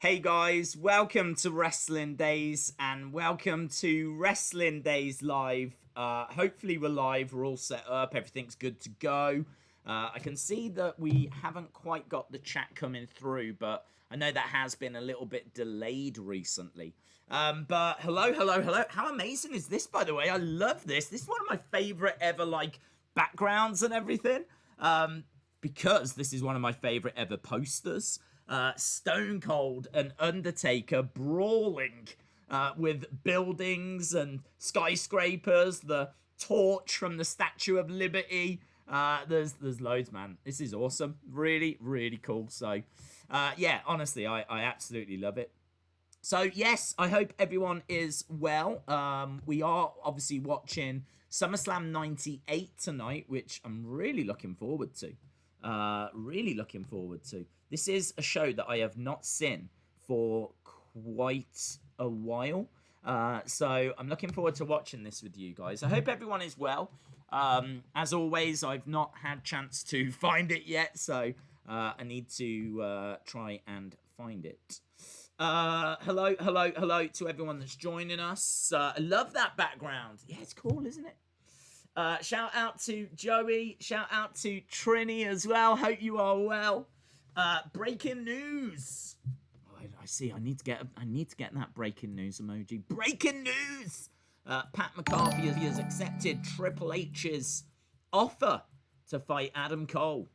Hey guys, welcome to Wrestling Days and welcome to Wrestling Days Live. Hopefully we're live, we're all set up, everything's good to go. I can see that we haven't quite got the chat coming through, but I know that has been a little bit delayed recently. But hello. How amazing is this, by the way? I love this. This is one of my favorite ever, backgrounds and everything. Because this is one of my favorite ever posters. Stone Cold and Undertaker brawling with buildings and skyscrapers, the torch from the Statue of Liberty. There's loads, man. This is awesome. Really, really cool. So, yeah, honestly, I absolutely love it. So, yes, I hope everyone is well. We are obviously watching SummerSlam 98 tonight, which I'm really looking forward to. This is a show that I have not seen for quite a while. So I'm looking forward to watching this with you guys. I hope everyone is well. As always, I've not had chance to find it yet, so I need to try and find it. Hello to everyone that's joining us. I love that background. Yeah, it's cool, isn't it? Shout out to Joey. Shout out to Trini as well. Hope you are well. Breaking news. Oh, I see. I need to get that breaking news emoji. Breaking news. Pat McCarthy has accepted Triple H's offer to fight Adam Cole.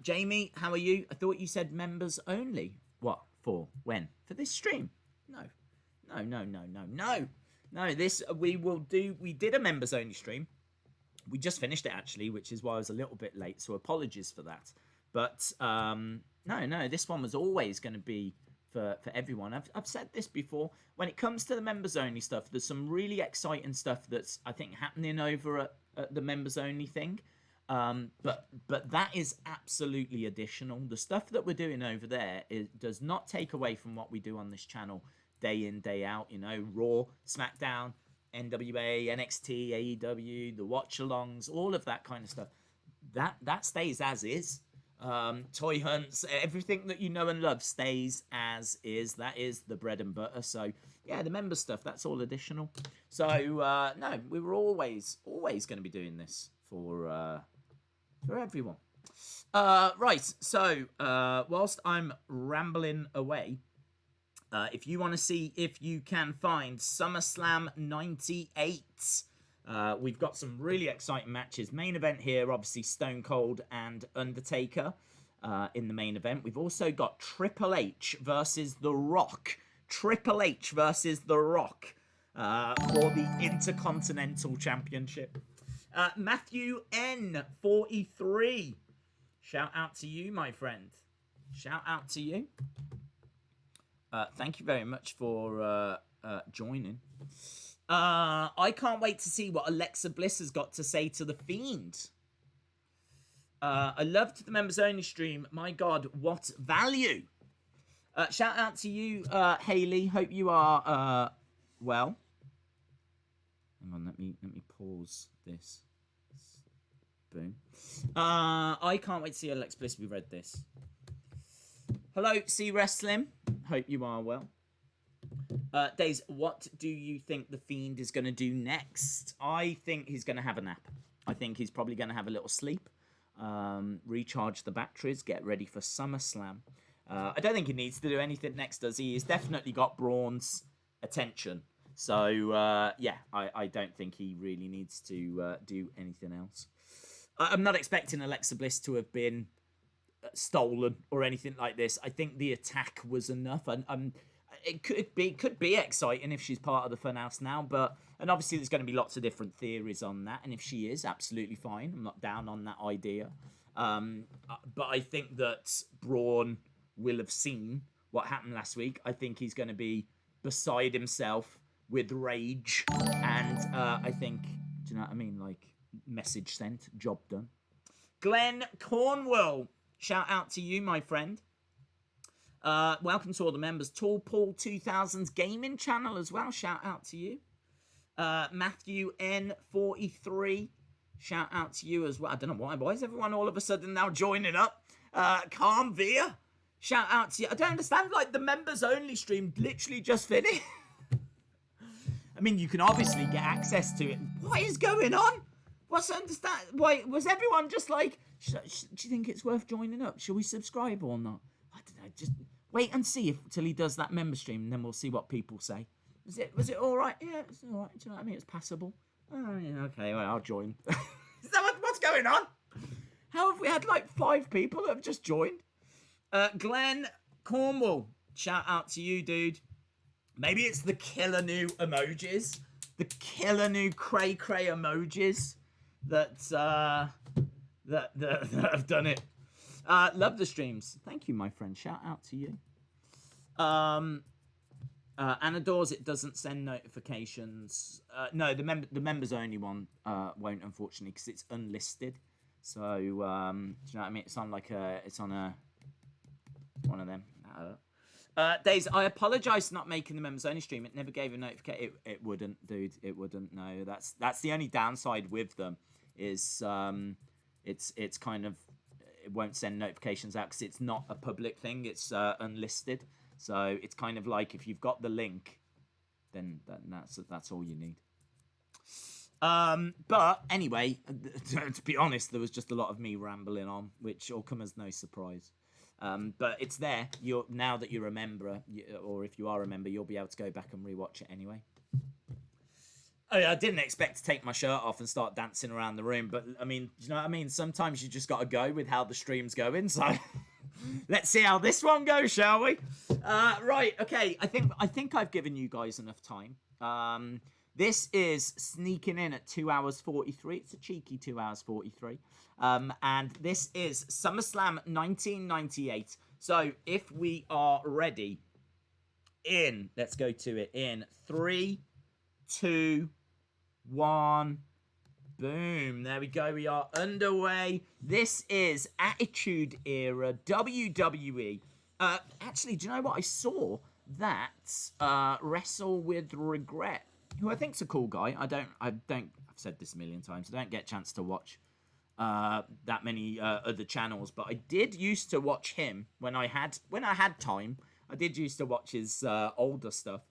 Jamie, how are you? I thought you said members only. What for? When? For this stream? No. No, this we did a members only stream. We just finished it actually, which is why I was a little bit late, so apologies for that. But no, this one was always going to be for everyone. I've said this before. When it comes to the members only stuff, there's some really exciting stuff that's I think happening over at the members only thing. But that is absolutely additional. The stuff that we're doing over there does not take away from what we do on this channel. Day in, day out, Raw, Smackdown, NWA, NXT, AEW, the watchalongs, all of that kind of stuff. That stays as is. Toy hunts, everything that you know and love stays as is. That is the bread and butter. So, yeah, the member stuff, that's all additional. So, no, we were always going to be doing this for everyone. Right, so, whilst I'm rambling away, if you want to see if you can find SummerSlam 98, we've got some really exciting matches. Main event here, obviously Stone Cold and Undertaker in the main event. We've also got Triple H versus The Rock. Triple H versus The Rock for the Intercontinental Championship. Matthew N. 43. Shout out to you, my friend. Shout out to you. Thank you very much for joining. I can't wait to see what Alexa Bliss has got to say to The Fiend. I loved the members only stream. My God, what value. Shout out to you, Haley. Hope you are well. Hang on, let me pause this. Boom. I can't wait to see Alexa Bliss. We read this. Hello, C Wrestling. Hope you are well. Days, what do you think The Fiend is going to do next? I think he's going to have a nap. I think he's probably going to have a little sleep, recharge the batteries, get ready for SummerSlam. I don't think he needs to do anything next, does he? He's definitely got Braun's attention. So, yeah, I don't think he really needs to do anything else. I'm not expecting Alexa Bliss to have been stolen or anything like this. I think the attack was enough. It could be exciting if she's part of the Funhouse now, and obviously there's going to be lots of different theories on that, and if she is, absolutely fine. I'm not down on that idea. But I think that Braun will have seen what happened last week. I think he's going to be beside himself with rage, and I think, do you know what I mean? Message sent, job done. Glenn Cornwell, shout out to you, my friend. Welcome to all the members. Tall Paul 2000's gaming channel as well. Shout out to you. Matthew N43. Shout out to you as well. I don't know why. Why is everyone all of a sudden now joining up? Calm Veer. Shout out to you. I don't understand, like, the members only stream literally just finished. I mean, you can obviously get access to it. What is going on? What's understand? Why was everyone just like, do you think it's worth joining up? Shall we subscribe or not? I don't know. Just wait and see till he does that member stream, and then we'll see what people say. Was it all right? Yeah, it's all right. Do you know what I mean? It's passable. Oh, yeah, okay, well, I'll join. Is that what's going on? How have we had like 5 people that have just joined? Glenn Cornwall, shout out to you, dude. Maybe it's the killer new emojis, the killer new cray emojis that have done it. Love the streams. Thank you, my friend. Shout out to you. Anadors, it doesn't send notifications. No, the members only one won't, unfortunately, because it's unlisted. So do you know what I mean? It's on one of them. Days, I apologise for not making the members only stream. It never gave a notification. It wouldn't, dude. It wouldn't. No, that's the only downside with them is it's kind of, it won't send notifications out because it's not a public thing. It's unlisted. So it's kind of like if you've got the link, then that's all you need. But anyway, to be honest, there was just a lot of me rambling on, which will come as no surprise. But it's there. Now that you're a member, or if you are a member, you'll be able to go back and rewatch it anyway. I didn't expect to take my shirt off and start dancing around the room, but I mean, you know what I mean? Sometimes you just got to go with how the stream's going, so let's see how this one goes, shall we? Right, okay, I think I've given you guys enough time. This is sneaking in at 2 hours 43. It's a cheeky 2 hours 43. And this is SummerSlam 1998. So if we are ready, let's go to it in 3, 2, 1. Boom. There we go. We are underway. This is Attitude Era WWE. Actually, do you know what? I saw that Wrestle with Regret, who I think's a cool guy. I've said this a million times. I don't get a chance to watch that many other channels, but I did used to watch him when I had time. I did used to watch his older stuff,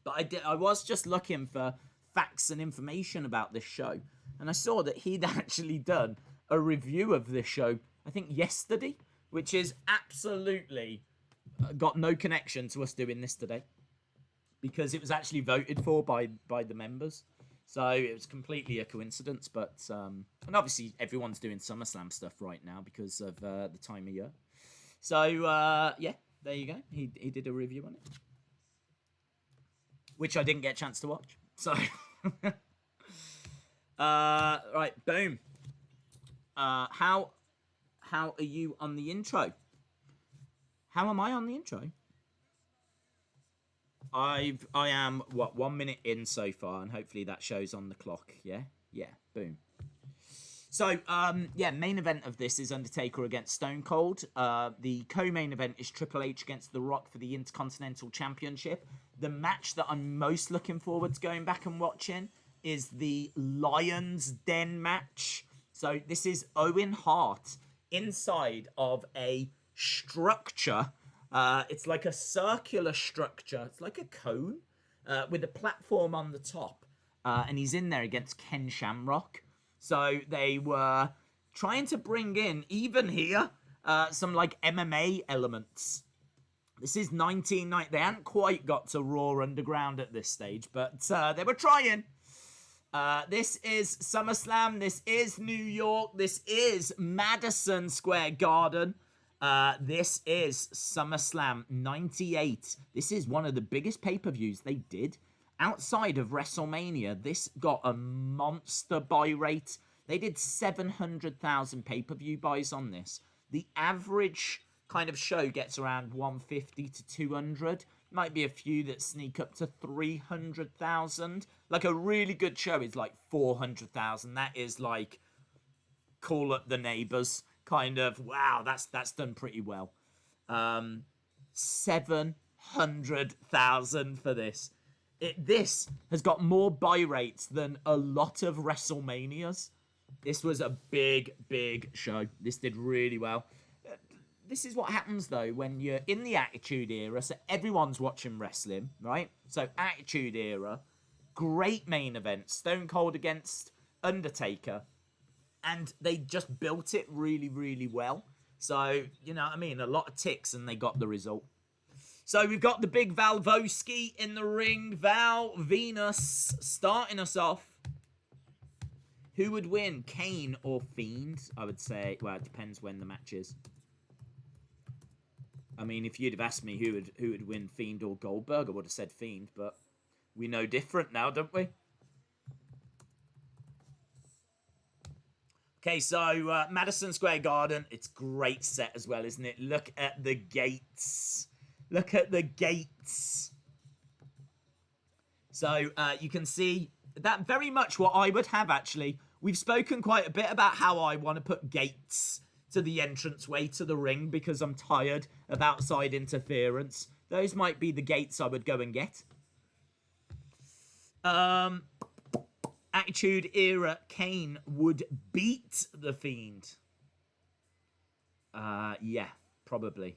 but I was just looking for facts and information about this show, and I saw that he'd actually done a review of this show, I think yesterday, which is absolutely got no connection to us doing this today, because it was actually voted for by the members. So it was completely a coincidence, but and obviously everyone's doing SummerSlam stuff right now because of the time of year. So yeah, there you go. He did a review on it, which I didn't get a chance to watch. So right, boom. How are you on the intro? How am I on the intro? I am 1 minute in so far, and hopefully that shows on the clock. Yeah, boom. So yeah, main event of this is Undertaker against Stone Cold. The co-main event is Triple H against The Rock for the Intercontinental Championship. The match that I'm most looking forward to going back and watching is the Lion's Den match. So this is Owen Hart inside of a structure. It's like a circular structure. It's like a cone with a platform on the top. And he's in there against Ken Shamrock. So they were trying to bring in, even here, some like MMA elements. This is 1990. They hadn't quite got to Raw Underground at this stage, but they were trying. This is SummerSlam. This is New York. This is Madison Square Garden. This is SummerSlam 98. This is one of the biggest pay-per-views they did. Outside of WrestleMania, this got a monster buy rate. They did 700,000 pay-per-view buys on this. The average kind of show gets around 150 to 200. Might be a few that sneak up to 300,000. Like a really good show is like 400,000. That is like call up the neighbors. Kind of, wow, that's done pretty well. 700,000 for this. This has got more buy rates than a lot of WrestleManias. This was a big show. This did really well. this is what happens, though, when you're in the Attitude Era, so everyone's watching wrestling, right? So Attitude Era, great main event, Stone Cold against Undertaker, and they just built it really, really well. So, you know what I mean? A lot of ticks, and they got the result. So we've got the big Valvoski in the ring. Val Venis starting us off. Who would win, Kane or Fiend? I would say, well, it depends when the match is. I mean, if you'd have asked me who would win, Fiend or Goldberg, I would have said Fiend, but we know different now, don't we? Okay, so Madison Square Garden, it's great set as well, isn't it? Look at the gates. Look at the gates. So you can see that very much what I would have, actually. We've spoken quite a bit about how I want to put gates to the entranceway to the ring because I'm tired of outside interference. Those might be the gates I would go and get. Attitude Era, Kane would beat the Fiend. Yeah, probably.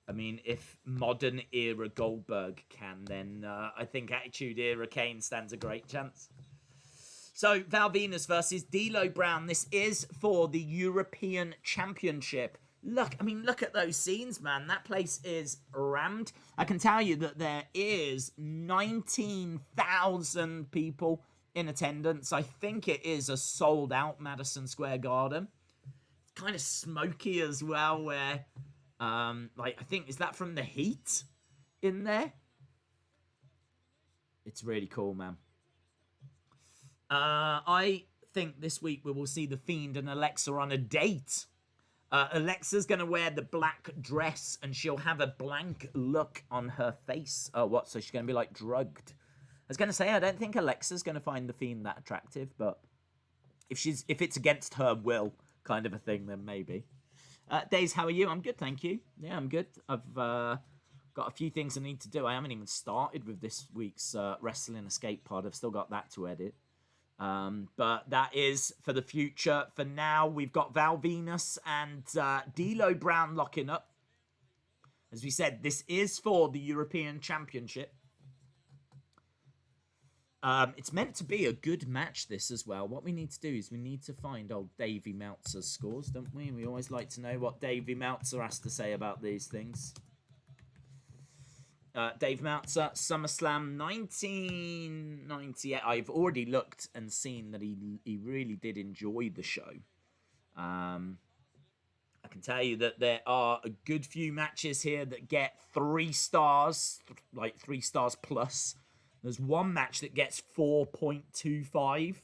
I mean, if modern era Goldberg can, then I think Attitude Era Kane stands a great chance. So, Val Venis versus D'Lo Brown. This is for the European Championship. Look, I mean, look at those scenes, man. That place is rammed. I can tell you that there is 19,000 people in attendance. I think it is a sold-out Madison Square Garden. It's kind of smoky as well, where... like, I think, is that from the heat in there? It's really cool, man. I think this week we will see The Fiend and Alexa on a date. Alexa's going to wear the black dress and she'll have a blank look on her face. Oh, what? So she's going to be, like, drugged. I was going to say, I don't think Alexa's going to find The Fiend that attractive, but if it's against her will kind of a thing, then maybe. Days, how are you? I'm good, thank you. Yeah, I'm good. I've got a few things I need to do. I haven't even started with this week's Wrestling Escape Pod. I've still got that to edit. But that is for the future. For now, we've got Val Venis and D'Lo Brown locking up. As we said, this is for the European Championship. It's meant to be a good match, this, as well. What we need to do is we need to find old Davey Meltzer's scores, don't we? We always like to know what Davey Meltzer has to say about these things. Dave Meltzer, SummerSlam 1998. I've already looked and seen that he really did enjoy the show. I can tell you that there are a good few matches here that get 3 stars, like 3 stars plus. There's one match that gets 4.25.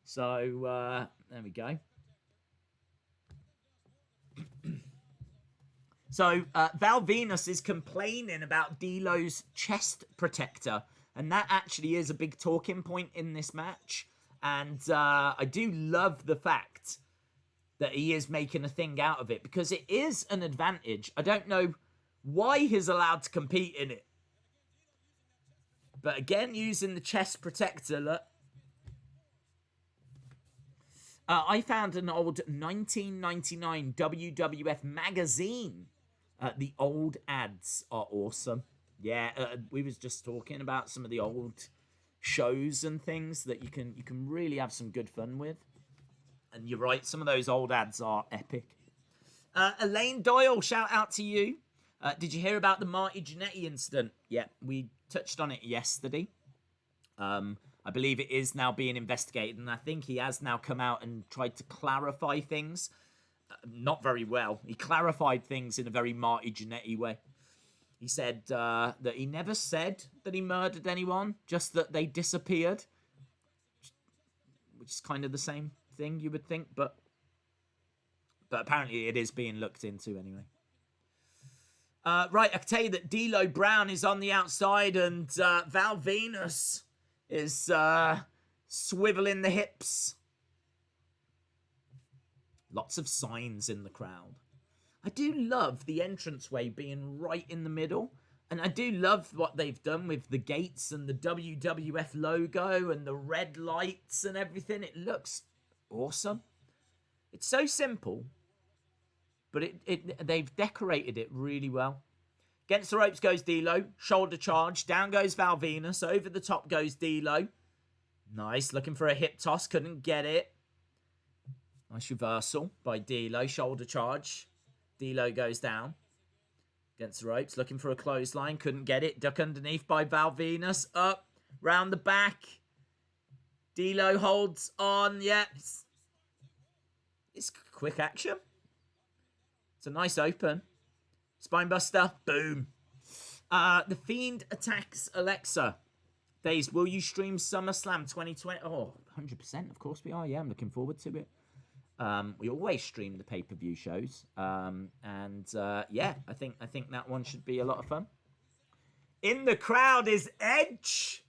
So, there we go. So, Val Venis is complaining about D'Lo's chest protector. And that actually is a big talking point in this match. And I do love the fact that he is making a thing out of it. Because it is an advantage. I don't know why he's allowed to compete in it. But again, using the chest protector, look. I found an old 1999 WWF magazine. The old ads are awesome. Yeah, we was just talking about some of the old shows and things that you can really have some good fun with. And you're right, some of those old ads are epic. Elaine Doyle, shout out to you. Did you hear about the Marty Jannetty incident? Yeah, we touched on it yesterday. I believe it is now being investigated, and I think he has now come out and tried to clarify things. Not very well. He clarified things in a very Marty Jannetty way. He said that he never said that he murdered anyone, just that they disappeared. Which is kind of the same thing, you would think, but apparently it is being looked into anyway. Right, I can tell you that D'Lo Brown is on the outside and Val Venis is swiveling the hips. Lots of signs in the crowd. I do love the entranceway being right in the middle. And I do love what they've done with the gates and the WWF logo and the red lights and everything. It looks awesome. It's so simple. but they've decorated it really well. Against the ropes goes D'Lo. Shoulder charge. Down goes Val Venis. Over the top goes D'Lo. Nice. Looking for a hip toss. Couldn't get it. Nice reversal by D'Lo. Shoulder charge. D'Lo goes down. Against the ropes. Looking for a clothesline. Couldn't get it. Duck underneath by Val Venis. Up. Round the back. D'Lo holds on. Yep. It's quick action. It's a nice open. Spinebuster. Boom. The Fiend attacks Alexa. Days, will you stream SummerSlam 2020? Oh, 100%. Of course we are. Yeah, I'm looking forward to it. We always stream the pay-per-view shows. Yeah, I think that one should be a lot of fun. In the crowd is Edge.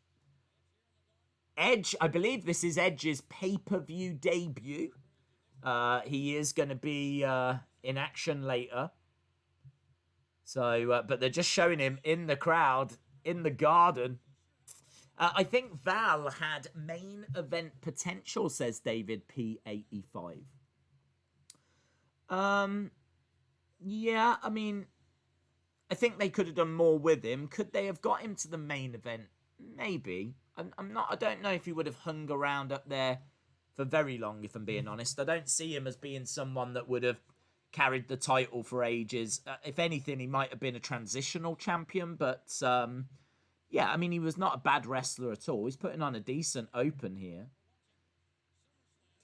Edge, I believe this is Edge's pay-per-view debut. He is going to be in action later. So, but they're just showing him in the crowd, in the garden. I think Val had main event potential, says David P85. Yeah, I mean, I think they could have done more with him. Could they have got him to the main event? Maybe. I don't know if he would have hung around up there for very long, if I'm being honest. I don't see him as being someone that would have carried the title for ages. If anything, he might have been a transitional champion, but yeah, I mean, he was not a bad wrestler at all. He's putting on a decent open here.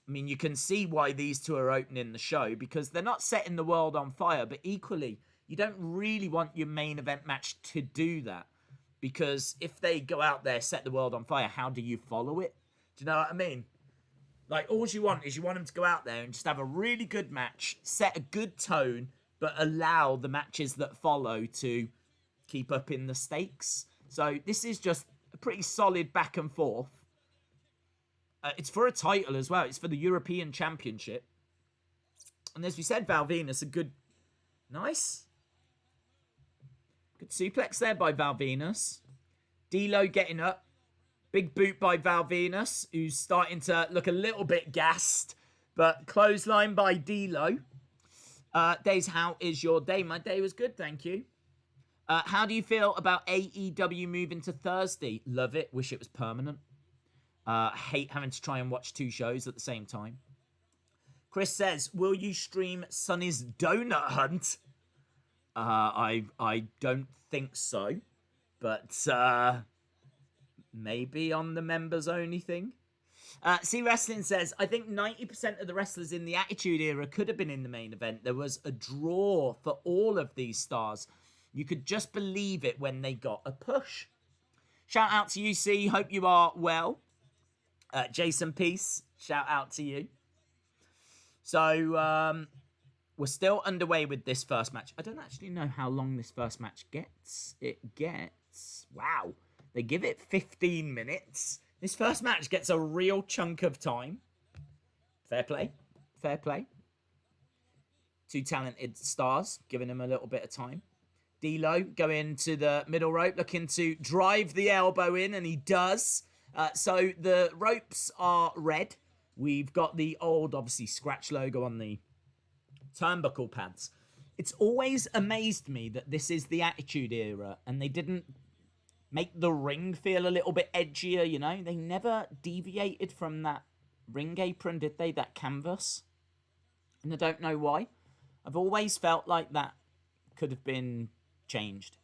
I mean, you can see why these two are opening the show, because they're not setting the world on fire, but equally, you don't really want your main event match to do that, because if they go out there, set the world on fire, how do you follow it? Do you know what I mean? Like, all you want is you want them to go out there and just have a really good match, set a good tone, but allow the matches that follow to keep up in the stakes. So this is just a pretty solid back and forth. It's for a title as well. It's for the European Championship. And as we said, Val Venis, a good... Nice. Good suplex there by Val Venis. D'Lo getting up. Big boot by Val Venis, who's starting to look a little bit gassed. But clothesline by D'Lo. Days, how is your day? My day was good, thank you. How do you feel about AEW moving to Thursday? Love it. Wish it was permanent. Hate having to try and watch two shows at the same time. Chris says, will you stream Sonny's Donut Hunt? I don't think so. But maybe on the members only thing. See Wrestling says, I think 90% of the wrestlers in the Attitude Era could have been in the main event. There was a draw for all of these stars. You could just believe it when they got a push. Shout out to you, C. Hope you are well. Jason Peace, shout out to you. So, we're still underway with this first match. I don't actually know how long this first match gets. It gets... Wow. They give it 15 minutes. This first match gets a real chunk of time. Fair play. Fair play. Two talented stars, giving them a little bit of time. D'Lo going to the middle rope, looking to drive the elbow in, and he does. So the ropes are red. We've got the old, obviously, scratch logo on the turnbuckle pads. It's always amazed me that this is the Attitude Era, and they didn't make the ring feel a little bit edgier, you know? They never deviated from that ring apron, did they? That canvas. And I don't know why. I've always felt like that could have been changed.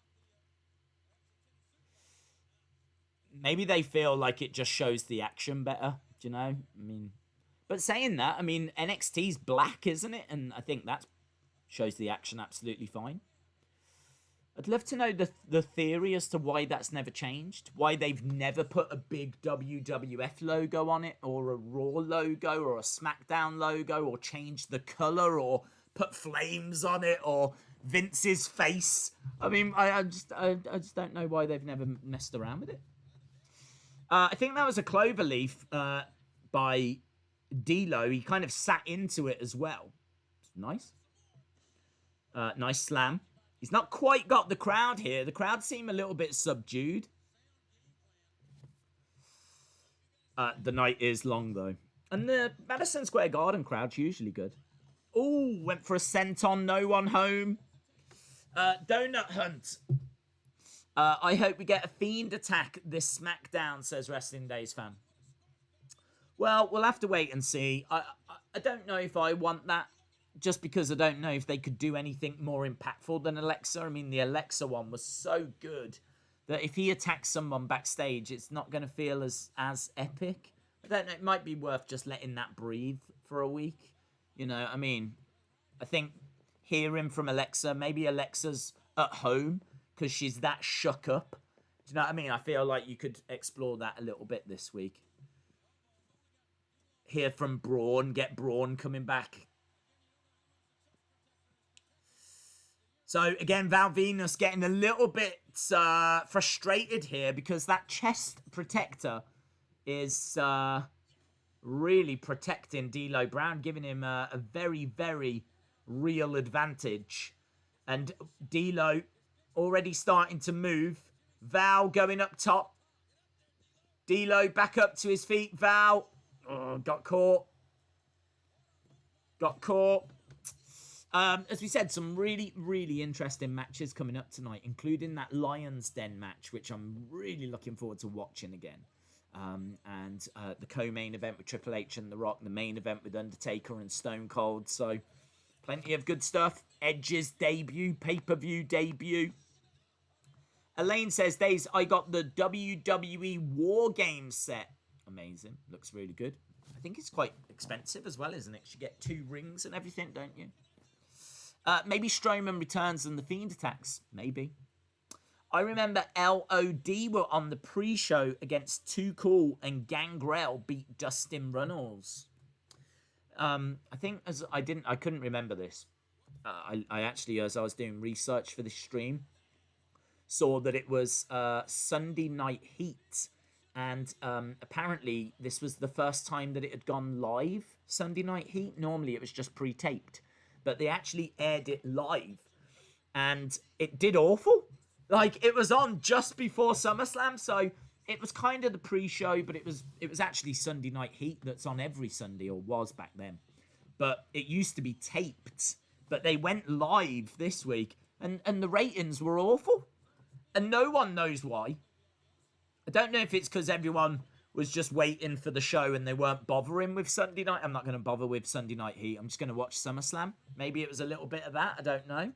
Maybe they feel like it just shows the action better, do you know? I mean, but saying that, I mean, NXT's black, isn't it? And I think that shows the action absolutely fine. I'd love to know the theory as to why that's never changed. Why they've never put a big WWF logo on it, or a Raw logo, or a SmackDown logo, or changed the colour, or put flames on it, or Vince's face. I mean, I just don't know why they've never messed around with it. I think that was a cloverleaf by D'Lo. He kind of sat into it as well. Nice. Nice slam. He's not quite got the crowd here. The crowd seem a little bit subdued. The night is long, though. And the Madison Square Garden crowd's usually good. Ooh, went for a senton, no one home. Donut Hunt. I hope we get a Fiend attack this SmackDown, says Wrestling Days fan. Well, we'll have to wait and see. I don't know if I want that, just because I don't know if they could do anything more impactful than Alexa. I mean, the Alexa one was so good that if he attacks someone backstage, it's not going to feel as epic. I don't know. It might be worth just letting that breathe for a week. You know, I mean, I think hearing from Alexa, maybe Alexa's at home because she's that shook up. Do you know what I mean? I feel like you could explore that a little bit this week. Hear from Braun, get Braun coming back. So, again, Val Venis getting a little bit frustrated here because that chest protector is really protecting D'Lo Brown, giving him a very, very real advantage. And D'Lo already starting to move. Val going up top. D'Lo back up to his feet. Val got caught. As we said, some really, really interesting matches coming up tonight, including that Lion's Den match, which I'm really looking forward to watching again. And the co-main event with Triple H and The Rock, the main event with Undertaker and Stone Cold. So, plenty of good stuff. Edge's debut, pay-per-view debut. Elaine says, Days, I got the WWE War Games set. Amazing. Looks really good. I think it's quite expensive as well, isn't it? You get 2 rings and everything, don't you? Maybe Strowman returns and the Fiend attacks. Maybe. I remember LOD were on the pre-show against Too Cool and Gangrel beat Dustin Runnels. I think I couldn't remember this. I actually, as I was doing research for this stream, saw that it was Sunday Night Heat. And apparently this was the first time that it had gone live, Sunday Night Heat. Normally it was just pre-taped. But they actually aired it live. And it did awful. Like, it was on just before SummerSlam, so it was kind of the pre-show, but it was actually Sunday Night Heat that's on every Sunday, or was back then. But it used to be taped. But they went live this week, and the ratings were awful. And no one knows why. I don't know if it's because everyone was just waiting for the show and they weren't bothering with Sunday Night. I'm not going to bother with Sunday Night Heat. I'm just going to watch SummerSlam. Maybe it was a little bit of that. I don't know.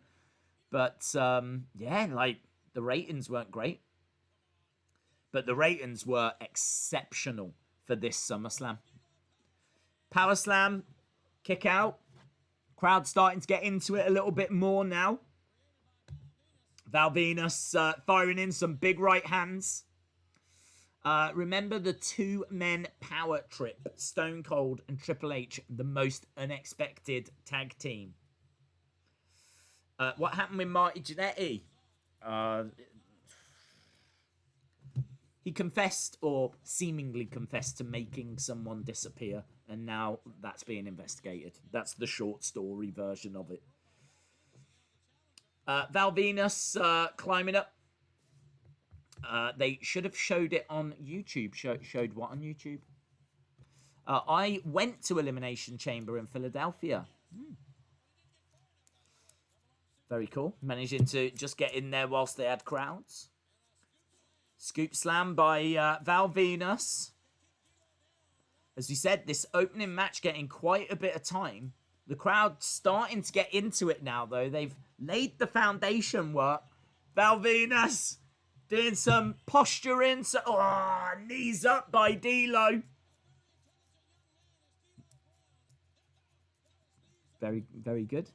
But, yeah, like, the ratings weren't great. But the ratings were exceptional for this SummerSlam. Power Slam, kick out. Crowd starting to get into it a little bit more now. Val Venis firing in some big right hands. Remember the 2-men power trip. Stone Cold and Triple H, the most unexpected tag team. What happened with Marty Jannetty? He confessed, or seemingly confessed, to making someone disappear. And now that's being investigated. That's the short story version of it. Val Venis climbing up. They should have showed it on YouTube. Showed what on YouTube? I went to Elimination Chamber in Philadelphia. Very cool. Managing to just get in there whilst they had crowds. Scoop slam by Val Venis. As we said, this opening match getting quite a bit of time. The crowd starting to get into it now, though. They've laid the foundation work. Val Venis doing some posturing. Knees up by D'Lo. Very, very good.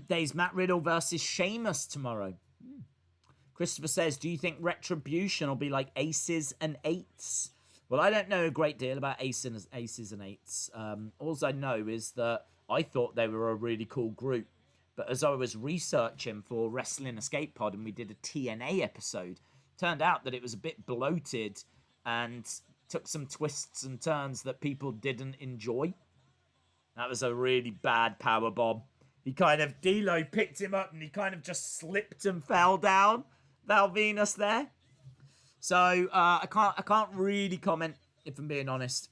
There's Matt Riddle versus Sheamus tomorrow. Christopher says, do you think Retribution will be like Aces and Eights? Well, I don't know a great deal about Aces and Eights. All I know is that I thought they were a really cool group. But as I was researching for Wrestling Escape Pod and we did a TNA episode, turned out that it was a bit bloated and took some twists and turns that people didn't enjoy. That was a really bad powerbomb. D'Lo picked him up and he kind of just slipped and fell down. Val Venis there. So I can't really comment, if I'm being honest.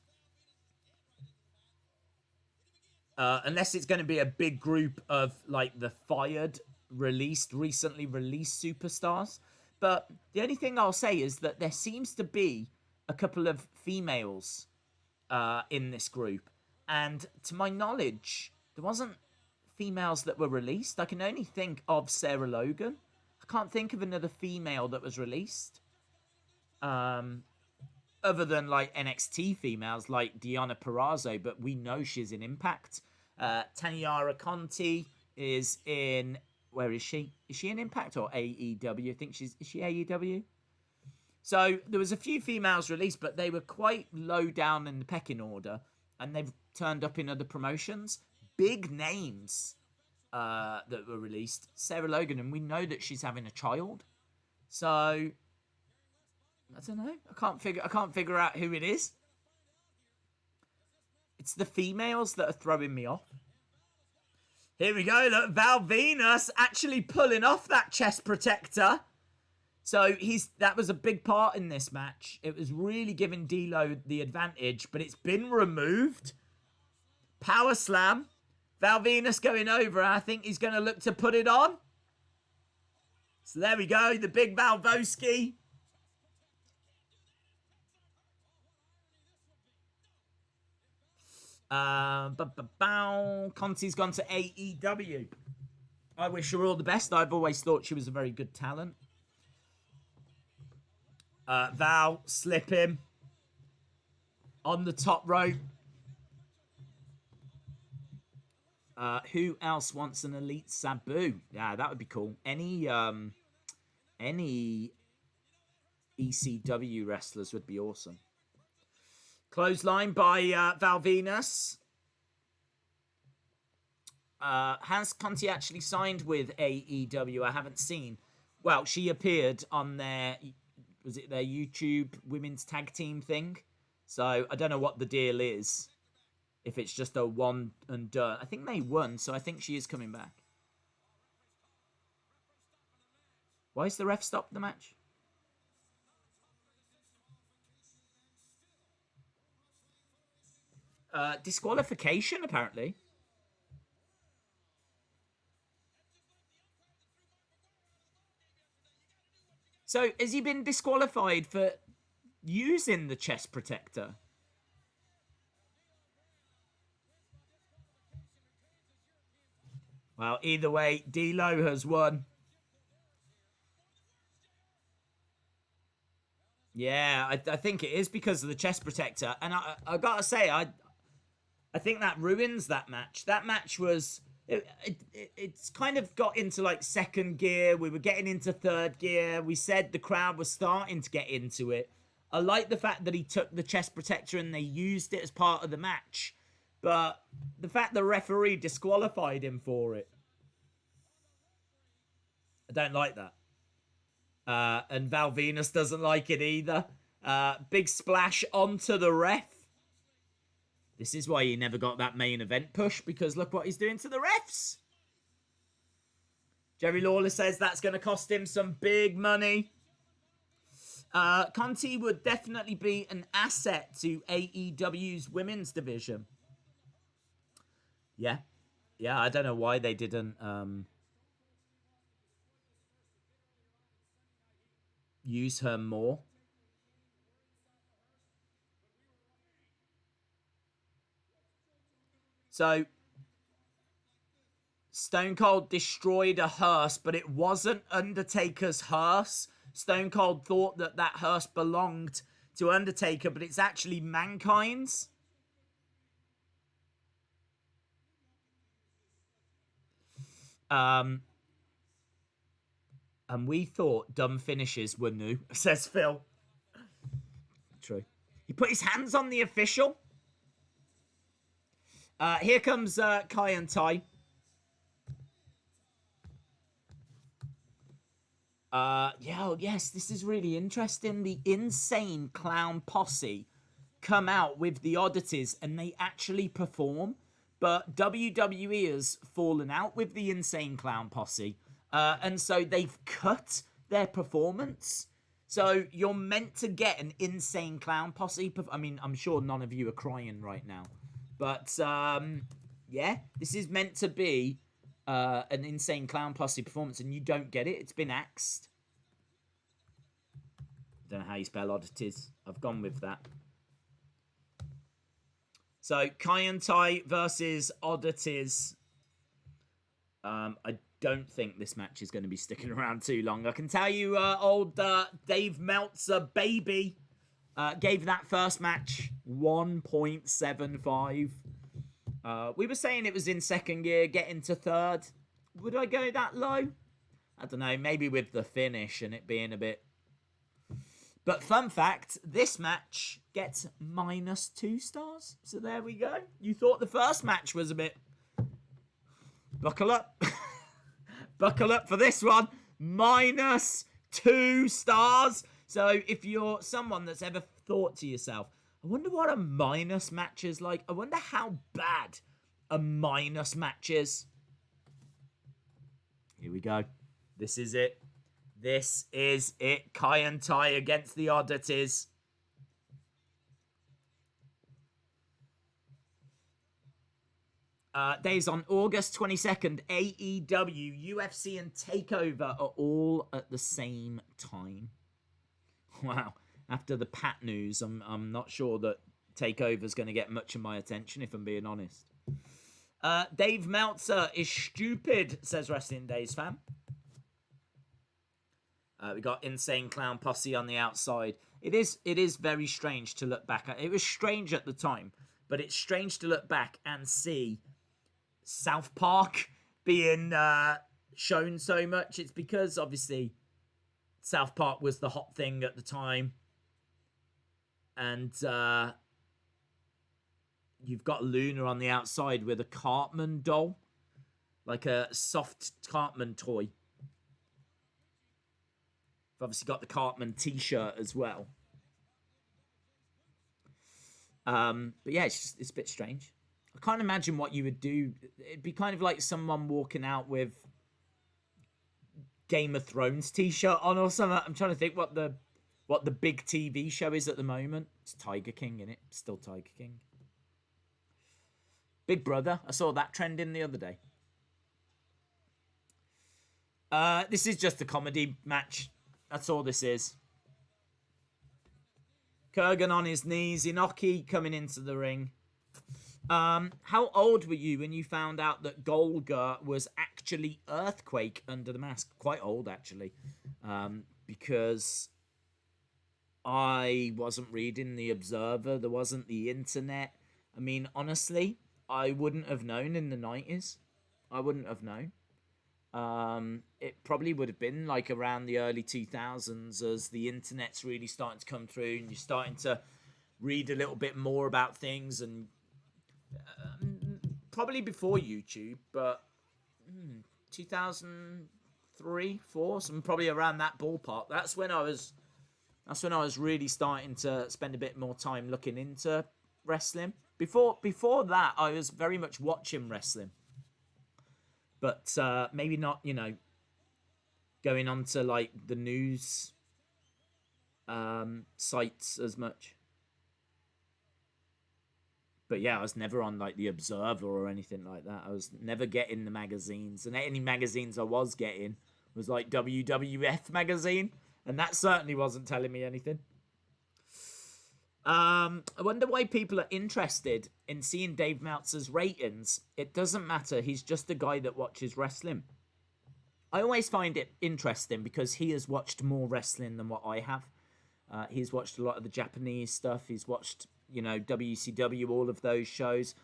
Unless it's going to be a big group of like the recently released superstars. But the only thing I'll say is that there seems to be a couple of females in this group. And to my knowledge, there wasn't females that were released. I can only think of Sarah Logan. I can't think of another female that was released. Other than like NXT females like Deonna Purrazzo, but we know she's in Impact. Tanyara Conti is in... Where is she? Is she in Impact or AEW? I think is she AEW? So there was a few females released, but they were quite low down in the pecking order, and they've turned up in other promotions. Big names that were released. Sarah Logan, and we know that she's having a child. So I don't know. I can't figure out who it is. It's the females that are throwing me off. Here we go. Look, Val Venis actually pulling off that chest protector. So that was a big part in this match. It was really giving D'Lo the advantage, but it's been removed. Power slam. Val Venis going over. I think he's going to look to put it on. So there we go. The big Valvoski. Conti's gone to AEW. I wish her all the best. I've always thought she was a very good talent. Val, slip him. On the top rope. Who else wants an elite Sabu? Yeah, that would be cool. Any ECW wrestlers would be awesome. Clothesline by Val Venis. Has Conti actually signed with AEW? I haven't seen. Well, she appeared on their YouTube women's tag team thing. So I don't know what the deal is. If it's just a one and done. I think they won, so I think she is coming back. Why has the ref stopped the match? Disqualification, apparently. So, has he been disqualified for using the chest protector? Well, either way, D'Lo has won. Yeah, I think it is because of the chest protector. And I gotta say, I think that ruins that match. That match was... It's kind of got into like second gear. We were getting into third gear. We said the crowd was starting to get into it. I like the fact that he took the chest protector and they used it as part of the match. But the fact the referee disqualified him for it, I don't like that. And Val Venis doesn't like it either. Big splash onto the ref. This is why he never got that main event push, because look what he's doing to the refs. Jerry Lawler says that's going to cost him some big money. Conti would definitely be an asset to AEW's women's division. Yeah. Yeah, I don't know why they didn't use her more. So, Stone Cold destroyed a hearse, but it wasn't Undertaker's hearse. Stone Cold thought that that hearse belonged to Undertaker, but it's actually Mankind's. And we thought dumb finishes were new, says Phil. True. He put his hands on the official. Here comes Kaientai. Yes, this is really interesting. The Insane Clown Posse come out with the Oddities and they actually perform. But WWE has fallen out with the Insane Clown Posse. And so they've cut their performance. So you're meant to get an Insane Clown Posse. I mean, I'm sure none of you are crying right now. But Yeah, this is meant to be an insane clown posse performance, and you don't get it. It's been axed. Don't know how you spell oddities. I've gone with that. So Kaientai versus Oddities. I don't think this match is going to be sticking around too long. I can tell you, old Dave Meltzer baby gave that first match 1.75. We were saying it was in second gear, getting to third. Would I go that low? I don't know. Maybe with the finish and it being a bit. But fun fact, this match gets -2 stars. So there we go. You thought the first match was a bit... Buckle up. Buckle up for this one. -2 stars. So if you're someone that's ever thought to yourself, I wonder what a minus match is like. I wonder how bad a minus match is. Here we go. This is it. This is it. Kaientai against the Oddities. Days on August 22nd, AEW, UFC, and TakeOver are all at the same time. Wow. After the Pat news, I'm not sure that TakeOver's going to get much of my attention, if I'm being honest. Dave Meltzer is stupid, says Wrestling Days fan. We got Insane Clown Posse on the outside. It is very strange to look back at. It was strange at the time, but it's strange to look back and see South Park being shown so much. It's because, obviously, South Park was the hot thing at the time. And you've got Luna on the outside with a Cartman doll. Like a soft Cartman toy. I've obviously got the Cartman t-shirt as well. But yeah, it's a bit strange. I can't imagine what you would do. It'd be kind of like someone walking out with Game of Thrones t-shirt on or something. I'm trying to think what the big TV show is at the moment. It's Tiger King, innit? Still Tiger King. Big Brother. I saw that trending the other day. This is just a comedy match. That's all this is. Kurgan on his knees. Inoki coming into the ring. How old were you when you found out that Golga was actually Earthquake under the mask? Quite old, actually. Because I wasn't reading the Observer. There wasn't the internet. I mean, honestly, I wouldn't have known in the 90s. I wouldn't have known. It probably would have been like around the early 2000s as the internet's really starting to come through and you're starting to read a little bit more about things, and probably before YouTube, but 2003, 4, so probably around that ballpark. That's when I was really starting to spend a bit more time looking into wrestling. Before that, I was very much watching wrestling. But maybe not, going on to like the news sites as much. But yeah, I was never on like the Observer or anything like that. I was never getting the magazines, and any magazines I was getting was like WWF magazine, and that certainly wasn't telling me anything. I wonder why people are interested in seeing Dave Meltzer's ratings. It doesn't matter. He's just a guy that watches wrestling. I always find it interesting because he has watched more wrestling than what I have. He's watched a lot of the Japanese stuff. He's watched, WCW, all of those shows.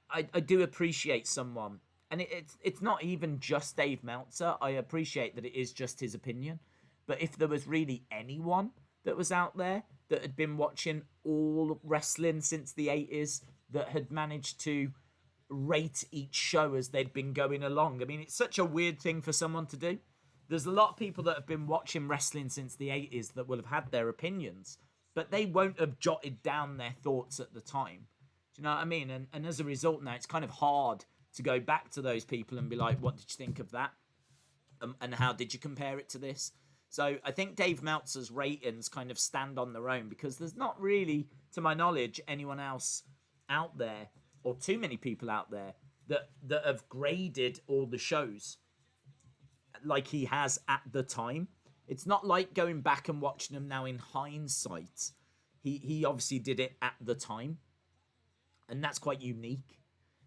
I do appreciate someone. And it's not even just Dave Meltzer. I appreciate that it is just his opinion. But if there was really anyone that was out there that had been watching all wrestling since the 80s, that had managed to rate each show as they'd been going along. I mean, it's such a weird thing for someone to do. There's a lot of people that have been watching wrestling since the 80s that will have had their opinions, but they won't have jotted down their thoughts at the time. Do you know what I mean? And as a result now, it's kind of hard to go back to those people and be like, what did you think of that? And how did you compare it to this? So I think Dave Meltzer's ratings kind of stand on their own because there's not really, to my knowledge, anyone else out there or too many people out there that have graded all the shows like he has at the time. It's not like going back and watching them now in hindsight. He obviously did it at the time, and that's quite unique.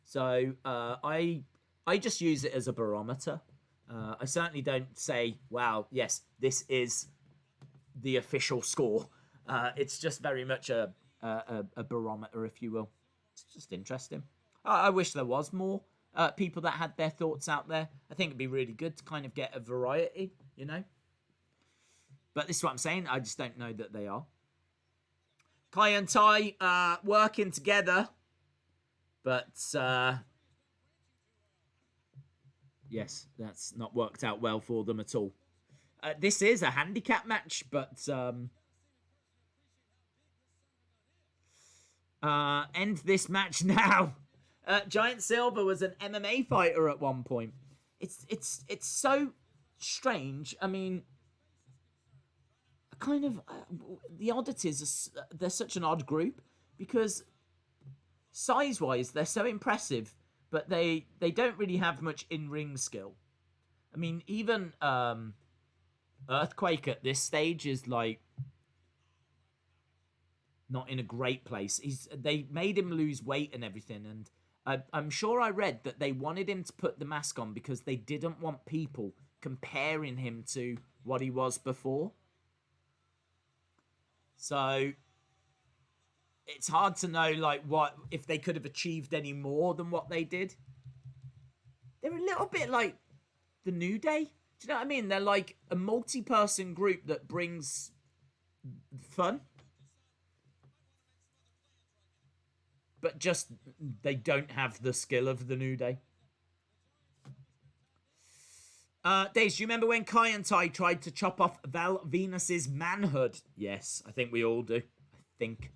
So I just use it as a barometer. I certainly don't say, wow, yes, this is the official score. It's just very much a barometer, if you will. It's just interesting. I wish there was more people that had their thoughts out there. I think it'd be really good to kind of get a variety, you know. But this is what I'm saying. I just don't know that they are. Kaientai working together. But, yes, that's not worked out well for them at all. This is a handicap match, but end this match now. Giant Silver was an MMA fighter at one point. It's so strange. I mean, kind of the Oddities, they're such an odd group because size-wise they're so impressive, but they don't really have much in-ring skill. I mean, even Earthquake at this stage is like not in a great place. They made him lose weight and everything, and I'm sure I read that they wanted him to put the mask on because they didn't want people comparing him to what he was before. So it's hard to know like what if they could have achieved any more than what they did. They're a little bit like the New Day. Do you know what I mean? They're like a multi-person group that brings fun. But just, they don't have the skill of the New Day. Days, do you remember when Kaientai tried to chop off Venis's manhood? Yes, I think we all do. Taka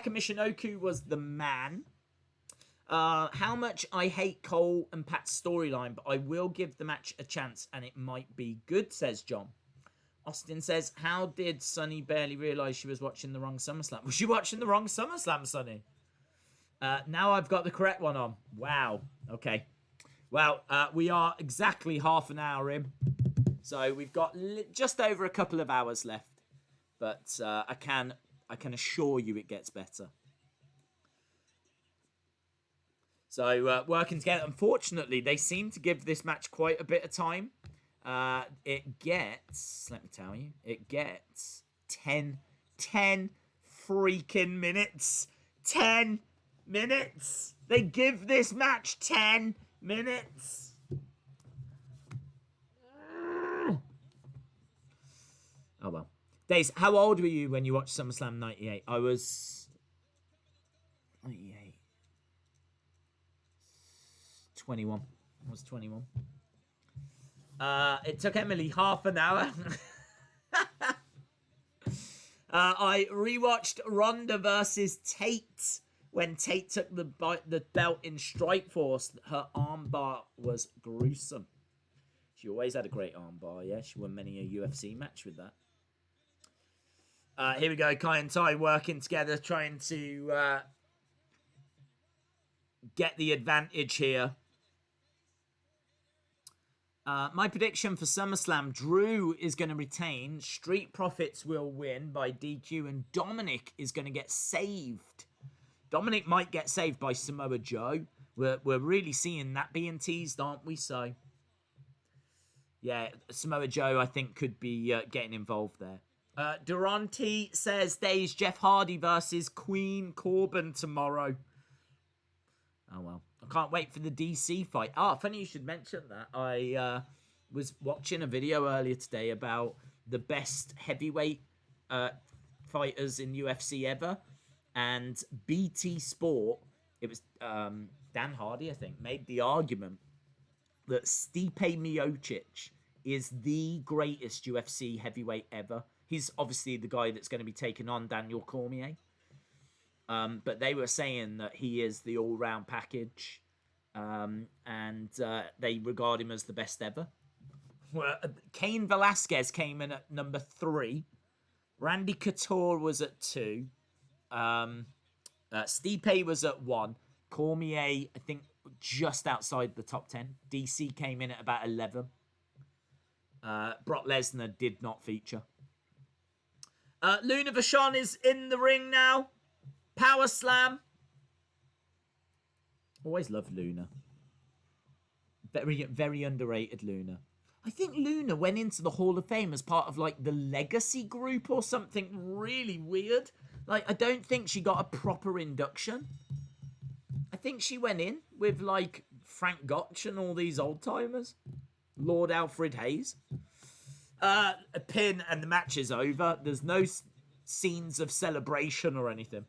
Michinoku was the man. How much I hate Cole and Pat's storyline, but I will give the match a chance and it might be good, says John. Austin says, how did Sunny barely realise she was watching the wrong SummerSlam? Was she watching the wrong SummerSlam, Sunny? Now I've got the correct one on. Wow. Okay. Well, we are exactly half an hour in. So we've got just over a couple of hours left. But I can assure you it gets better. So working together. Unfortunately, they seem to give this match quite a bit of time. It gets, let me tell you, it gets 10 freaking minutes. 10 minutes. They give this match 10 minutes. Oh, well. Days, how old were you when you watched SummerSlam 98? I was 98. 21. I was 21. It took Emily half an hour. I rewatched Ronda versus Tate when Tate took the belt in Strikeforce. Her armbar was gruesome. She always had a great armbar, yeah. She won many a UFC match with that. Here we go, Kaientai working together, trying to get the advantage here. My prediction for SummerSlam, Drew is going to retain, Street Profits will win by DQ, and Dominic is going to get saved. Dominic might get saved by Samoa Joe. We're really seeing that being teased, aren't we? So, yeah, Samoa Joe, I think, could be getting involved there. Durante says, Days, Jeff Hardy versus Queen Corbin tomorrow. Oh, well. I can't wait for the DC fight. Funny you should mention that. I was watching a video earlier today about the best heavyweight fighters in UFC ever. And BT Sport, it was Dan Hardy, I think, made the argument that Stipe Miocic is the greatest UFC heavyweight ever. He's obviously the guy that's going to be taking on Daniel Cormier. But they were saying that he is the all-round package, and they regard him as the best ever. Well, Cain Velasquez came in at number 3. Randy Couture was at 2. Stipe was at 1. Cormier, I think, just outside the top 10. DC came in at about 11. Brock Lesnar did not feature. Luna Vachon is in the ring now. Power Slam. Always loved Luna. Very, very underrated Luna. I think Luna went into the Hall of Fame as part of, like, the Legacy group or something really weird. Like, I don't think she got a proper induction. I think she went in with, like, Frank Gotch and all these old-timers. Lord Alfred Hayes. A pin and the match is over. There's no scenes of celebration or anything.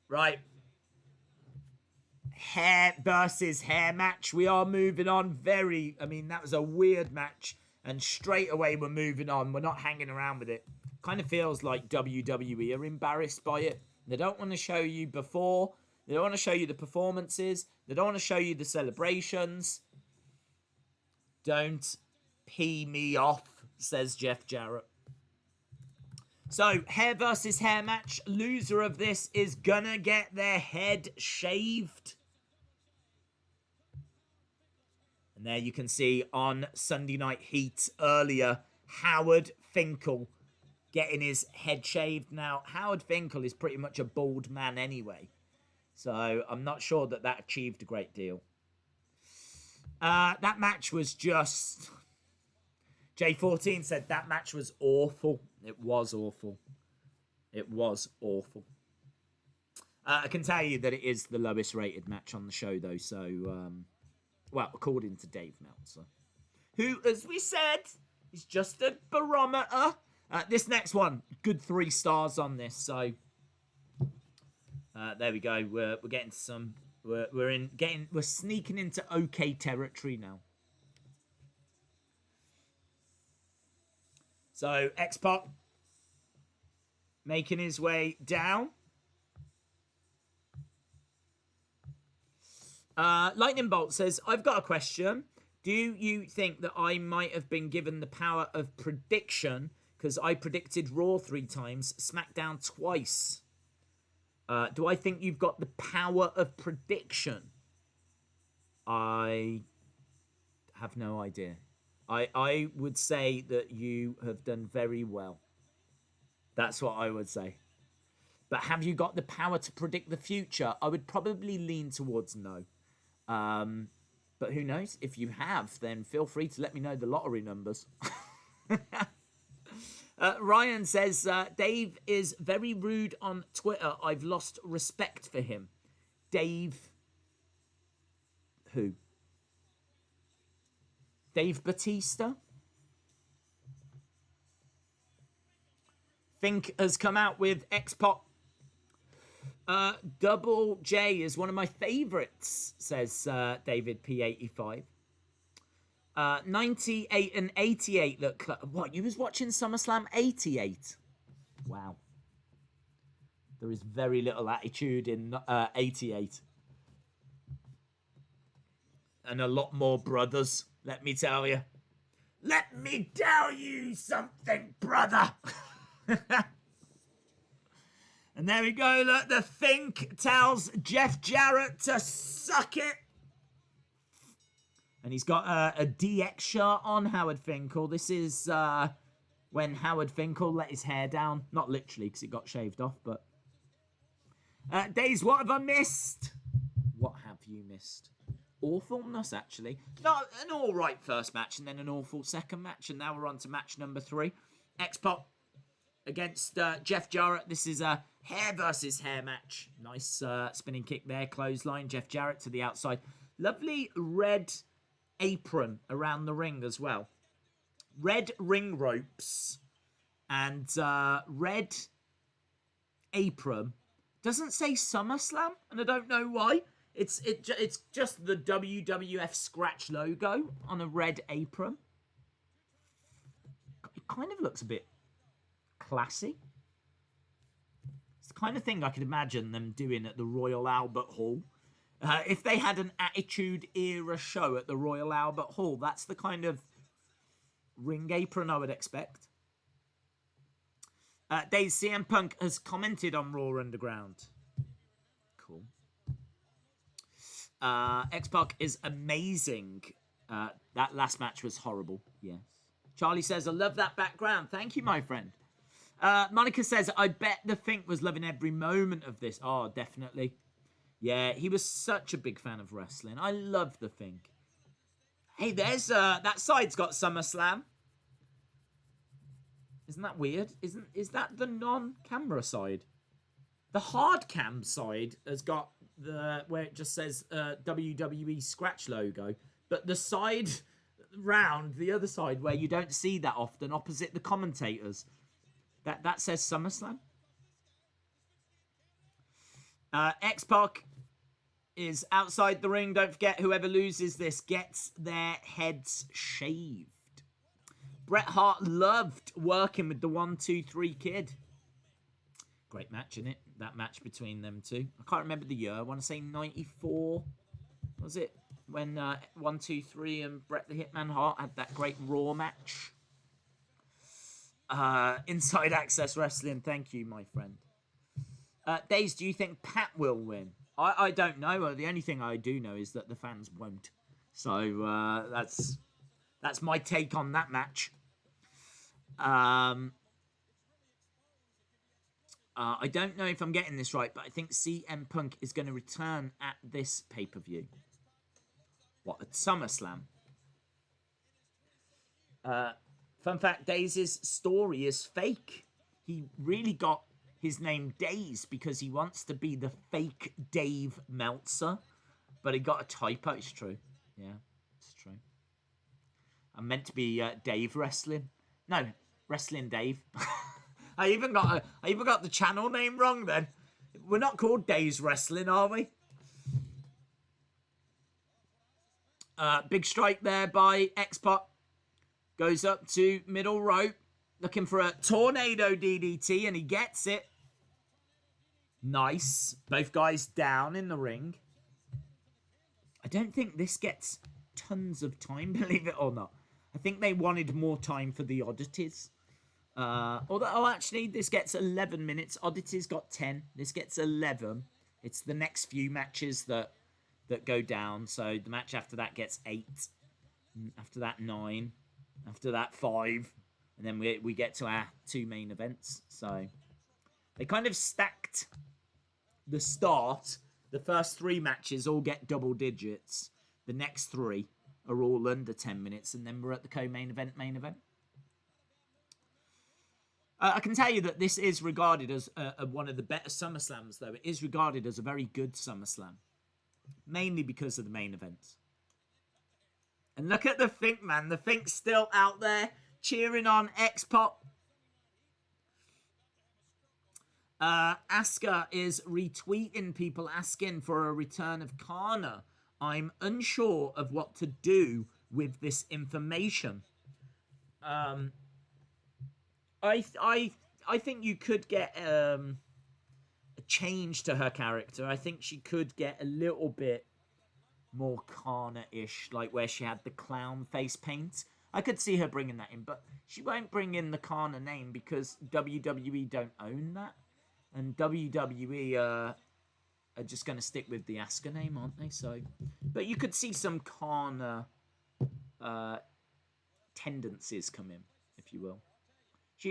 Right. Hair versus hair match. We are moving on. That was a weird match. And straight away we're moving on. We're not hanging around with it. Kind of feels like WWE are embarrassed by it. They don't want to show you before. They don't want to show you the performances. They don't want to show you the celebrations. Don't pee me off, says Jeff Jarrett. So, hair versus hair match. Loser of this is gonna get their head shaved. And there you can see on Sunday Night Heat earlier, Howard Finkel getting his head shaved. Now, Howard Finkel is pretty much a bald man anyway. So, I'm not sure that achieved a great deal. That match was just... J14 said that match was awful. It was awful. It was awful. I can tell you that it is the lowest rated match on the show, though. So, well, according to Dave Meltzer, who, as we said, is just a barometer. This next one, good 3 stars on this. So, there we go. We're getting some. We're sneaking into okay territory now. So, X-Pac making his way down. Lightning Bolt says, I've got a question. Do you think that I might have been given the power of prediction because I predicted Raw 3 times, SmackDown twice? Do I think you've got the power of prediction? I have no idea. I would say that you have done very well. That's what I would say. But have you got the power to predict the future? I would probably lean towards no. But who knows? If you have, then feel free to let me know the lottery numbers. Ryan says, Dave is very rude on Twitter. I've lost respect for him. Dave... Who? Dave Batista? Fink has come out with X-Pac. Double J is one of my favourites, says David P85. 98 and 88 look... What, you was watching SummerSlam 88? Wow. There is very little attitude in 88. And a lot more brothers, let me tell you. Let me tell you something, brother. And there we go. Look, the Fink tells Jeff Jarrett to suck it. And he's got a DX shirt on, Howard Finkel. This is when Howard Finkel let his hair down. Not literally, because it got shaved off, but... Days, what have I missed? What have you missed? Awfulness, actually. Not an alright first match, and then an awful second match, and now we're on to match number 3. X-Pac against Jeff Jarrett. This is a hair versus hair match. Nice spinning kick there, clothesline. Jeff Jarrett to the outside. Lovely red apron around the ring as well. Red ring ropes and red apron. Doesn't say SummerSlam, and I don't know why. It's just the WWF scratch logo on a red apron. It kind of looks a bit classy. It's the kind of thing I could imagine them doing at the Royal Albert Hall. If they had an Attitude Era show at the Royal Albert Hall, that's the kind of ring apron I would expect. Dave, CM Punk has commented on Raw Underground. Cool. X-Pac is amazing. That last match was horrible. Yes. Charlie says, I love that background. Thank you, my friend. Monica says, I bet the Fink was loving every moment of this. Oh, definitely. Yeah, he was such a big fan of wrestling. I love the Fink. Hey, there's that side's got SummerSlam. Isn't that weird? Is that the non-camera side? The hard cam side has got the where it just says WWE Scratch logo, but the side round, the other side where you don't see that often, opposite the commentators, that says SummerSlam. X-Pac is outside the ring. Don't forget, whoever loses this gets their heads shaved. Bret Hart loved working with the 1, 2, 3 kid. Great match, innit? That match between them two. I can't remember the year. I want to say 94. Was it? When 1, 2, 3 and Bret the Hitman Hart had that great Raw match. Inside Access Wrestling. Thank you, my friend. Days, do you think Pat will win? I don't know. The only thing I do know is that the fans won't. So that's my take on that match. I don't know if I'm getting this right, but I think CM Punk is going to return at this pay-per-view. What, at SummerSlam? Fun fact, Daze's story is fake. He really got his name Daze because he wants to be the fake Dave Meltzer, but he got a typo. It's true. Yeah, it's true. I'm meant to be Dave Wrestling. No, Wrestling Dave. I even got the channel name wrong then. We're not called Days Wrestling, are we? Big strike there by X-Pac. Goes up to middle rope. Looking for a tornado DDT, and he gets it. Nice. Both guys down in the ring. I don't think this gets tons of time, believe it or not. I think they wanted more time for the Oddities. Actually, this gets 11 minutes. Oddities got 10. This gets 11. It's the next few matches that go down. So the match after that gets 8. After that, 9. After that, 5. And then we get to our 2 main events. So they kind of stacked the start. The first 3 matches all get double digits. The next 3 are all under 10 minutes. And then we're at the co-main event, main event. I can tell you that this is regarded as one of the better SummerSlams, though. It is regarded as a very good SummerSlam. Mainly because of the main event. And look at the Fink, man. The Fink's still out there cheering on X-Pac. Asuka is retweeting people asking for a return of Kana. I'm unsure of what to do with this information. I think you could get a change to her character. I think she could get a little bit more Kana-ish, like where she had the clown face paint. I could see her bringing that in, but she won't bring in the Kana name because WWE don't own that. And WWE are just going to stick with the Asuka name, aren't they? So, but you could see some Kana tendencies come in, if you will.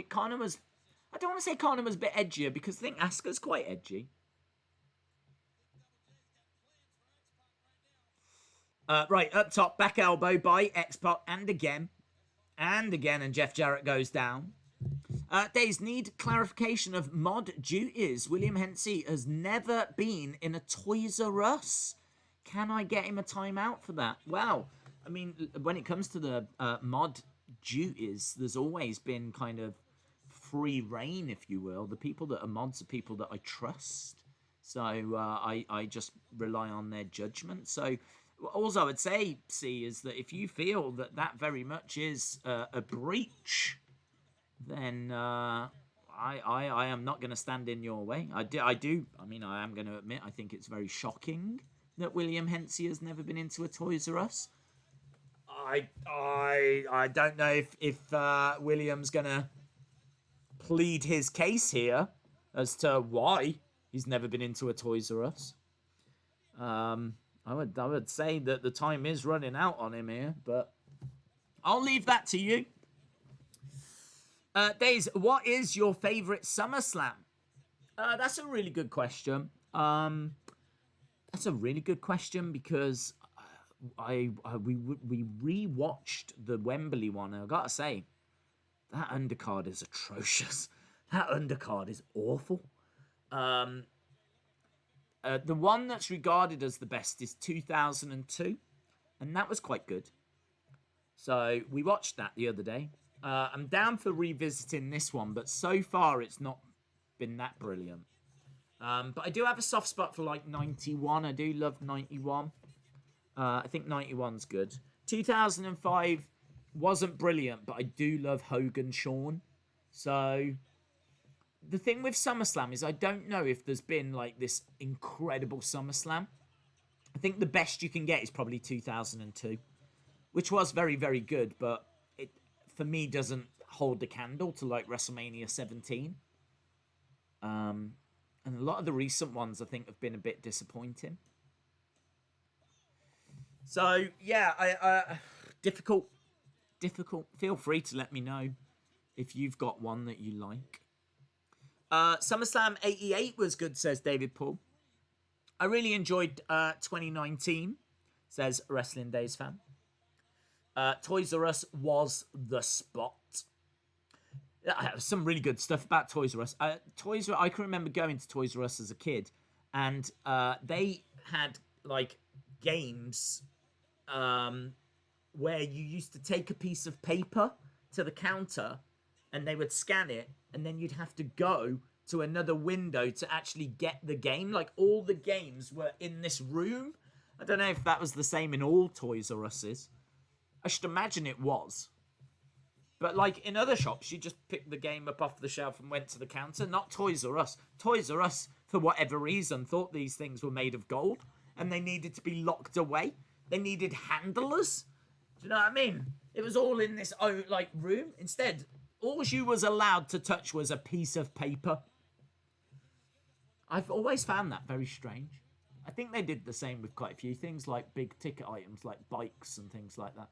Kana was... I don't want to say Kana was a bit edgier because I think Asuka's quite edgy. Right, up top, back elbow by X-Pac, and again, and Jeff Jarrett goes down. Days need clarification of mod duties. William Hensey has never been in a Toys R Us. Can I get him a timeout for that? Well, I mean, when it comes to the mod duties, there's always been kind of free reign, if you will. The people that are mods are people that I trust. So I just rely on their judgment. So all I would say, is that if you feel that very much is a breach, then I am not going to stand in your way. I am going to admit, I think it's very shocking that William Hensey has never been into a Toys R Us. I don't know if William's going to plead his case here as to why he's never been into a Toys R Us. I would say that the time is running out on him here, but I'll leave that to you. Days, what is your favorite SummerSlam? That's a really good question. That's a really good question because we rewatched the Wembley one, and I gotta say, that undercard is atrocious. That undercard is awful. The one that's regarded as the best is 2002, and that was quite good. So we watched that the other day. I'm down for revisiting this one, but so far it's not been that brilliant. But I do have a soft spot for like 91. I do love 91. I think 91's good. 2005 wasn't brilliant, but I do love Hogan Shawn. So the thing with SummerSlam is I don't know if there's been like this incredible SummerSlam. I think the best you can get is probably 2002, which was very, very good, but it, for me, doesn't hold the candle to like WrestleMania 17. And a lot of the recent ones, I think, have been a bit disappointing. So, yeah, difficult. Feel free to let me know if you've got one that you like. SummerSlam 88 was good, says David Paul. I really enjoyed 2019, says Wrestling Days fan. Toys R Us was the spot. Some really good stuff about Toys R Us. I can remember going to Toys R Us as a kid, and they had like games where you used to take a piece of paper to the counter, and they would scan it, and then you'd have to go to another window to actually get the game. Like all the games were in this room. I don't know if that was the same in all Toys R Us's. I should imagine it was. But like in other shops, you just picked the game up off the shelf and went to the counter. Not Toys R Us. Toys R Us, for whatever reason, thought these things were made of gold and they needed to be locked away. They needed handlers. Do you know what I mean? It was all in this like room. Instead, all you was allowed to touch was a piece of paper. I've always found that very strange. I think they did the same with quite a few things, like big ticket items, like bikes and things like that.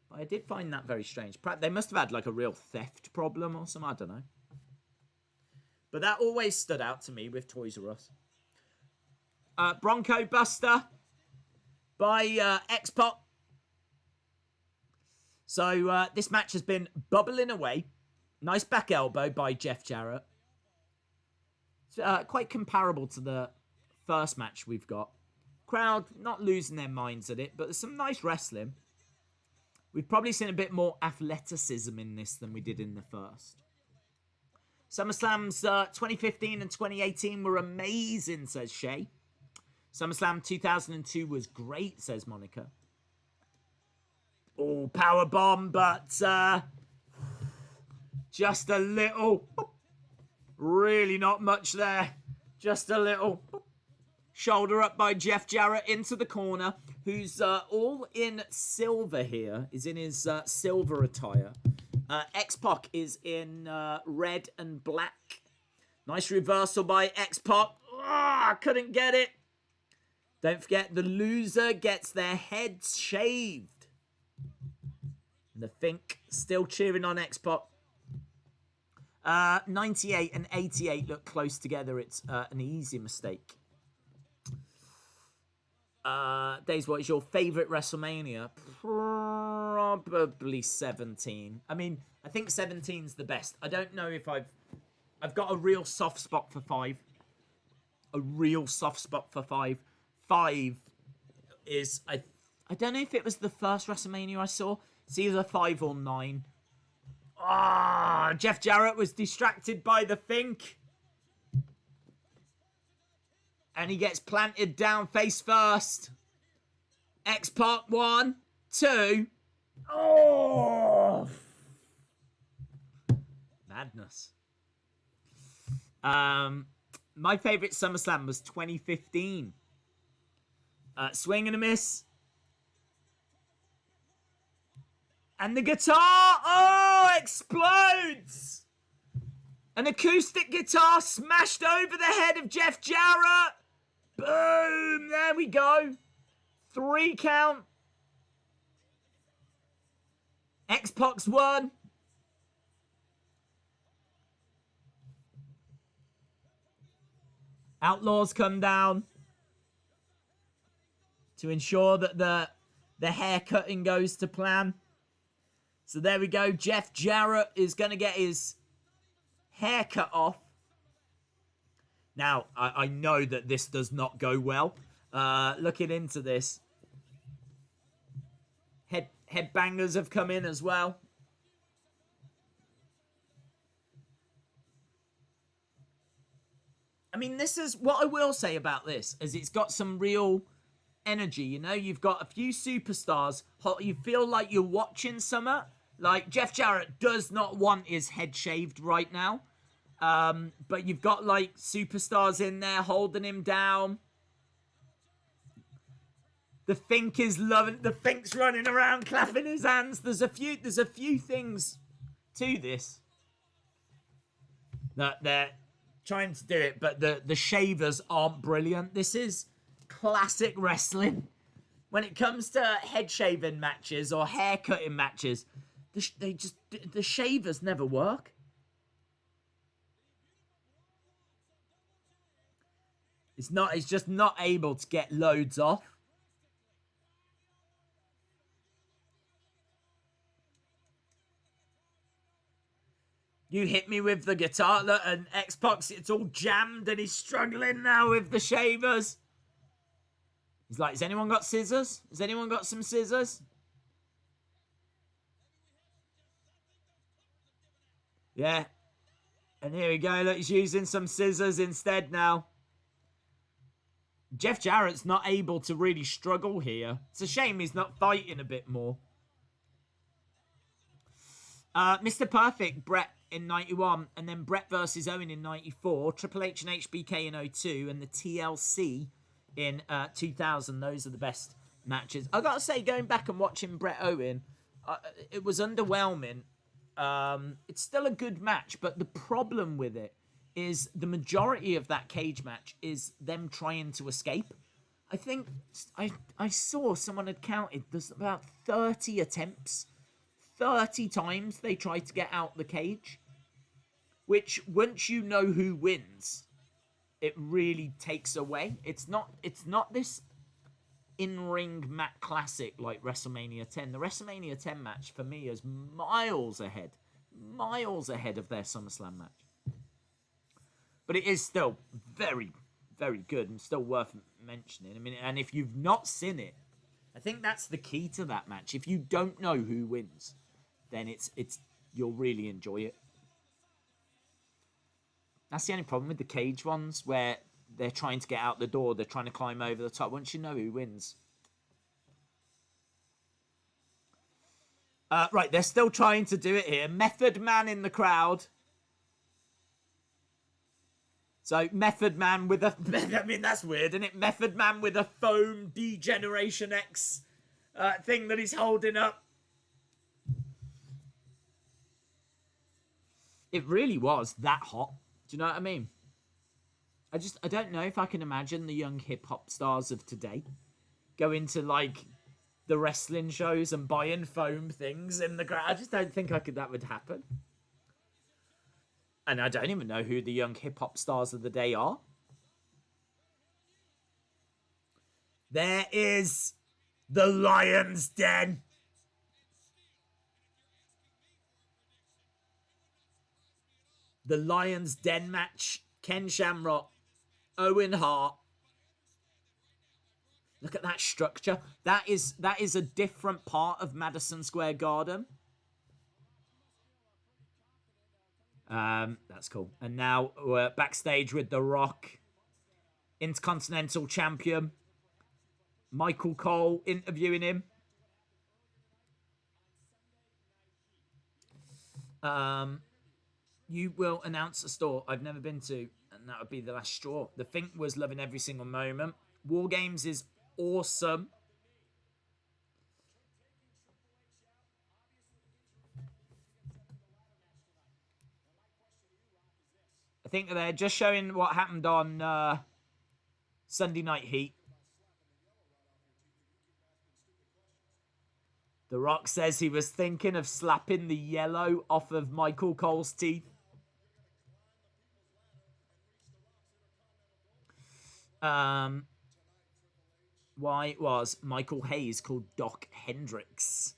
But I did find that very strange. Perhaps they must have had like a real theft problem or something. I don't know. But that always stood out to me with Toys R Us. Bronco Buster by X-Pac. So this match has been bubbling away. Nice back elbow by Jeff Jarrett. It's quite comparable to the first match we've got. Crowd not losing their minds at it, but there's some nice wrestling. We've probably seen a bit more athleticism in this than we did in the first. SummerSlams 2015 and 2018 were amazing, says Shay. SummerSlam 2002 was great, says Monica. Oh, powerbomb, but just a little. Really not much there. Just a little. Shoulder up by Jeff Jarrett into the corner, who's all in silver here. Is in his silver attire. X-Pac is in red and black. Nice reversal by X-Pac. I couldn't get it. Don't forget, the loser gets their heads shaved. And the Fink still cheering on X-Pac. 98 and 88 look close together. It's an easy mistake. Days, what is your favourite WrestleMania? Probably 17. I mean, I think 17's the best. I don't know if I've got a real soft spot for 5. A real soft spot for 5. 5 is, I don't know if it was the first WrestleMania I saw. It's either 5 or 9. Jeff Jarrett was distracted by the Fink. And he gets planted down face first. X-Pac 1, 2. Oh! Madness. My favourite SummerSlam was 2015. Swing and a miss. And the guitar, explodes! An acoustic guitar smashed over the head of Jeff Jarrett. Boom! There we go. 3 count. X-Pac's won. Outlaws come down to ensure that the hair cutting goes to plan. So there we go. Jeff Jarrett is going to get his hair cut off. Now, I know that this does not go well. Looking into this. Headbangers have come in as well. I mean, this is what I will say about this, is it's got some real energy, you know? You've got a few superstars. You feel like you're watching summer. Like, Jeff Jarrett does not want his head shaved right now. But you've got, like, superstars in there holding him down. The Fink is loving... The Fink's running around clapping his hands. There's a few things to this that they're trying to do it, but the shavers aren't brilliant. This is classic wrestling. When it comes to head shaving matches or hair cutting matches, the shavers never work. It's just not able to get loads off. You hit me with the guitar, look, and X-Pac, it's all jammed and he's struggling now with the shavers. He's like, has anyone got scissors? Has anyone got some scissors? Yeah. And here we go, look, he's using some scissors instead now. Jeff Jarrett's not able to really struggle here. It's a shame he's not fighting a bit more. Mr. Perfect, Brett in 91, and then Brett versus Owen in 94, Triple H and HBK in 02, and the TLC in 2000. Those are the best matches. I gotta say, going back and watching Brett Owen, it was underwhelming. It's still a good match, but the problem with it is the majority of that cage match is them trying to escape. I think I saw someone had counted, there's about 30 attempts. 30 times they tried to get out the cage. Which, once you know who wins, it really takes away. It's not this in-ring match classic like WrestleMania 10. The WrestleMania 10 match, for me, is miles ahead of their SummerSlam match. But it is still very, very good and still worth mentioning. I mean, and if you've not seen it, I think that's the key to that match. If you don't know who wins, then it's you'll really enjoy it. That's the only problem with the cage ones, where they're trying to get out the door, they're trying to climb over the top. Once you know who wins. Right, they're still trying to do it here. Method Man in the crowd. So, Method Man with a... I mean, that's weird, isn't it? Method Man with a foam D-Generation X thing that he's holding up. It really was that hot. Do you know what I mean? I don't know if I can imagine the young hip-hop stars of today going to, like, the wrestling shows and buying foam things in the crowd. I just don't think that would happen. And I don't even know who the young hip-hop stars of the day are. There is the Lion's Den. The Lion's Den match. Ken Shamrock. Owen Hart. Look at that structure. That is a different part of Madison Square Garden. That's cool. And now we're backstage with The Rock, Intercontinental Champion, Michael Cole interviewing him. You will announce a store I've never been to, and that would be the last straw. The Fink was loving every single moment. War Games is awesome. I think they're just showing what happened on Sunday Night Heat. The Rock says he was thinking of slapping the yellow off of Michael Cole's teeth. Why was Michael Hayes called Doc Hendricks?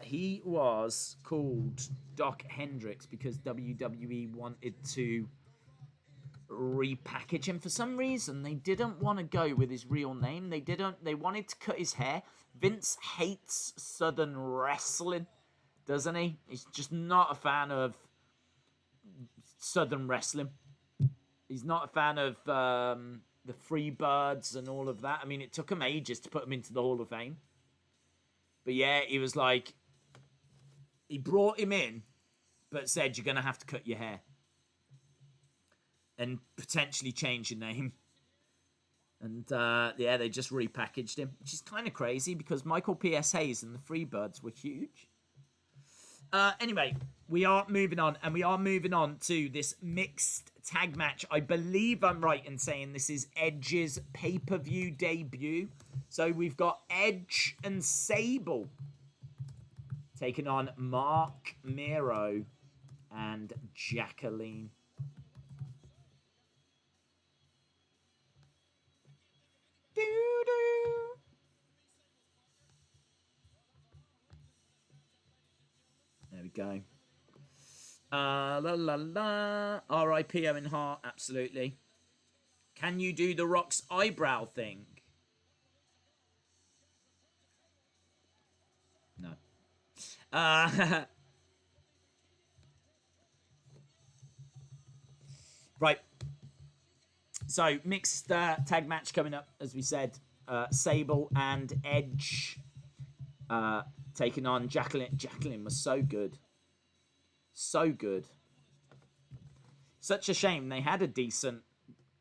He was called Doc Hendricks because WWE wanted to repackage him for some reason. They didn't want to go with his real name. They wanted to cut his hair. Vince hates Southern wrestling, doesn't he? He's just not a fan of Southern wrestling. He's not a fan of the Freebirds and all of that. I mean, it took him ages to put him into the Hall of Fame. But yeah, he was like, he brought him in, but said, you're going to have to cut your hair. And potentially change your name. And yeah, they just repackaged him, which is kind of crazy because Michael P.S. Hayes and the Freebirds were huge. Anyway, we are moving on, and we are moving on to this mixed tag match. I believe I'm right in saying this is Edge's pay-per-view debut. So we've got Edge and Sable taking on Mark Miro and Jacqueline. Doo-doo. There we go. La la la. R.I.P. Owen Hart, absolutely. Can you do the Rock's eyebrow thing? No. Right. So, mixed tag match coming up, as we said. Sable and Edge taking on Jacqueline. Jacqueline was so good. So good. Such a shame they had a decent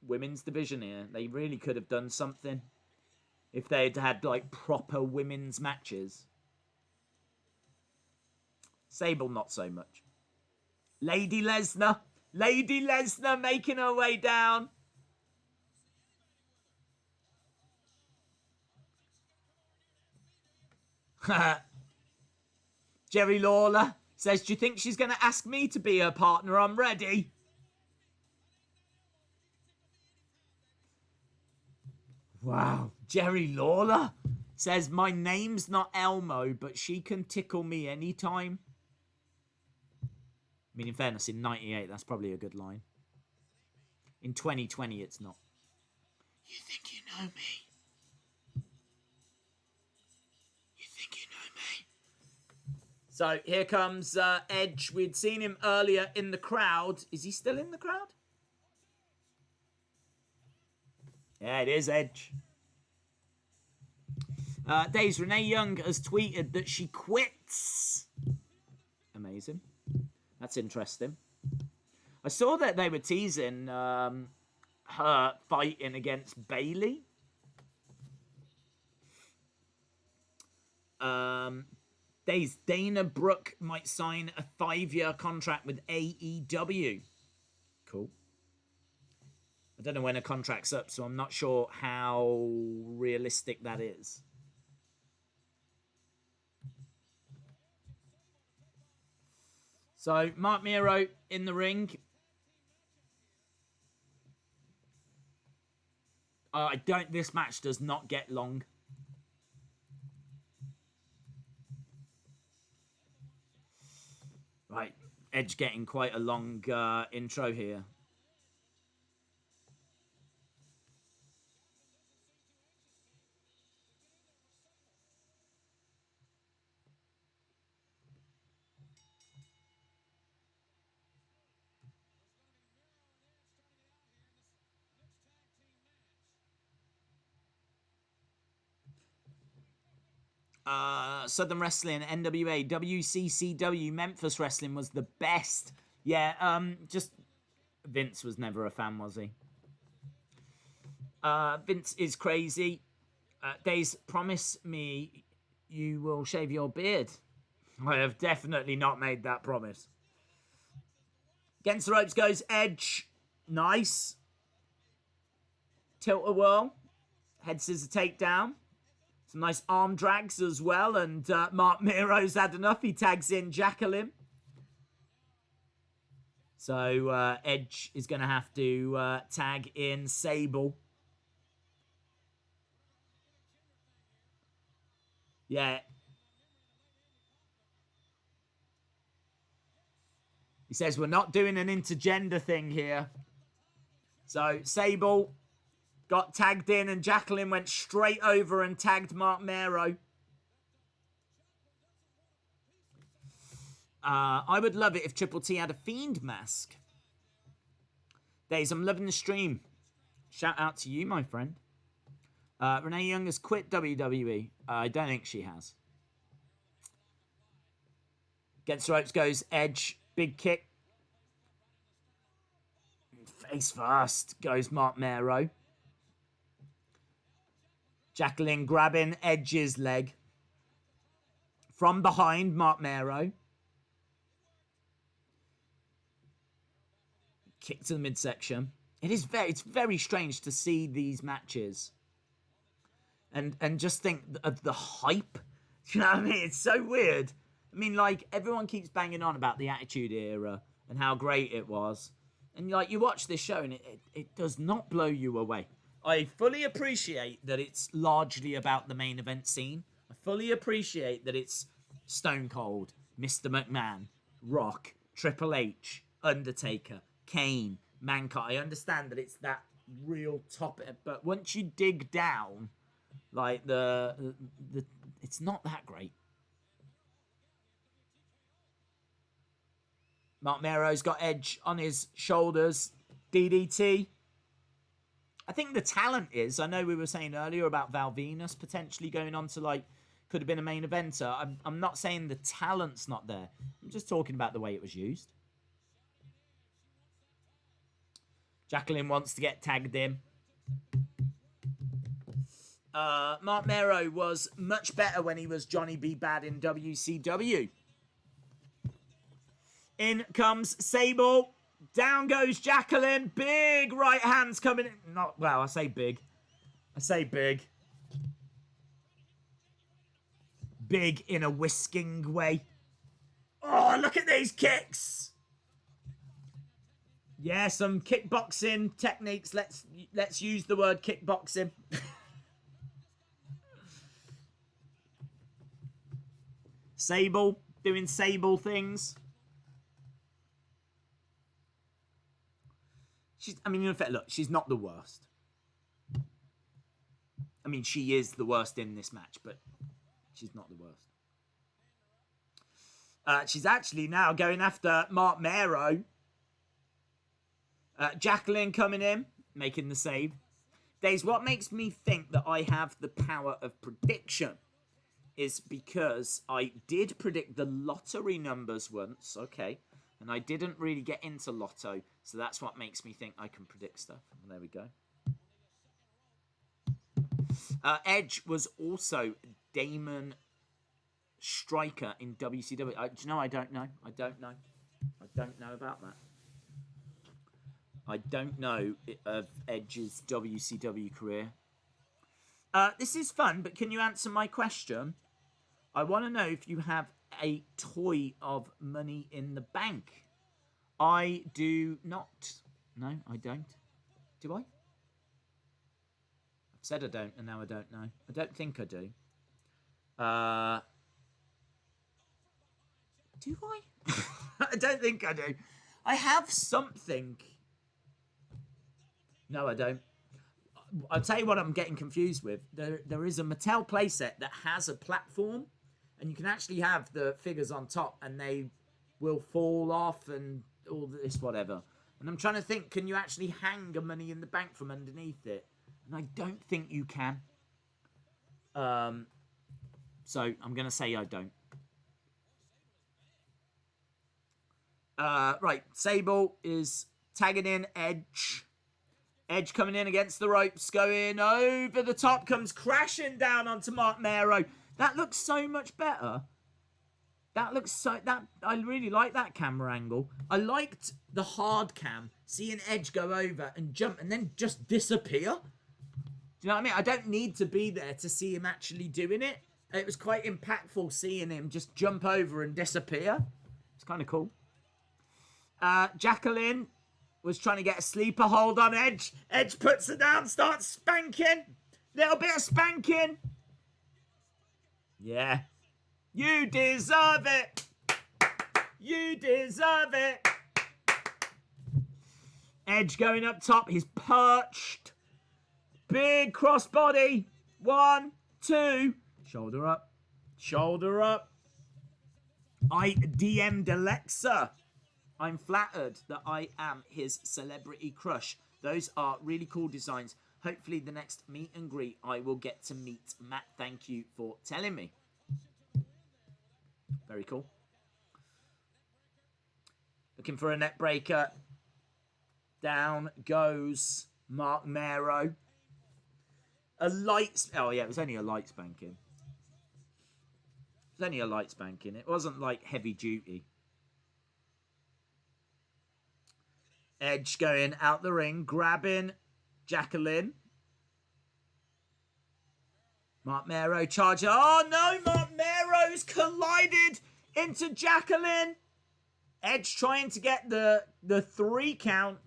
women's division here. They really could have done something if they had had, like, proper women's matches. Sable, not so much. Lady Lesnar. Lady Lesnar making her way down. Jerry Lawler says, do you think she's going to ask me to be her partner? I'm ready. Wow. Jerry Lawler says, my name's not Elmo, but she can tickle me anytime. I mean, in fairness, in 98, that's probably a good line. In 2020, it's not. You think you know me? So here comes Edge. We'd seen him earlier in the crowd. Is he still in the crowd? Yeah, it is Edge. Days, Renee Young has tweeted that she quits. Amazing. That's interesting. I saw that they were teasing her fighting against Bayley. Days, Dana Brooke might sign a 5-year contract with AEW. Cool. I don't know when a contract's up, so I'm not sure how realistic that is. So, Mark Miro in the ring. This match does not get long. Right, Edge getting quite a long intro here. Southern Wrestling, NWA, WCCW, Memphis Wrestling was the best. Yeah, just Vince was never a fan, was he? Vince is crazy. Days, promise me you will shave your beard. I have definitely not made that promise. Against the ropes goes Edge. Nice. Tilt-a-whirl. Head scissor takedown. Some nice arm drags as well. And Mark Miro's had enough. He tags in Jacqueline. So Edge is going to have to tag in Sable. Yeah. He says we're not doing an intergender thing here. So Sable got tagged in and Jacqueline went straight over and tagged Mark Mero. I would love it if Triple T had a Fiend mask. Days, I'm loving the stream. Shout out to you, my friend. Renee Young has quit WWE. I don't think she has. Against the ropes goes Edge. Big kick. Face first goes Mark Mero. Jacqueline grabbing Edge's leg. From behind, Mark Mero. Kick to the midsection. It's very strange to see these matches. And just think of the hype. Do you know what I mean? It's so weird. I mean, like, everyone keeps banging on about the Attitude Era and how great it was. And, like, you watch this show and it does not blow you away. I fully appreciate that it's largely about the main event scene. I fully appreciate that it's Stone Cold, Mr. McMahon, Rock, Triple H, Undertaker, Kane, Mankind. I understand that it's that real top. But once you dig down, like, the it's not that great. Mark Mero's got Edge on his shoulders. DDT. I think the talent is, I know we were saying earlier about Val Venis potentially going on to, like, could have been a main eventer. I'm not saying the talent's not there. I'm just talking about the way it was used. Jacqueline wants to get tagged in. Mark Mero was much better when he was Johnny B. Bad in WCW. In comes Sable. Down goes Jacqueline. Big right hands coming in. Not, well, I say big. Big in a whisking way. Oh, look at these kicks. Yeah, some kickboxing techniques. Let's use the word kickboxing. Sable doing Sable things. I mean, in fact, look, she's not the worst. I mean, she is the worst in this match, but she's not the worst. She's actually now going after Mark Mero. Jacqueline coming in, making the save. Days, what makes me think that I have the power of prediction is because I did predict the lottery numbers once, okay, and I didn't really get into lotto, so that's what makes me think I can predict stuff. Well, there we go. Edge was also Damon Striker in WCW. Do you know, I don't know. I don't know about that. I don't know of Edge's WCW career. This is fun, but can you answer my question? I want to know if you have a toy of Money in the Bank. I do not. No, I don't. Do I? I've said I don't, and now I don't know. I don't think I do. Do I? I don't think I do. I have something. No, I don't. I'll tell you what I'm getting confused with. There is a Mattel playset that has a platform, and you can actually have the figures on top, and they will fall off and all this whatever. And I'm trying to think, can you actually hang a Money in the Bank from underneath it? And I don't think you can. So I'm going to say I don't. Right, Sable is tagging in Edge. Edge coming in against the ropes, going over the top, comes crashing down onto Mark Mero. That looks so much better. That looks so... I really like that camera angle. I liked the hard cam. Seeing Edge go over and jump and then just disappear. Do you know what I mean? I don't need to be there to see him actually doing it. It was quite impactful seeing him just jump over and disappear. It's kind of cool. Jacqueline was trying to get a sleeper hold on Edge. Edge puts her down, starts spanking. Little bit of spanking. Yeah. You deserve it. You deserve it. Edge going up top. He's perched. Big crossbody. 1, 2. Shoulder up. Shoulder up. I DM'd Alexa. I'm flattered that I am his celebrity crush. Those are really cool designs. Hopefully the next meet and greet I will get to meet Matt. Thank you for telling me. Very cool. Looking for a net breaker. Down goes Mark Mero. A light... Oh, yeah, it was only a light spanking. It was only a light spanking. It wasn't, like, heavy duty. Edge going out the ring, grabbing Jacqueline. Mark Mero charging. Oh, no, Mark Mero's collided into Jacqueline. Edge trying to get the 3 count.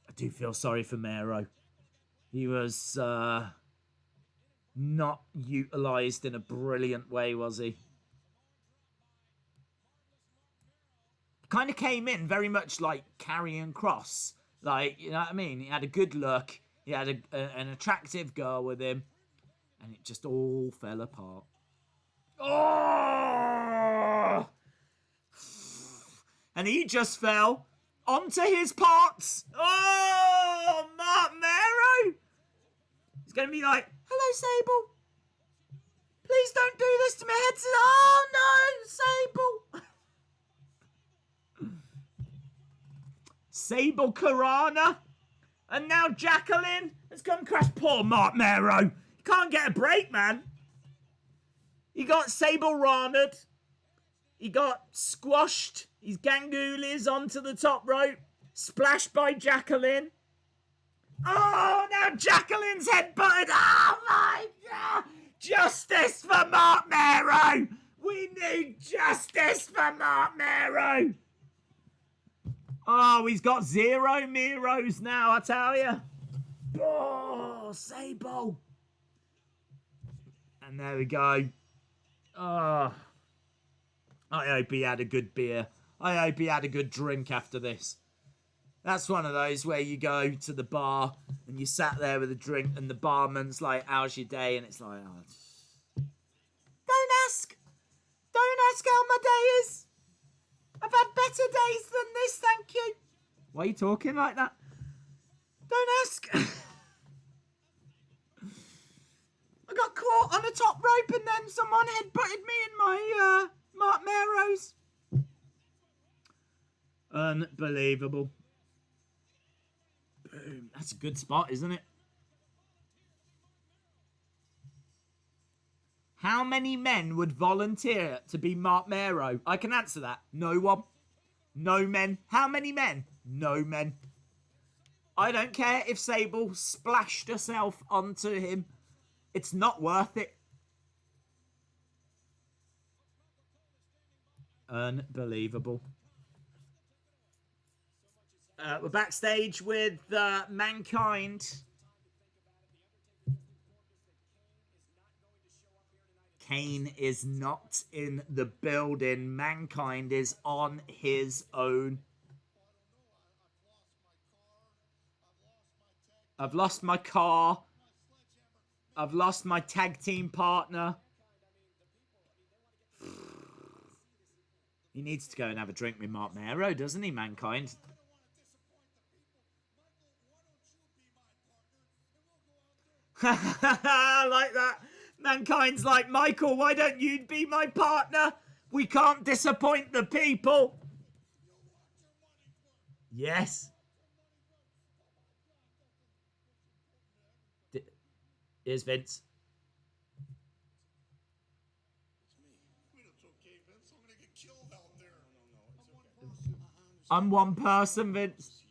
I do feel sorry for Mero. He was not utilised in a brilliant way, was he? Kind of came in very much like Karrion Kross. Like, you know what I mean? He had a good look. He had an attractive girl with him. And it just all fell apart. Oh! And he just fell onto his parts. Oh, Mark Mero. He's going to be like, hello, Sable. Please don't do this to me. Head's... Oh, no, Sable. Sable Karana. And now Jacqueline has come crash. Poor Mark Mero. He can't get a break, man. He got Sable Rana'd. He got squashed. His Gangulis onto the top rope. Splashed by Jacqueline. Oh, now Jacqueline's headbutted. Oh, my God. Justice for Mark Mero. We need justice for Mark Mero. Oh, he's got 0 Miros now, I tell you. Oh, Sable. And there we go. Oh, I hope he had a good beer. I hope he had a good drink after this. That's one of those where you go to the bar and you sat there with a drink and the barman's like, how's your day? And it's like, oh, don't ask. Don't ask how my day is. I've had better days than this, thank you. Why are you talking like that? Don't ask. I got caught on the top rope and then someone headbutted me in my Mark Mero's. Unbelievable. Boom. That's a good spot, isn't it? How many men would volunteer to be Mark Mero? I can answer that. No one. No men. How many men? No men. I don't care if Sable splashed herself onto him. It's not worth it. Unbelievable. We're backstage with Mankind. Kane is not in the building. Mankind is on his own. I've lost my car. I've lost my tag team partner. He needs to go and have a drink with Mark Mero, doesn't he, Mankind? I like that. Mankind's like, Michael, why don't you be my partner? We can't disappoint the people. Yes. Here's Vince. I'm one person, Vince.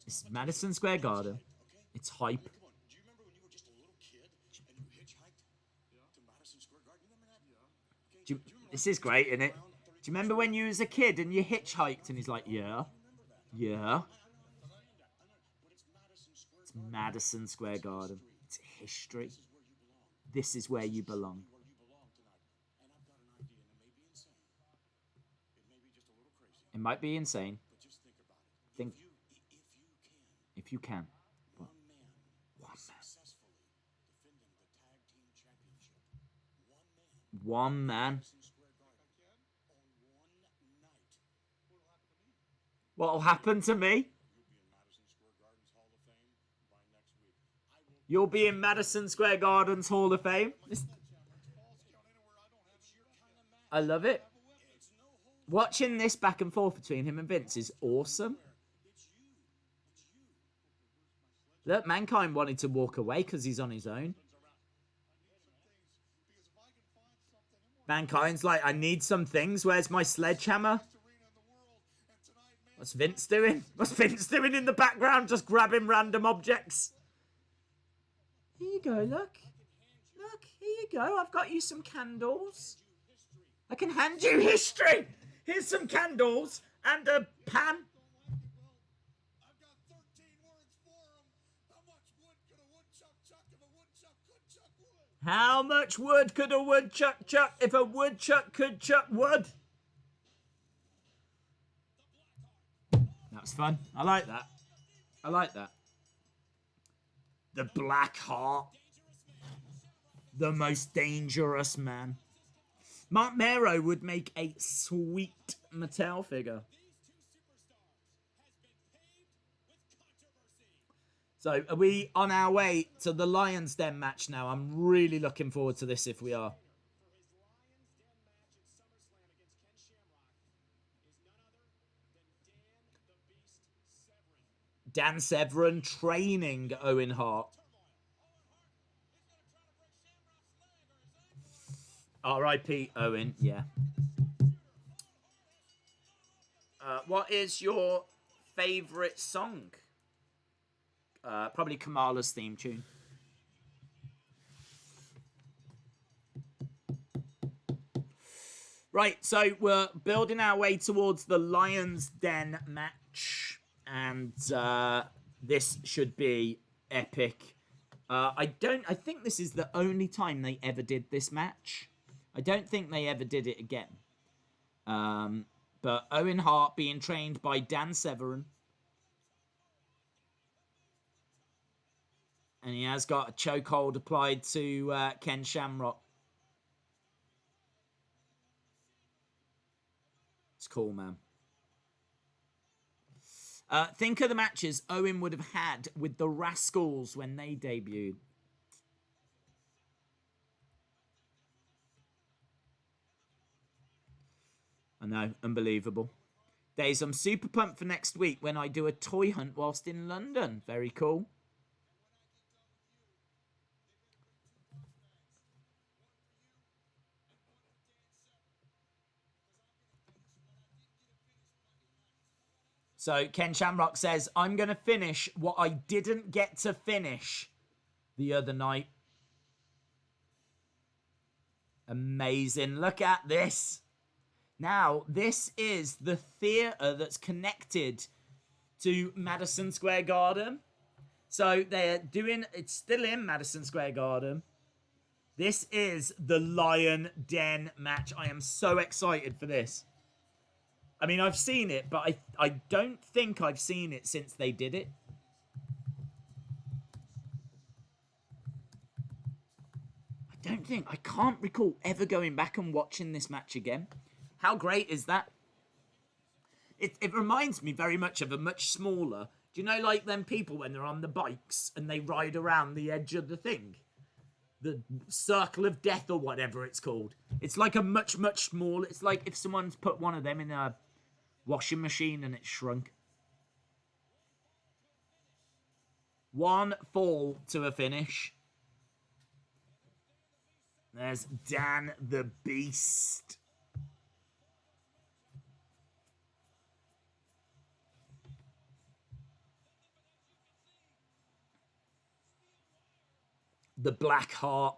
It's Madison Square Garden. It's hype. This is great, isn't it? Do you remember when you was a kid and you hitchhiked and he's like, yeah, yeah. It's Madison Square Garden. It's history. This is where you belong. It might be insane. Think if you can. What? One man. What'll happen to me? You'll be in Madison Square Garden's Hall of Fame. I love it. Watching this back and forth between him and Vince is awesome. Look, Mankind wanted to walk away because he's on his own. Mankind's like, I need some things. Where's my sledgehammer? What's Vince doing? What's Vince doing in the background? Just grabbing random objects. Here you go, look. Look, here you go. I've got you some candles. I can hand you history. Here's some candles and a pan. How much wood could a woodchuck chuck if a woodchuck could chuck wood? That was fun. I like that. I like that. The Black Heart. The most dangerous man. Mark Mero would make a sweet Mattel figure. So, are we on our way to the Lions Den match now? I'm really looking forward to this if we are. Dan Severn training Owen Hart. R.I.P. Owen, yeah. What is your favourite song? Probably Kamala's theme tune. Right, so we're building our way towards the Lions Den match. And this should be epic. I think this is the only time they ever did this match. I don't think they ever did it again. But Owen Hart being trained by Dan Severn. And he has got a chokehold applied to Ken Shamrock. It's cool, man. Think of the matches Owen would have had with the Rascals when they debuted. I know, unbelievable. Days, I'm super pumped for next week when I do a toy hunt whilst in London. Very cool. So Ken Shamrock says, I'm going to finish what I didn't get to finish the other night. Amazing. Look at this. Now, this is the theatre that's connected to Madison Square Garden. So they're doing, it's still in Madison Square Garden. This is the Lion Den match. I am so excited for this. I mean, I've seen it, but I don't think I've seen it since they did it. I can't recall ever going back and watching this match again. How great is that? It reminds me very much of a much smaller... Do you know, like, them people when they're on the bikes and they ride around the edge of the thing? The circle of death or whatever it's called. It's like a much, much smaller... It's like if someone's put one of them in a washing machine and it shrunk. One fall to a finish. There's Dan the Beast. The Black Heart.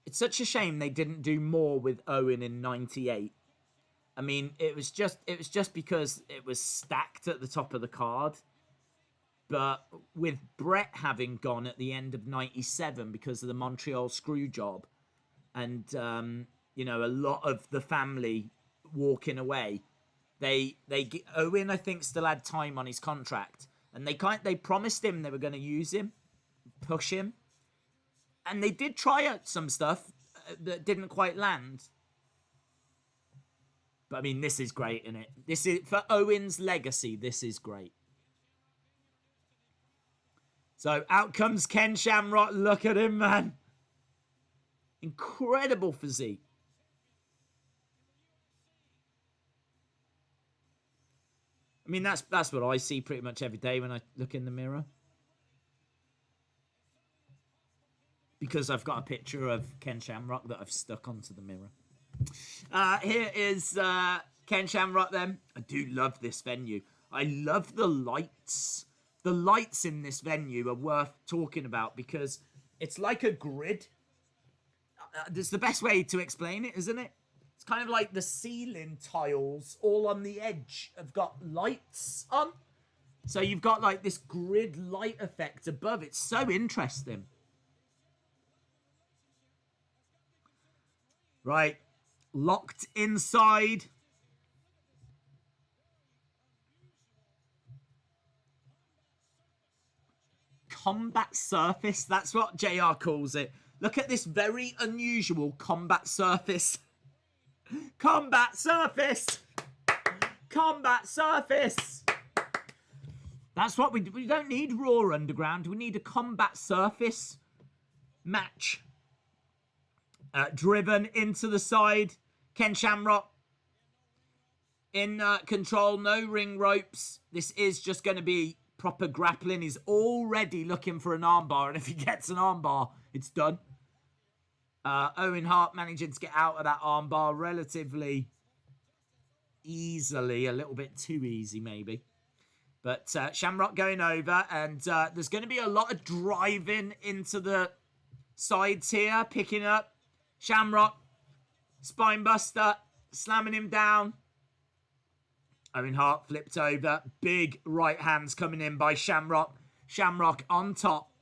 It's such a shame they didn't do more with Owen in '98. I mean, it was just because it was stacked at the top of the card. But with Brett having gone at the end of '97 because of the Montreal screw job, and you know, a lot of the family walking away, Owen, I think, still had time on his contract, and they promised him they were going to use him, push him, and they did try out some stuff that didn't quite land. But I mean, this is great, isn't it? This is for Owen's legacy. This is great. So out comes Ken Shamrock. Look at him, man. Incredible physique. I mean, that's what I see pretty much every day when I look in the mirror. Because I've got a picture of Ken Shamrock that I've stuck onto the mirror. Here is Ken Shamrock then. I do love this venue. I love the lights. The lights in this venue are worth talking about because it's like a grid. That's the best way to explain it, isn't it? It's kind of like the ceiling tiles all on the edge have got lights on. So you've got like this grid light effect above. It's so interesting. Right. Locked inside. Combat surface. That's what JR calls it. Look at this very unusual combat surface. Combat surface. Combat surface. That's what we don't need Raw Underground. We need a combat surface match. Driven into the side. Ken Shamrock in control. No ring ropes. This is just going to be proper grappling. He's already looking for an armbar, and if he gets an armbar, it's done. Owen Hart managing to get out of that armbar relatively easily. A little bit too easy, maybe. But Shamrock going over, and there's going to be a lot of driving into the sides here, picking up Shamrock, spinebuster, slamming him down. Owen Hart flipped over. Big right hands coming in by Shamrock. Shamrock on top.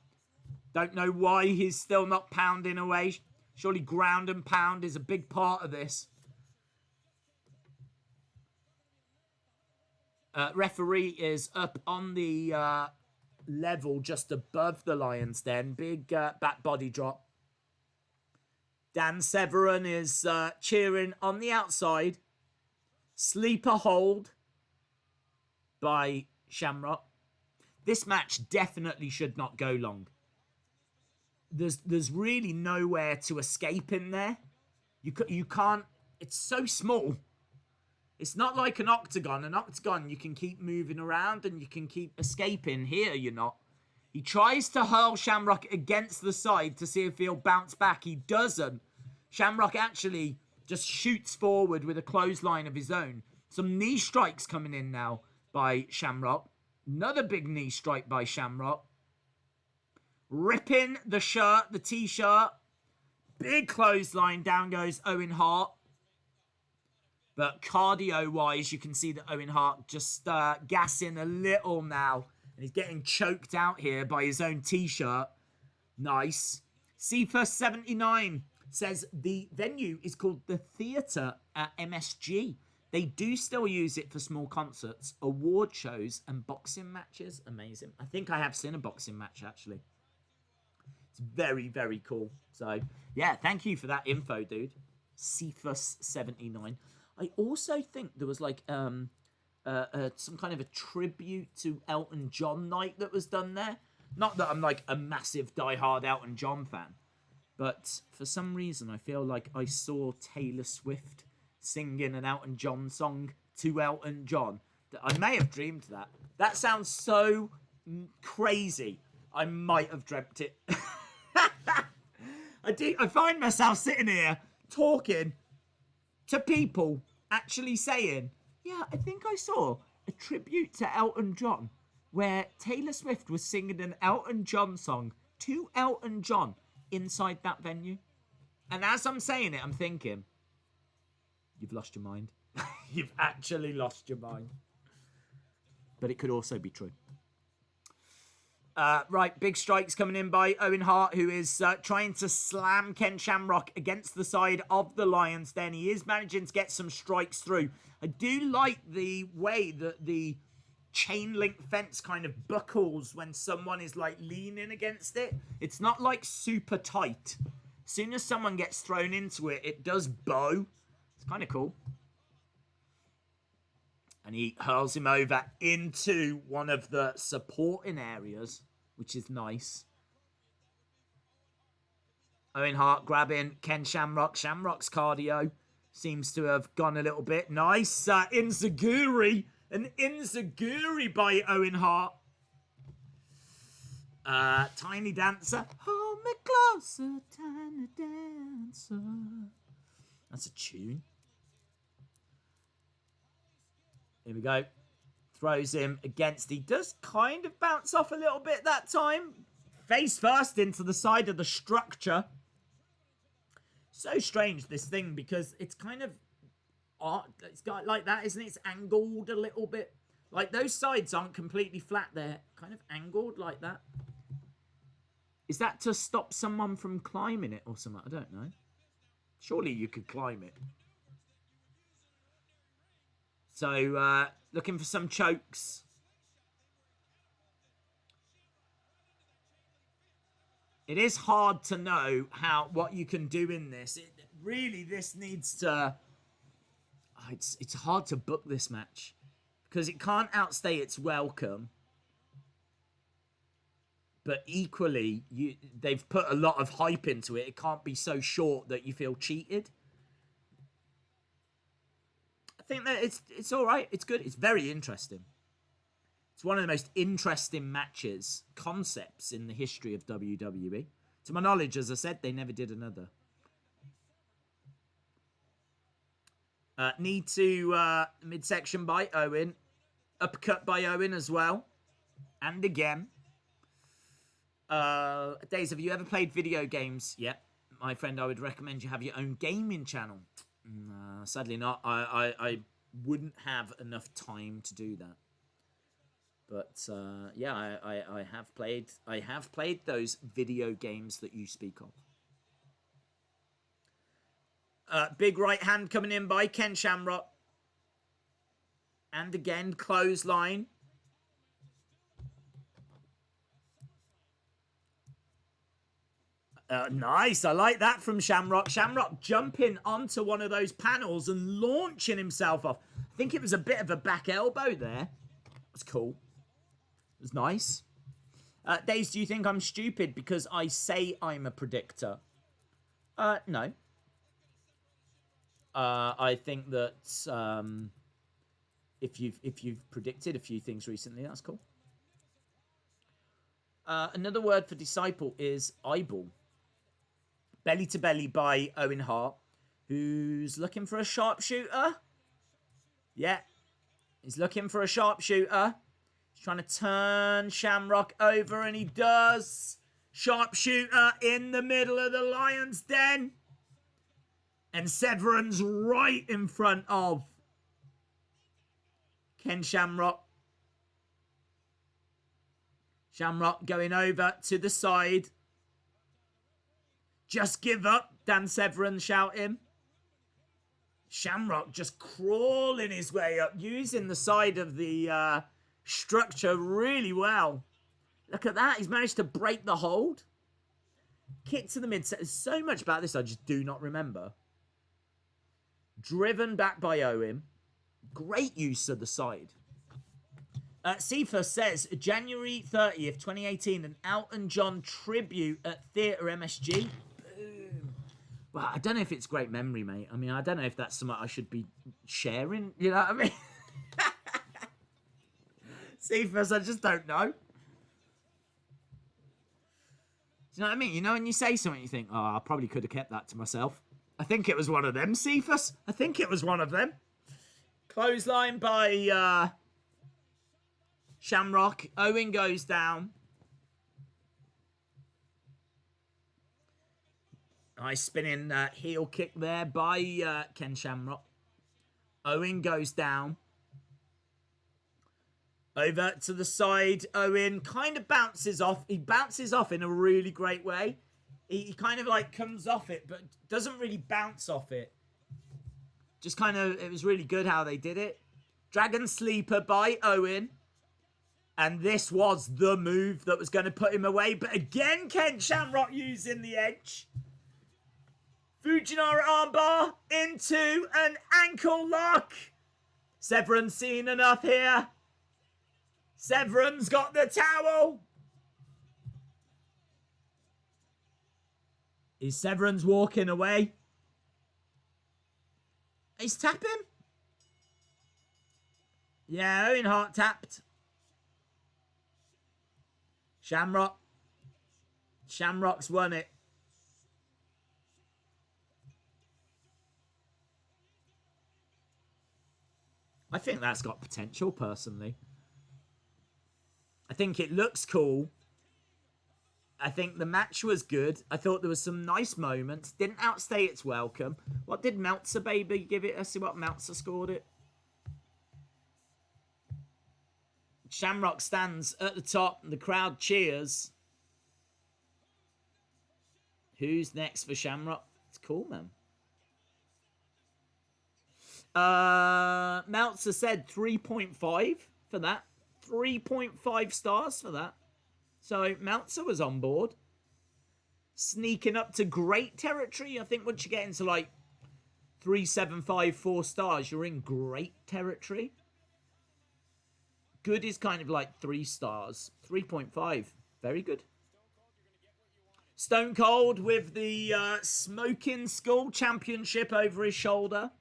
Don't know why he's still not pounding away. Surely ground and pound is a big part of this. Referee is up on the level just above the Lion's Den. Big back body drop. Dan Severn is cheering on the outside. Sleeper hold by Shamrock. This match definitely should not go long. There's really nowhere to escape in there. You can't. It's so small. It's not like an octagon. An octagon, you can keep moving around and you can keep escaping. Here, you're not. He tries to hurl Shamrock against the side to see if he'll bounce back. He doesn't. Shamrock actually just shoots forward with a clothesline of his own. Some knee strikes coming in now by Shamrock. Another big knee strike by Shamrock. Ripping the shirt, the t-shirt. Big clothesline. Down goes Owen Hart. But cardio-wise, you can see that Owen Hart just gassing a little now. And he's getting choked out here by his own t-shirt. Nice. C-First79 says the venue is called The Theatre at MSG. They do still use it for small concerts, award shows, and boxing matches. Amazing. I think I have seen a boxing match, actually. It's very, very cool. So, yeah, thank you for that info, dude. Cephas79. I also think there was like some kind of a tribute to Elton John night that was done there. Not that I'm like a massive diehard Elton John fan, but for some reason I feel like I saw Taylor Swift singing an Elton John song to Elton John. I may have dreamed that. That sounds so crazy. I might have dreamt it. I find myself sitting here talking to people actually saying, yeah, I think I saw a tribute to Elton John where Taylor Swift was singing an Elton John song to Elton John inside that venue. And as I'm saying it, I'm thinking, you've lost your mind. You've actually lost your mind. But it could also be true. Right, big strikes coming in by Owen Hart, who is trying to slam Ken Shamrock against the side of the Lions Den. He is managing to get some strikes through. I do like the way that the chain link fence kind of buckles when someone is like leaning against it. It's not like super tight. As soon as someone gets thrown into it, it does bow. It's kind of cool. And he hurls him over into one of the supporting areas, which is nice. Owen Hart grabbing Ken Shamrock. Shamrock's cardio seems to have gone a little bit. Nice enziguri. An enziguri by Owen Hart. Tiny Dancer. Hold me closer, Tiny Dancer. That's a tune. Here we go. Throws him against. He does kind of bounce off a little bit that time. Face first into the side of the structure. So strange, this thing, because it's kind of it's got like that, isn't it? It's angled a little bit. Like those sides aren't completely flat. They're kind of angled like that. Is that to stop someone from climbing it or something? I don't know. Surely you could climb it. So, looking for some chokes. It is hard to know what you can do in this. This needs to... It's hard to book this match. Because it can't outstay its welcome. But equally, they've put a lot of hype into it. It can't be so short that you feel cheated. I think that it's all right. It's good. It's very interesting. It's one of the most interesting matches, concepts in the history of WWE. To my knowledge, as I said, they never did another. Knee to midsection by Owen. Uppercut by Owen as well. And again. Days, have you ever played video games? Yeah. My friend, I would recommend you have your own gaming channel. Sadly not. I wouldn't have enough time to do that. But yeah, I have played those video games that you speak of. Big right hand coming in by Ken Shamrock. And again, clothesline. Nice. I like that from Shamrock. Shamrock jumping onto one of those panels and launching himself off. I think it was a bit of a back elbow there. That's cool. It was nice. Days, do you think I'm stupid because I say I'm a predictor? No. I think that if you've predicted a few things recently, that's cool. Another word for disciple is eyeball. Belly to belly by Owen Hart, who's looking for a sharpshooter. Yeah, he's looking for a sharpshooter. He's trying to turn Shamrock over, and he does. Sharpshooter in the middle of the Lion's Den. And Severan's right in front of Ken Shamrock. Shamrock going over to the side. Just give up, Dan Severn shouting. Shamrock just crawling his way up, using the side of the structure really well. Look at that. He's managed to break the hold. Kick to the midset. There's so much about this I just do not remember. Driven back by Owen. Great use of the side. Sifa says, January 30th, 2018, an Elton John tribute at Theatre MSG. Boom. Well, I don't know if it's great memory, mate. I mean, I don't know if that's something I should be sharing. You know what I mean? Cephas, I just don't know. Do you know what I mean? You know when you say something, you think, oh, I probably could have kept that to myself. I think it was one of them, Cephas. I think it was one of them. Clothesline by Shamrock. Owen goes down. Nice spinning heel kick there by Ken Shamrock. Owen goes down. Over to the side. Owen kind of bounces off. He bounces off in a really great way. He kind of like comes off it, but doesn't really bounce off it. Just kind of, it was really good how they did it. Dragon Sleeper by Owen. And this was the move that was going to put him away. But again, Ken Shamrock using the edge. Fujinara armbar into an ankle lock. Severin's seen enough here. Severin's got the towel. Is Severin's walking away? He's tapping. Yeah, Owen Hart tapped. Shamrock. Shamrock's won it. I think that's got potential, personally. I think it looks cool. I think the match was good. I thought there was some nice moments. Didn't outstay its welcome. What did Meltzer Baby give it? Let's see what Meltzer scored it. Shamrock stands at the top and the crowd cheers. Who's next for Shamrock? It's cool, man. Meltzer said 3.5 for that. 3.5 stars for that. So Meltzer was on board. Sneaking up to great territory. I think once you get into like 3.75, 4 stars, you're in great territory. Good is kind of like 3 stars. 3.5. Very good. Stone Cold with the Smoking Skull Championship over his shoulder.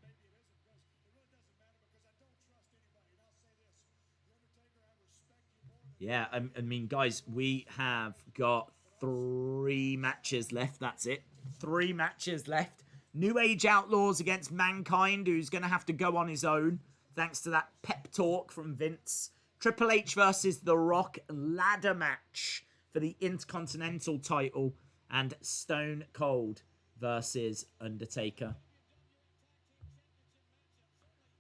Yeah, I mean, guys, we have got 3 matches left. That's it. 3 matches left. New Age Outlaws against Mankind, who's going to have to go on his own, thanks to that pep talk from Vince. Triple H versus The Rock ladder match for the Intercontinental title. And Stone Cold versus Undertaker.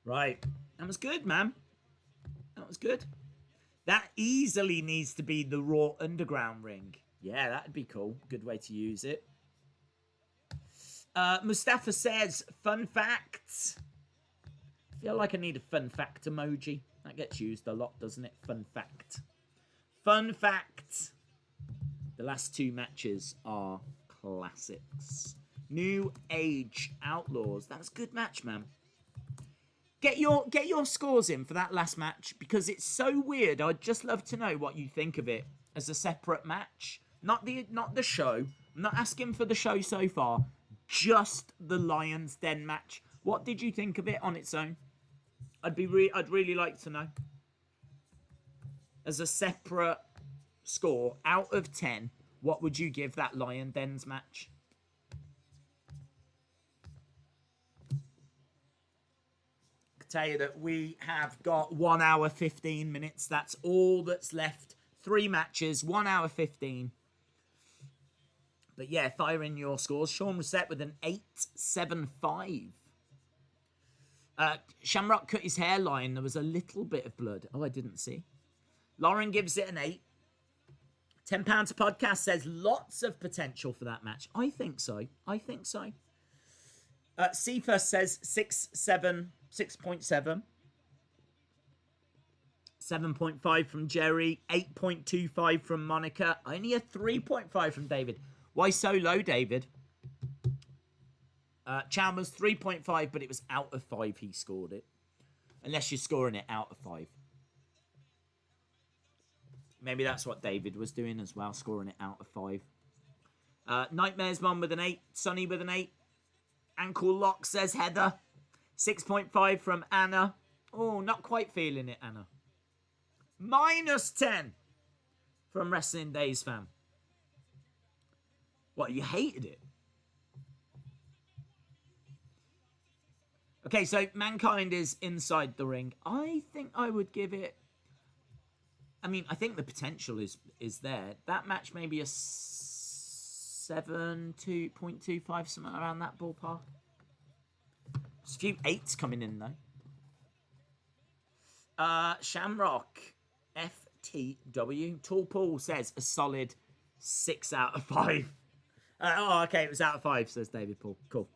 Right. That was good, man. That was good. That easily needs to be the Raw Underground ring. Yeah, that'd be cool. Good way to use it. Mustafa says, fun fact. I feel like I need a fun fact emoji. That gets used a lot, doesn't it? Fun fact. Fun fact. The last 2 matches are classics. New Age Outlaws. That was a good match, man. Get your scores in for that last match, because it's so weird. I'd just love to know what you think of it as a separate match. Not the show. I'm not asking for the show so far. Just the Lion's Den match. What did you think of it on its own? I'd really like to know. As a separate score, out of 10, what would you give that Lion Dens match? Tell you that we have got 1 hour 15 minutes. That's all that's left. 3 matches, 1 hour 15. But yeah, fire in your scores. Sean Reset with an 8.75. Shamrock cut his hairline. There was a little bit of blood. Oh, I didn't see. Lauren gives it an 8. £10 a podcast says lots of potential for that match. I think so. I think so. Cephas says 6.7. 7.5 from Jerry. 8.25 from Monica. Only a 3.5 from David. Why so low, David? Chalmers 3.5, but it was out of 5 he scored it. Unless you're scoring it out of 5. Maybe that's what David was doing as well, scoring it out of 5. Nightmare's Mom with an 8. Sonny with an 8. Ankle Lock says Heather. 6.5 from Anna. Oh, not quite feeling it, Anna. -10 from Wrestling Days fam. What, you hated it? Okay, so Mankind is inside the ring. I think I would give it... I mean, I think the potential is there. That match may be a 7.25, something around that ballpark. There's a few 8s coming in, though. Shamrock, FTW. Tall Paul says a solid 6 out of 5. Oh, okay, it was out of 5, says David Paul. Cool.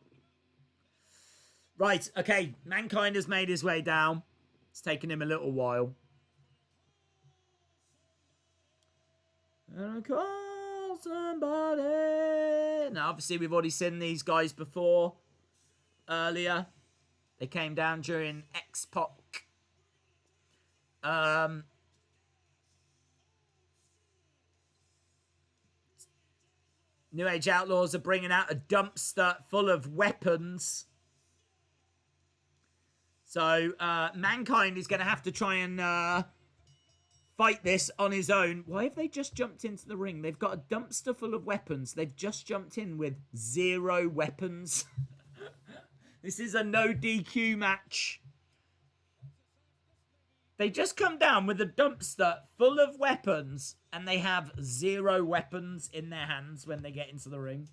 Right, okay, Mankind has made his way down. It's taken him a little while. And call somebody. Now, obviously, we've already seen these guys before. Earlier. They came down during X-Pac. New Age Outlaws are bringing out a dumpster full of weapons. So, Mankind is going to have to try and fight this on his own. Why have they just jumped into the ring? They've got a dumpster full of weapons. They've just jumped in with 0 weapons. This is a no DQ match. They just come down with a dumpster full of weapons, and they have 0 weapons in their hands when they get into the ring.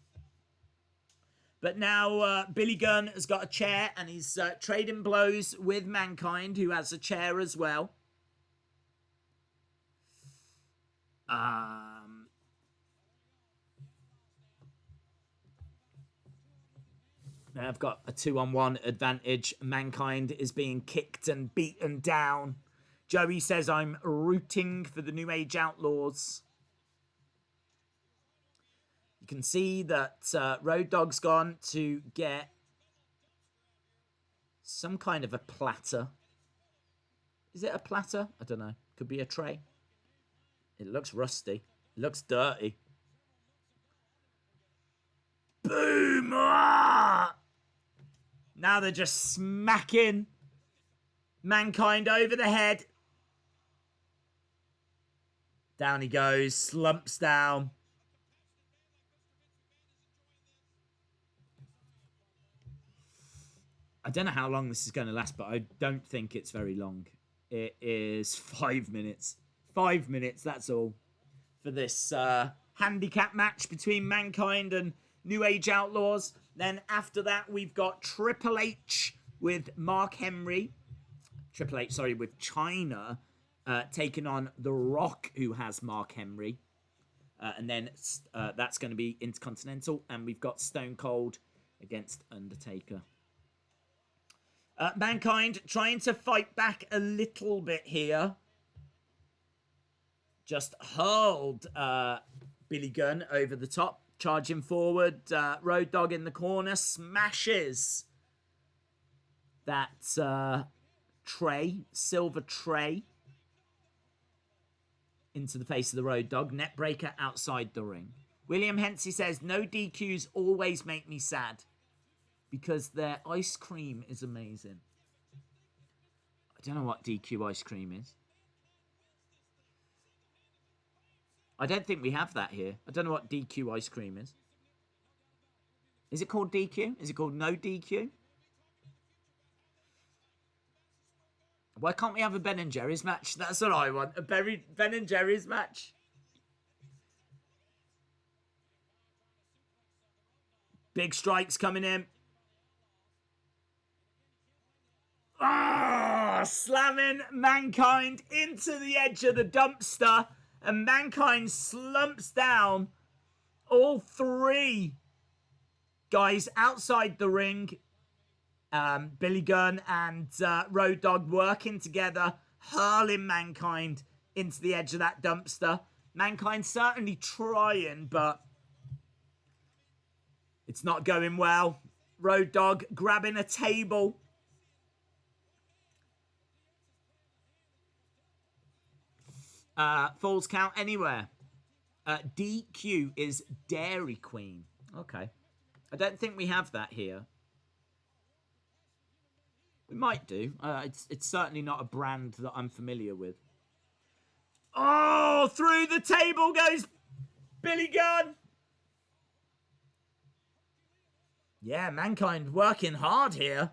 But now Billy Gunn has got a chair, and he's trading blows with Mankind, who has a chair as well. I've got a 2-on-1 advantage. Mankind is being kicked and beaten down. Joey says I'm rooting for the New Age Outlaws. You can see that Road Dogg's gone to get some kind of a platter. Is it a platter? I don't know. Could be a tray. It looks rusty. It looks dirty. Boom! Ah! Now they're just smacking Mankind over the head. Down he goes. Slumps down. I don't know how long this is going to last, but I don't think it's very long. It is 5 minutes. 5 minutes, that's all. For this handicap match between Mankind and New Age Outlaws. Then after that, we've got Triple H with Mark Henry. Triple H, sorry, with China. Taking on The Rock, who has Mark Henry. And then that's going to be Intercontinental. And we've got Stone Cold against Undertaker. Mankind trying to fight back a little bit here. Just hurled Billy Gunn over the top. Charging forward. Road Dogg in the corner. Smashes that tray. Silver tray. Into the face of the Road Dogg. Neckbreaker outside the ring. William Hensey says, no DQs always make me sad. Because their ice cream is amazing. I don't know what DQ ice cream is. I don't think we have that here. I don't know what DQ ice cream is. Is it called DQ? Is it called no DQ? Why can't we have a Ben & Jerry's match? That's what I want. A Ben & Jerry's match. Big strikes coming in. Ah, slamming Mankind into the edge of the dumpster. And Mankind slumps down. All 3 guys outside the ring. Billy Gunn and Road Dogg working together. Hurling Mankind into the edge of that dumpster. Mankind certainly trying, but it's not going well. Road Dogg grabbing a table. Falls count anywhere. DQ is Dairy Queen. Okay. I don't think we have that here. We might do. It's certainly not a brand that I'm familiar with. through the table goes Billy Gunn. Yeah, Mankind working hard here.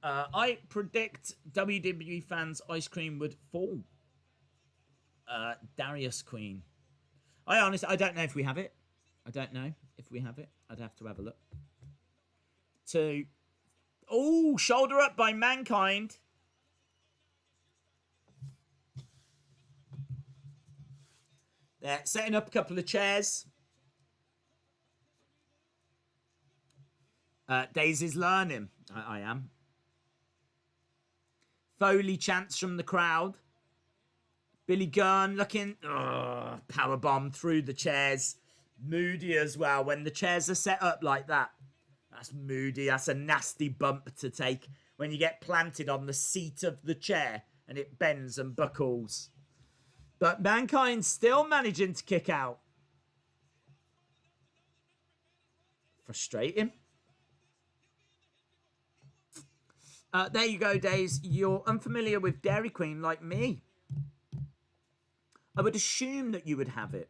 I predict WWE fans' ice cream would fall. Darius Queen. I don't know if we have it. I don't know if we have it. I'd have to have a look. Oh, shoulder up by Mankind. They're setting up a couple of chairs. Daisy's learning. I am. Foley chants from the crowd. Billy Gunn looking. Powerbomb through the chairs. Moody as well. When the chairs are set up like that. That's moody. That's a nasty bump to take. When you get planted on the seat of the chair. And it bends and buckles. But Mankind's still managing to kick out. Frustrating. There you go, Days. You're unfamiliar with Dairy Queen like me. I would assume that you would have it.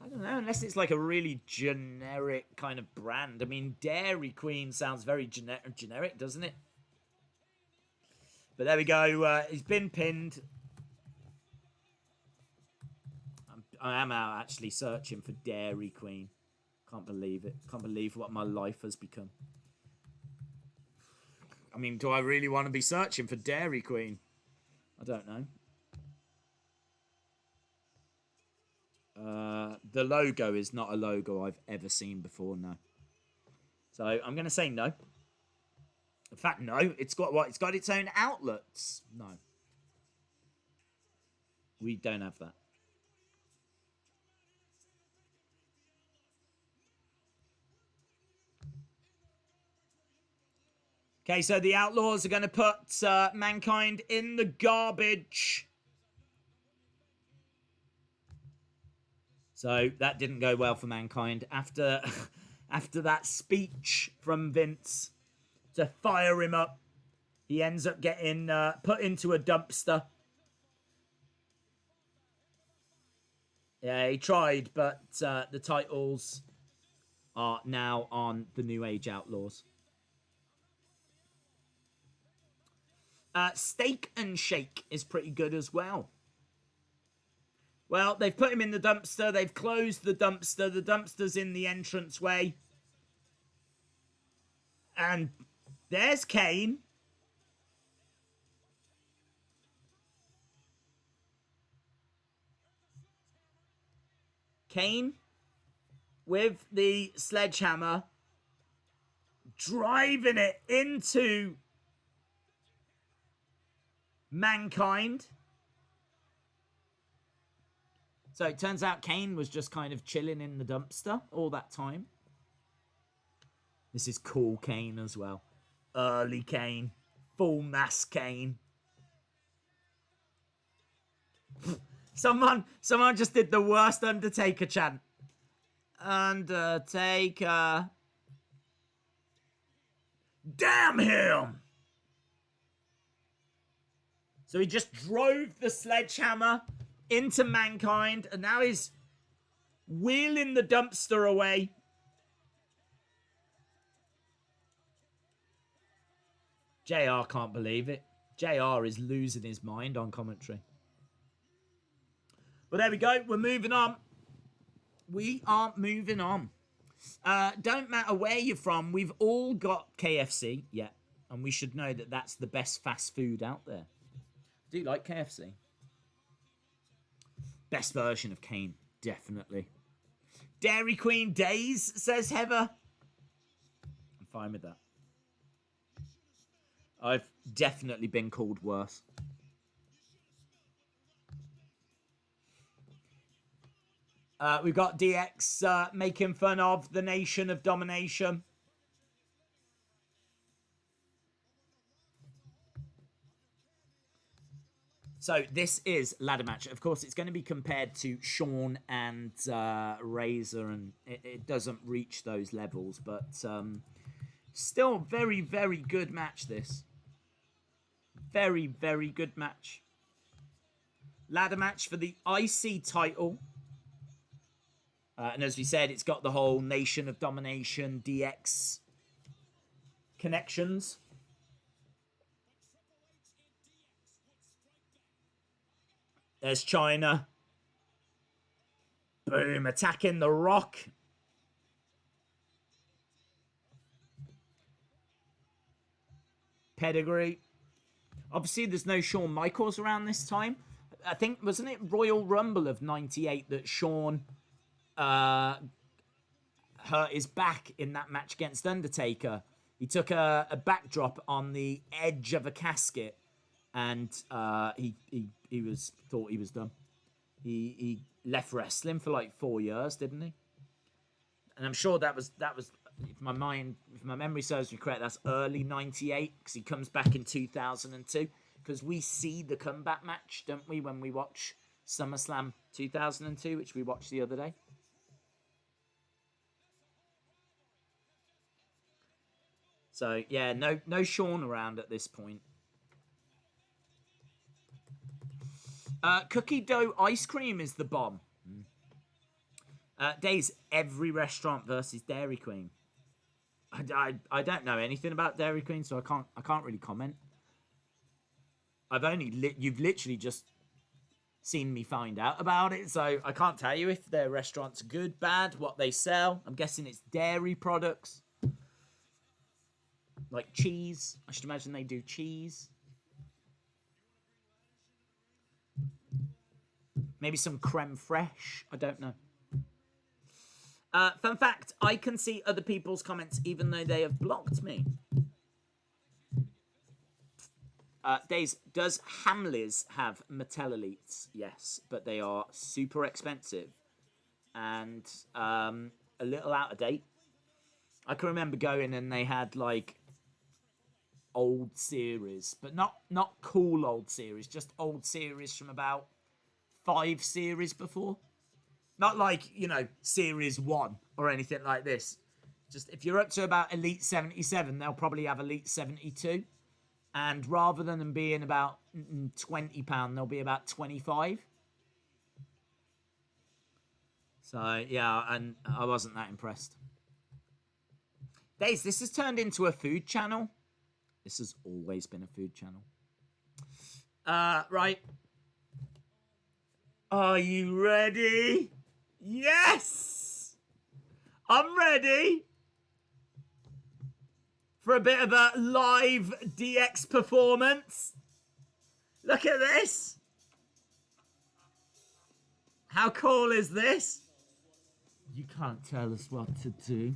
I don't know, unless it's like a really generic kind of brand. I mean, Dairy Queen sounds very generic, doesn't it? But there we go. He's been pinned. I am out actually searching for Dairy Queen. Can't believe it. Can't believe what my life has become. I mean, do I really want to be searching for Dairy Queen? I don't know. The logo is not a logo I've ever seen before, no. So I'm going to say no. In fact, no. It's got what? It's got its own outlets. No. We don't have that. Okay, so the Outlaws are going to put Mankind in the garbage. So that didn't go well for Mankind. After that speech from Vince to fire him up, he ends up getting put into a dumpster. Yeah, he tried, but the titles are now on the New Age Outlaws. Steak and Shake is pretty good as well. Well, they've put him in the dumpster. They've closed the dumpster. The dumpster's in the entranceway. And there's Kane. Kane with the sledgehammer. Driving it into Mankind. So it turns out Kane was just kind of chilling in the dumpster all that time. This is cool Kane as well. Early Kane. Full mass Kane. Someone just did the worst Undertaker chant. Undertaker. Damn him! So he just drove the sledgehammer into Mankind, and now he's wheeling the dumpster away. JR can't believe it. JR is losing his mind on commentary. Well, there we go. We're moving on. We are moving on. Don't matter where you're from. We've all got KFC. Yeah. And we should know that that's the best fast food out there. I do like KFC. Best version of Kane. Definitely. Dairy Queen days, says Heather. I'm fine with that. I've definitely been called worse. We've got DX making fun of the Nation of Domination. So this is ladder match. Of course, it's going to be compared to Shawn and Razor, and it doesn't reach those levels, but still very, very good match, this. Very, very good match. Ladder match for the IC title. And as we said, it's got the whole Nation of Domination DX connections. There's China. Boom, attacking The Rock. Pedigree. Obviously, there's no Shawn Michaels around this time. I think, wasn't it Royal Rumble of 98 that Shawn hurt his back in that match against Undertaker? He took a backdrop on the edge of a casket, and he thought he was done. He left wrestling for like 4 years, didn't he? And I'm sure that was if my memory serves me correct, that's early 98, because he comes back in 2002. Because we see the comeback match, don't we, when we watch SummerSlam 2002, which we watched the other day. So yeah, no Shawn around at this point. Cookie dough ice cream is the bomb. Days, every restaurant versus Dairy Queen. I don't know anything about Dairy Queen, so I can't really comment. You've literally just seen me find out about it, so I can't tell you if their restaurants are good, bad, what they sell. I'm guessing it's dairy products. Like cheese. I should imagine they do cheese. Maybe some creme fraiche. I don't know. Fun fact, I can see other people's comments even though they have blocked me. Days, does Hamleys have Mattel Elites? Yes, but they are super expensive and a little out of date. I can remember going and they had like old series, but not cool old series, just old series from about 5 series before. Not like, series 1 or anything like this. Just if you're up to about Elite 77, they'll probably have Elite 72. And rather than them being about £20, they'll be about 25. So, yeah, and I wasn't that impressed. Days, this has turned into a food channel. This has always been a food channel. Right. Are you ready? Yes! I'm ready for a bit of a live DX performance. Look at this. How cool is this? You can't tell us what to do.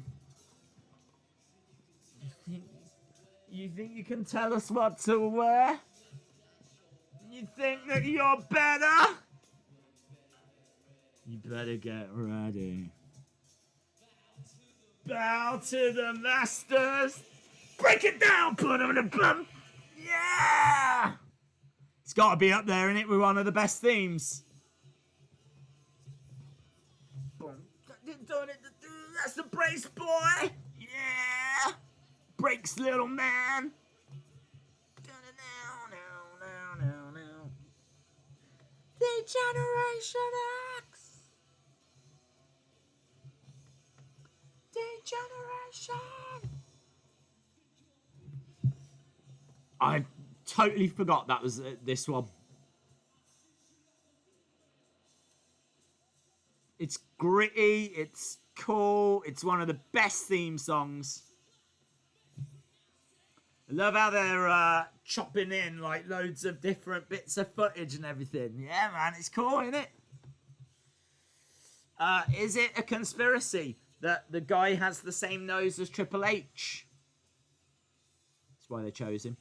You think you can tell us what to wear? You think that you're better? You better get ready. Bow to the masters. Break it down, put them in a bump. Yeah! It's got to be up there, innit, with one of the best themes. Boom. That's the brace, boy. Yeah! Breaks, little man. The Generation X. Degeneration. I totally forgot that was this one. It's gritty, it's cool, it's one of the best theme songs. I love how they're chopping in like loads of different bits of footage and everything. Yeah, man, it's cool, isn't it? Is it a conspiracy that the guy has the same nose as Triple H? That's why they chose him.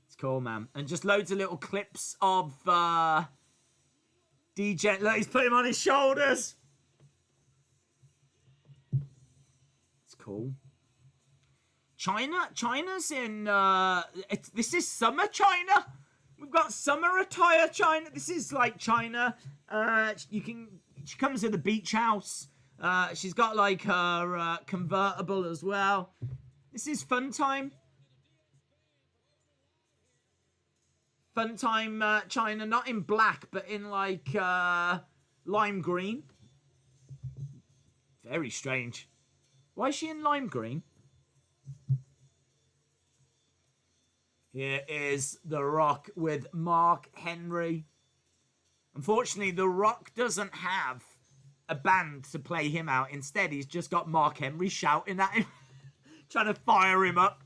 It's cool, man. And just loads of little clips of DJ. Look, he's putting him on his shoulders. It's cool. China's in... this is summer China. We've got summer attire China. This is like China. She comes in the beach house. She's got like her convertible as well. This is Fun Time. Fun Time China, not in black, but in like lime green. Very strange. Why is she in lime green? Here is The Rock with Mark Henry. Unfortunately, The Rock doesn't have a band to play him out. Instead, he's just got Mark Henry shouting at him, trying to fire him up.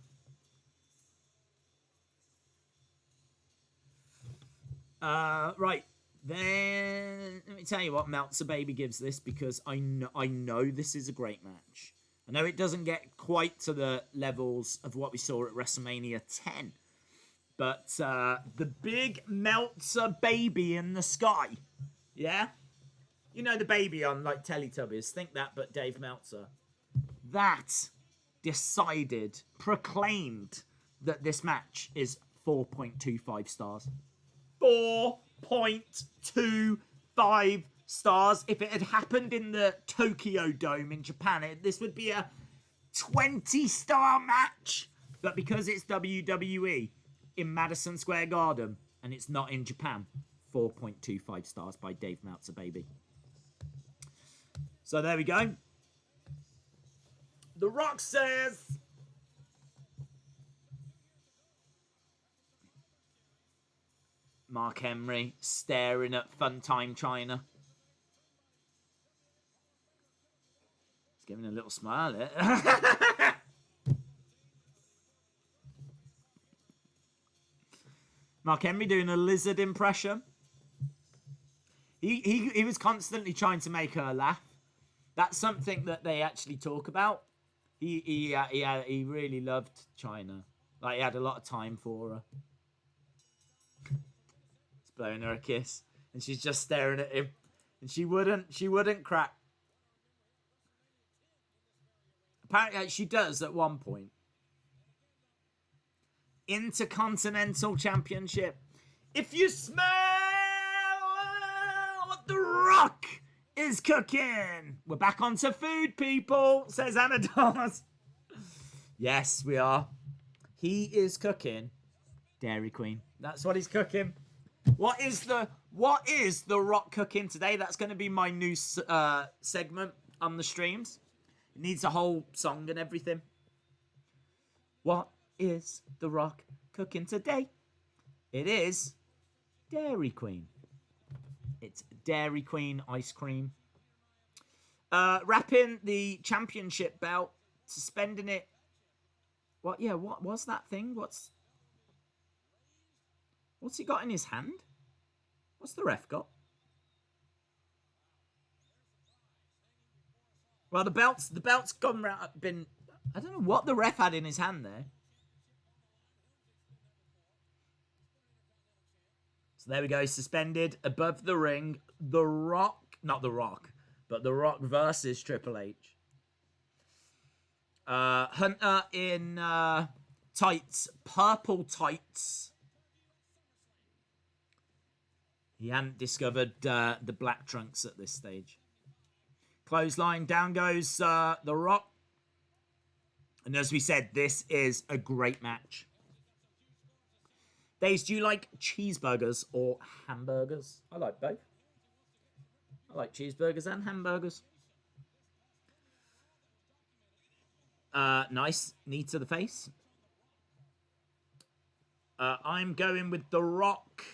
Right. Then, let me tell you what Meltzer Baby gives this, because I know this is a great match. I know it doesn't get quite to the levels of what we saw at WrestleMania 10. But the big Meltzer Baby in the sky. Yeah? You know the baby on like Teletubbies. Think that, but Dave Meltzer. That decided, proclaimed that this match is 4.25 stars. 4.25 stars. If it had happened in the Tokyo Dome in Japan, this would be a 20-star match. But because it's WWE in Madison Square Garden and it's not in Japan, 4.25 stars by Dave Meltzer Baby. So there we go. The Rock says, Mark Henry staring at Fun Time China. He's giving a little smile there. Mark Henry doing a lizard impression. He was constantly trying to make her laugh. That's something that they actually talk about. He really loved China. Like, he had a lot of time for her. He's blowing her a kiss, and she's just staring at him, and she wouldn't crack. Apparently, she does at one point. Intercontinental Championship. If you smell what The Rock is cooking. We're back onto food, people, says Anadas. Yes, we are. He is cooking Dairy Queen. That's what he's cooking. What is the Rock cooking today? That's going to be my new segment on the streams. It needs a whole song and everything. What is The Rock cooking today? It is Dairy Queen. It's Dairy Queen ice cream. Wrapping the championship belt, suspending it. What was that thing? What's he got in his hand? What's the ref got? Well, the belt's gone round. I don't know what the ref had in his hand there. So there we go, suspended above the ring. The Rock, not The Rock, but The Rock versus Triple H. Hunter in tights, purple tights. He hadn't discovered the black trunks at this stage. Clothesline, down goes The Rock. And as we said, this is a great match. Days, do you like cheeseburgers or hamburgers? I like both. I like cheeseburgers and hamburgers. Nice. Knee to the face. I'm going with The Rock.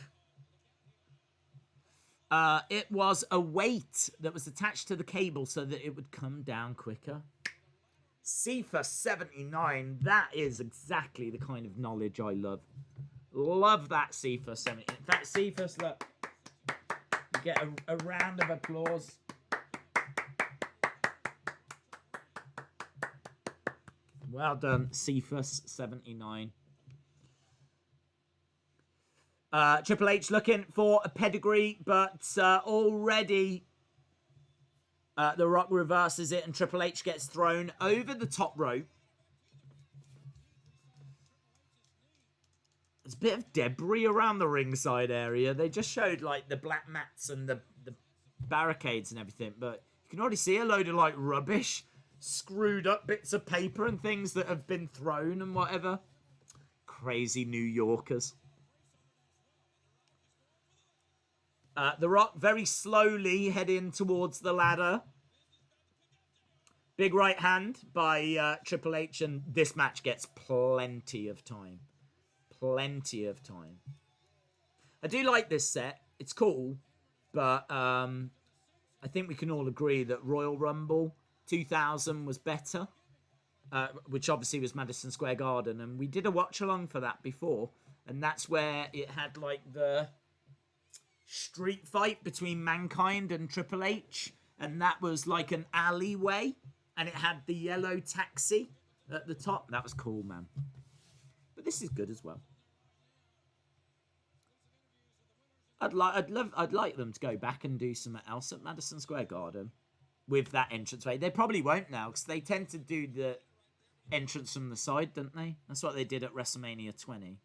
It was a weight that was attached to the cable so that it would come down quicker. Cephas 79. That is exactly the kind of knowledge I love. Love that, Cephas 70. In fact, Cephas, look. You get a round of applause. Well done, Cephas 79. Triple H looking for a pedigree, but already The Rock reverses it and Triple H gets thrown over the top rope. There's a bit of debris around the ringside area. They just showed like the black mats and the barricades and everything, but you can already see a load of like rubbish screwed up bits of paper and things that have been thrown and whatever. Crazy New Yorkers. The Rock very slowly heading towards the ladder. Big right hand by Triple H, and this match gets plenty of time. Plenty of time. I do like this set. It's cool, but I think we can all agree that Royal Rumble 2000 was better, which obviously was Madison Square Garden, and we did a watch-along for that before, and that's where it had, like, the street fight between Mankind and Triple H, and that was like an alleyway, and it had the yellow taxi at the top. That was cool, man. But this is good as well. I'd like them to go back and do something else at Madison Square Garden with that entranceway. They probably won't now, because they tend to do the entrance from the side, don't they? That's what they did at WrestleMania 20.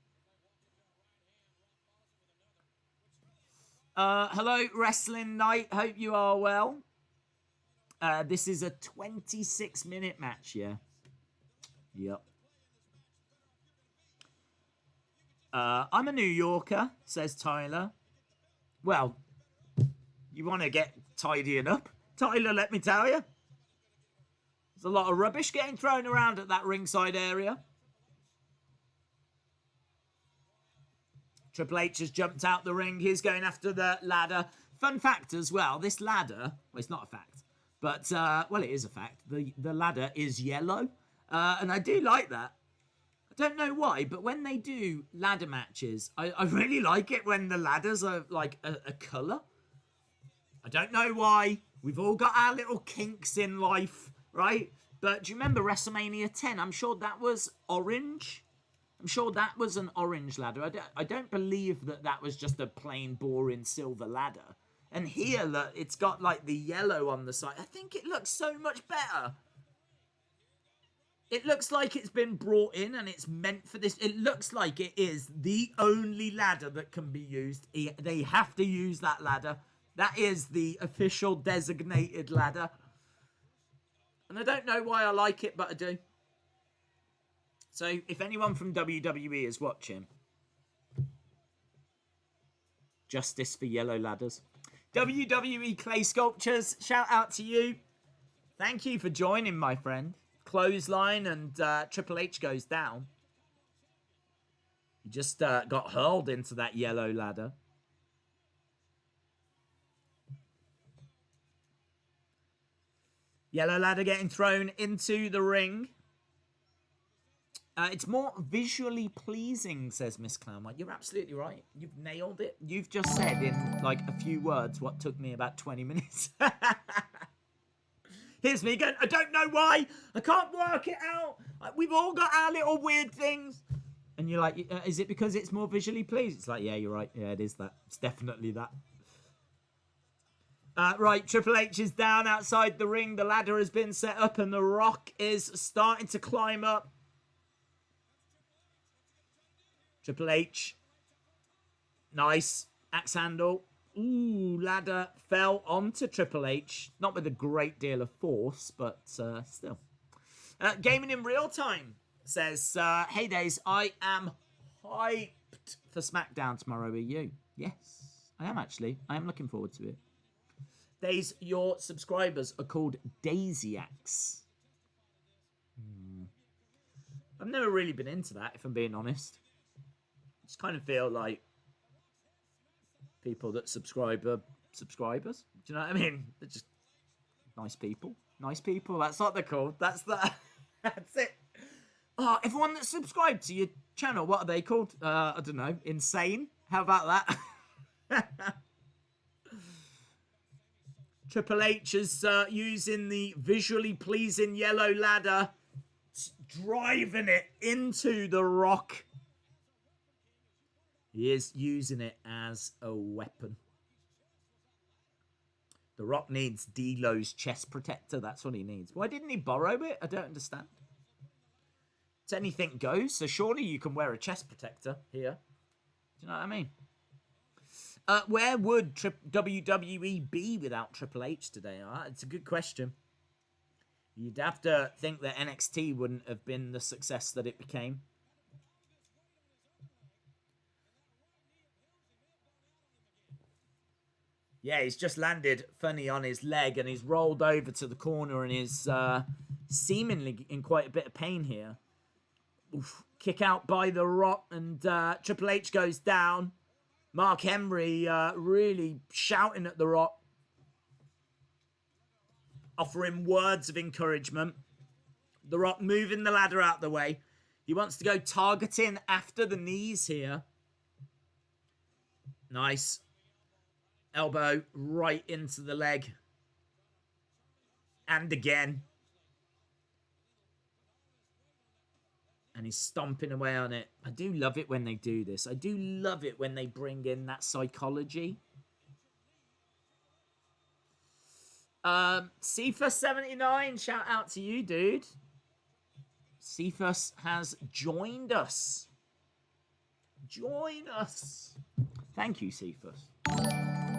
Hello, Wrestling Night. Hope you are well. This is a 26-minute match, yeah. Yep. I'm a New Yorker, says Tyler. Well, you want to get tidying up, Tyler, let me tell you. There's a lot of rubbish getting thrown around at that ringside area. Triple H has jumped out the ring. He's going after the ladder. Fun fact as well, this ladder, well, it's not a fact, but, well, it is a fact. The ladder is yellow, and I do like that. I don't know why, but when they do ladder matches, I really like it when the ladders are, like, a colour. I don't know why. We've all got our little kinks in life, right? But do you remember WrestleMania 10? I'm sure that was orange. I'm sure that was an orange ladder. I don't believe that was just a plain, boring silver ladder. And here, look, it's got, like, the yellow on the side. I think it looks so much better. It looks like it's been brought in and it's meant for this. It looks like it is the only ladder that can be used. They have to use that ladder. That is the official designated ladder. And I don't know why I like it, but I do. So, if anyone from WWE is watching, justice for yellow ladders. WWE Clay Sculptures, shout out to you. Thank you for joining, my friend. Clothesline and Triple H goes down. He just got hurled into that yellow ladder. Yellow ladder getting thrown into the ring. It's more visually pleasing, says Miss Clownmite. You're absolutely right. You've nailed it. You've just said in, like, a few words what took me about 20 minutes. Here's me going, I don't know why. I can't work it out. We've all got our little weird things. And you're like, is it because it's more visually pleasing? It's like, yeah, you're right. Yeah, it is that. It's definitely that. Right, Triple H is down outside the ring. The ladder has been set up and The Rock is starting to climb up. Triple H. Nice. Axe handle. Ooh, ladder fell onto Triple H. Not with a great deal of force, but still. Gaming in Real Time says, hey Days, I am hyped for SmackDown tomorrow. Are you? Yes, I am actually. I am looking forward to it. Days, your subscribers are called Daisyiacs. I've never really been into that, if I'm being honest. I just kind of feel like people that subscribe are subscribers. Do you know what I mean? They're just nice people. Nice people. That's what they're called. That's it. Oh, everyone that subscribed to your channel, what are they called? I don't know. Insane? How about that? Triple H is using the visually pleasing yellow ladder, driving it into The Rock. He is using it as a weapon. The Rock needs D'Lo's chest protector. That's what he needs. Why didn't he borrow it? I don't understand. It's anything goes, so surely you can wear a chest protector here. Do you know what I mean? Where would WWE be without Triple H today? It's a good question. You'd have to think that NXT wouldn't have been the success that it became. Yeah, he's just landed funny on his leg and he's rolled over to the corner and is seemingly in quite a bit of pain here. Oof. Kick out by The Rock and Triple H goes down. Mark Henry really shouting at The Rock. Offering words of encouragement. The Rock moving the ladder out the way. He wants to go targeting after the knees here. Nice. Elbow right into the leg. And again. And he's stomping away on it. I do love it when they do this. I do love it when they bring in that psychology. Cephas79, shout out to you, dude. Cephas has joined us. Join us. Thank you, Cephas.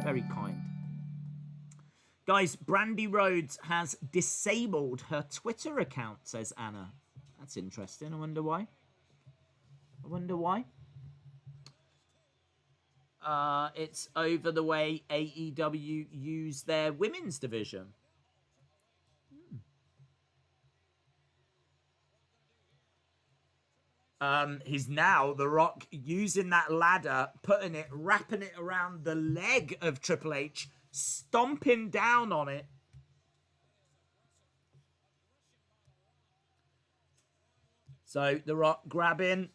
Very kind. Guys, Brandy Rhodes has disabled her Twitter account, says Anna. That's interesting. I wonder why. It's over the way AEW use their women's division. He's now, The Rock, using that ladder, wrapping it around the leg of Triple H, stomping down on it. So, The Rock grabbing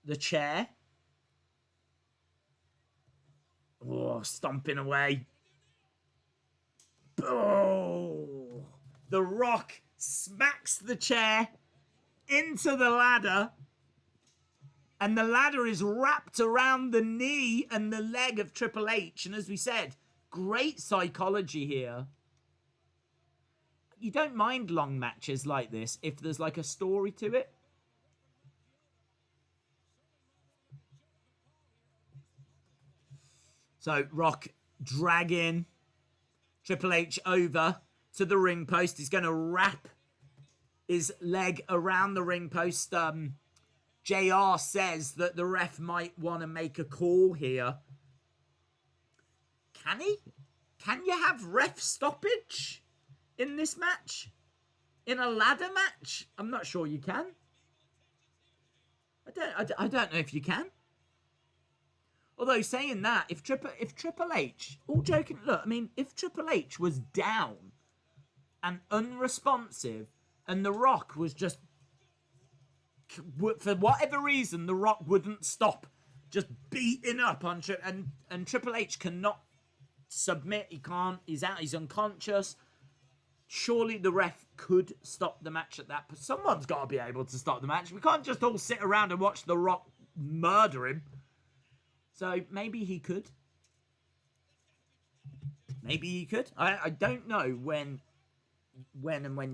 the chair. Oh, stomping away. Oh, The Rock smacks the chair into the ladder. And the ladder is wrapped around the knee and the leg of Triple H. And as we said, great psychology here. You don't mind long matches like this if there's like a story to it. So, Rock dragging Triple H over to the ring post. He's going to wrap his leg around the ring post. JR says that the ref might want to make a call here. Can he? Can you have ref stoppage in this match? In a ladder match? I'm not sure you can. I don't know if you can. Although saying that, if Triple H, all joking, look, I mean, if Triple H was down and unresponsive and The Rock was just, for whatever reason, The Rock wouldn't stop just beating up on and Triple H cannot submit, he can't, he's out, he's unconscious. Surely the ref could stop the match at that, but someone's got to be able to stop the match. We can't just all sit around and watch The Rock murder him. So maybe he could. Maybe he could. I don't know when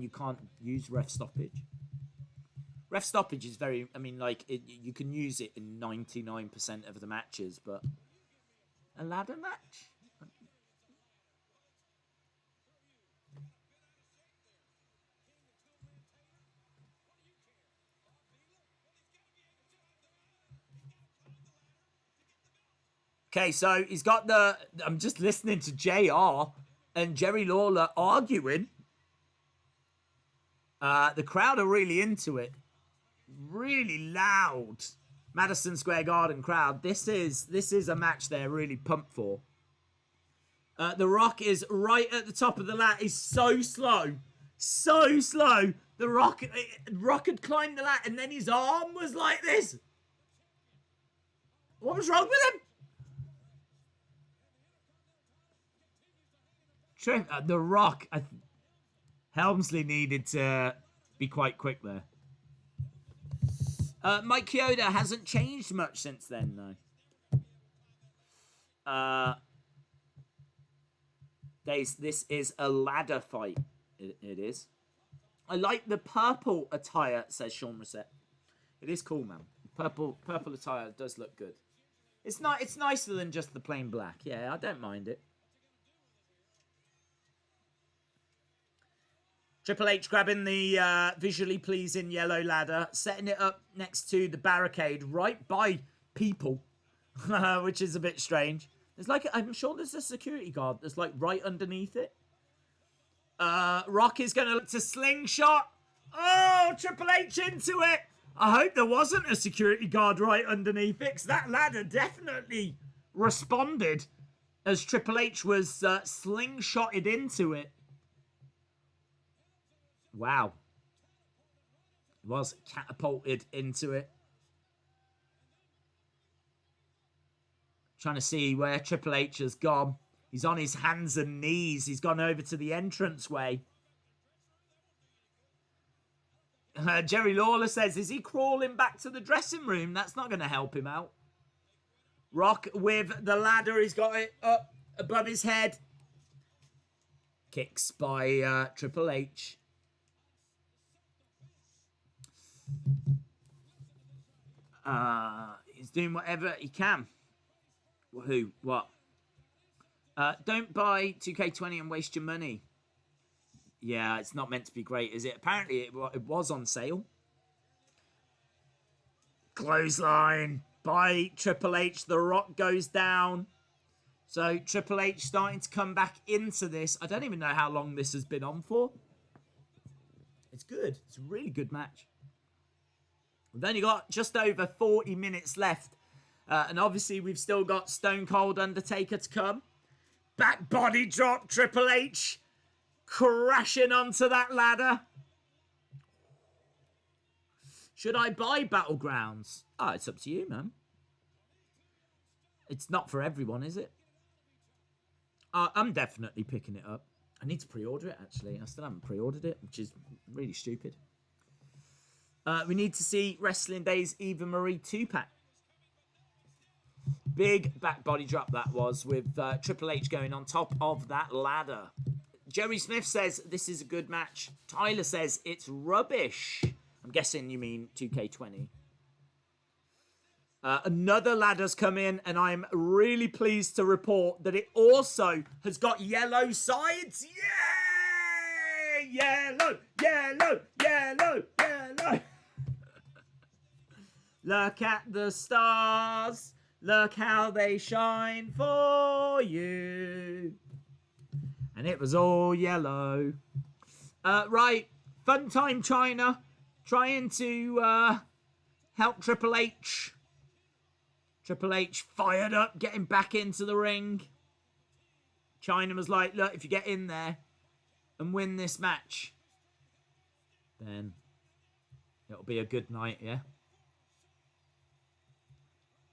you can't use ref stoppage. Ref stoppage is very, I mean, like, you can use it in 99% of the matches, but a ladder match? Okay, so he's got I'm just listening to JR and Jerry Lawler arguing. The crowd are really into it. Really loud Madison Square Garden crowd. This is a match they're really pumped for. The Rock is right at the top of the ladder. He's so slow. So slow. The Rock had climbed the ladder and then his arm was like this. What was wrong with him? The Rock, Helmsley needed to be quite quick there. Mike Chioda hasn't changed much since then, though. This is a ladder fight. It is. I like the purple attire, says Sean Reset. It is cool, man. Purple attire does look good. It's not. It's nicer than just the plain black. Yeah, I don't mind it. Triple H grabbing the visually pleasing yellow ladder, setting it up next to the barricade right by people, which is a bit strange. There's like, I'm sure there's a security guard that's like right underneath it. Rock is going to look to slingshot. Oh, Triple H into it. I hope there wasn't a security guard right underneath it, because that ladder definitely responded as Triple H was slingshotted into it. Wow. Was catapulted into it. Trying to see where Triple H has gone. He's on his hands and knees. He's gone over to the entranceway. Jerry Lawler says, is he crawling back to the dressing room? That's not going to help him out. Rock with the ladder. He's got it up above his head. Kicks by Triple H. He's doing whatever he can. Who? What? Don't buy 2K20 and waste your money. Yeah, it's not meant to be great, is it? Apparently, it was on sale. Clothesline by Triple H. The Rock goes down. So, Triple H starting to come back into this. I don't even know how long this has been on for. It's good. It's a really good match. We've only got just over 40 minutes left. And obviously, we've still got Stone Cold Undertaker to come. Back body drop, Triple H crashing onto that ladder. Should I buy Battlegrounds? Oh, it's up to you, man. It's not for everyone, is it? I'm definitely picking it up. I need to pre-order it, actually. I still haven't pre-ordered it, which is really stupid. We need to see Wrestling Days Eva Marie 2-pack. Big back body drop that was, with Triple H going on top of that ladder. Jerry Smith says this is a good match. Tyler says it's rubbish. I'm guessing you mean 2K20. Another ladder's come in, and I'm really pleased to report that it also has got yellow sides. Yay! Yellow, yellow, yellow, yellow. Look at the stars. Look how they shine for you. And it was all yellow. Right. Fun Time China. Trying to help Triple H. Triple H fired up, getting back into the ring. China was like, look, if you get in there and win this match, then it'll be a good night, yeah?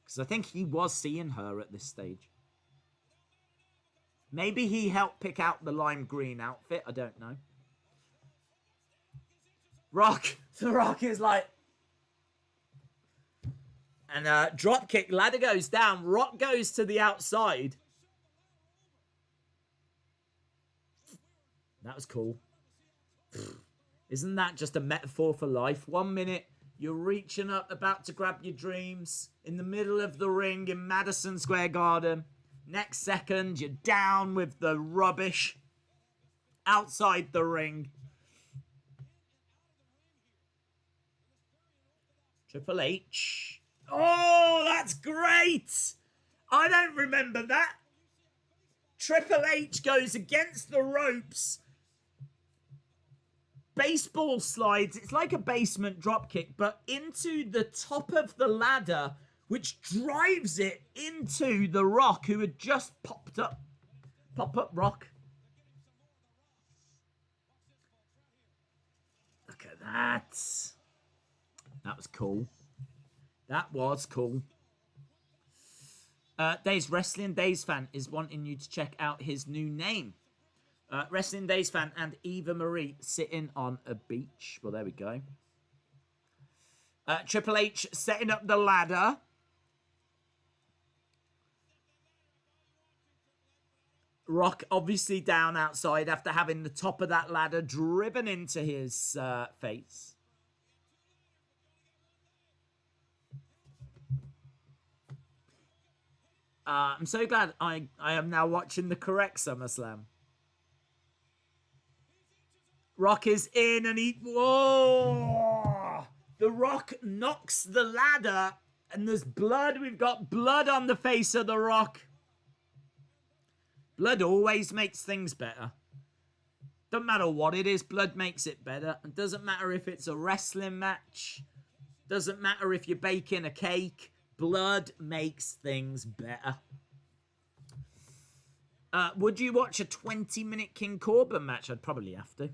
Because I think he was seeing her at this stage. Maybe he helped pick out the lime green outfit. I don't know. Rock. The Rock is like... And drop kick. Ladder goes down. Rock goes to the outside. That was cool. Isn't that just a metaphor for life? 1 minute, you're reaching up, about to grab your dreams in the middle of the ring in Madison Square Garden. Next second, you're down with the rubbish outside the ring. Triple H. Oh, that's great! I don't remember that. Triple H goes against the ropes. Baseball slides. It's like a basement dropkick, but into the top of the ladder, which drives it into the Rock, who had just popped up. Pop up, Rock. Look at that. That was cool. That was cool. Days Wrestling Days Fan is wanting you to check out his new name. Wrestling Days Fan and Eva Marie sitting on a beach. Well, there we go. Triple H setting up the ladder. Rock obviously down outside after having the top of that ladder driven into his face. I'm so glad I am now watching the correct SummerSlam. Rock is in and he... Whoa! The Rock knocks the ladder and there's blood. We've got blood on the face of the Rock. Blood always makes things better. Doesn't matter what it is, blood makes it better. It doesn't matter if it's a wrestling match. Doesn't matter if you're baking a cake. Blood makes things better. Would you watch a 20-minute King Corbin match? I'd probably have to.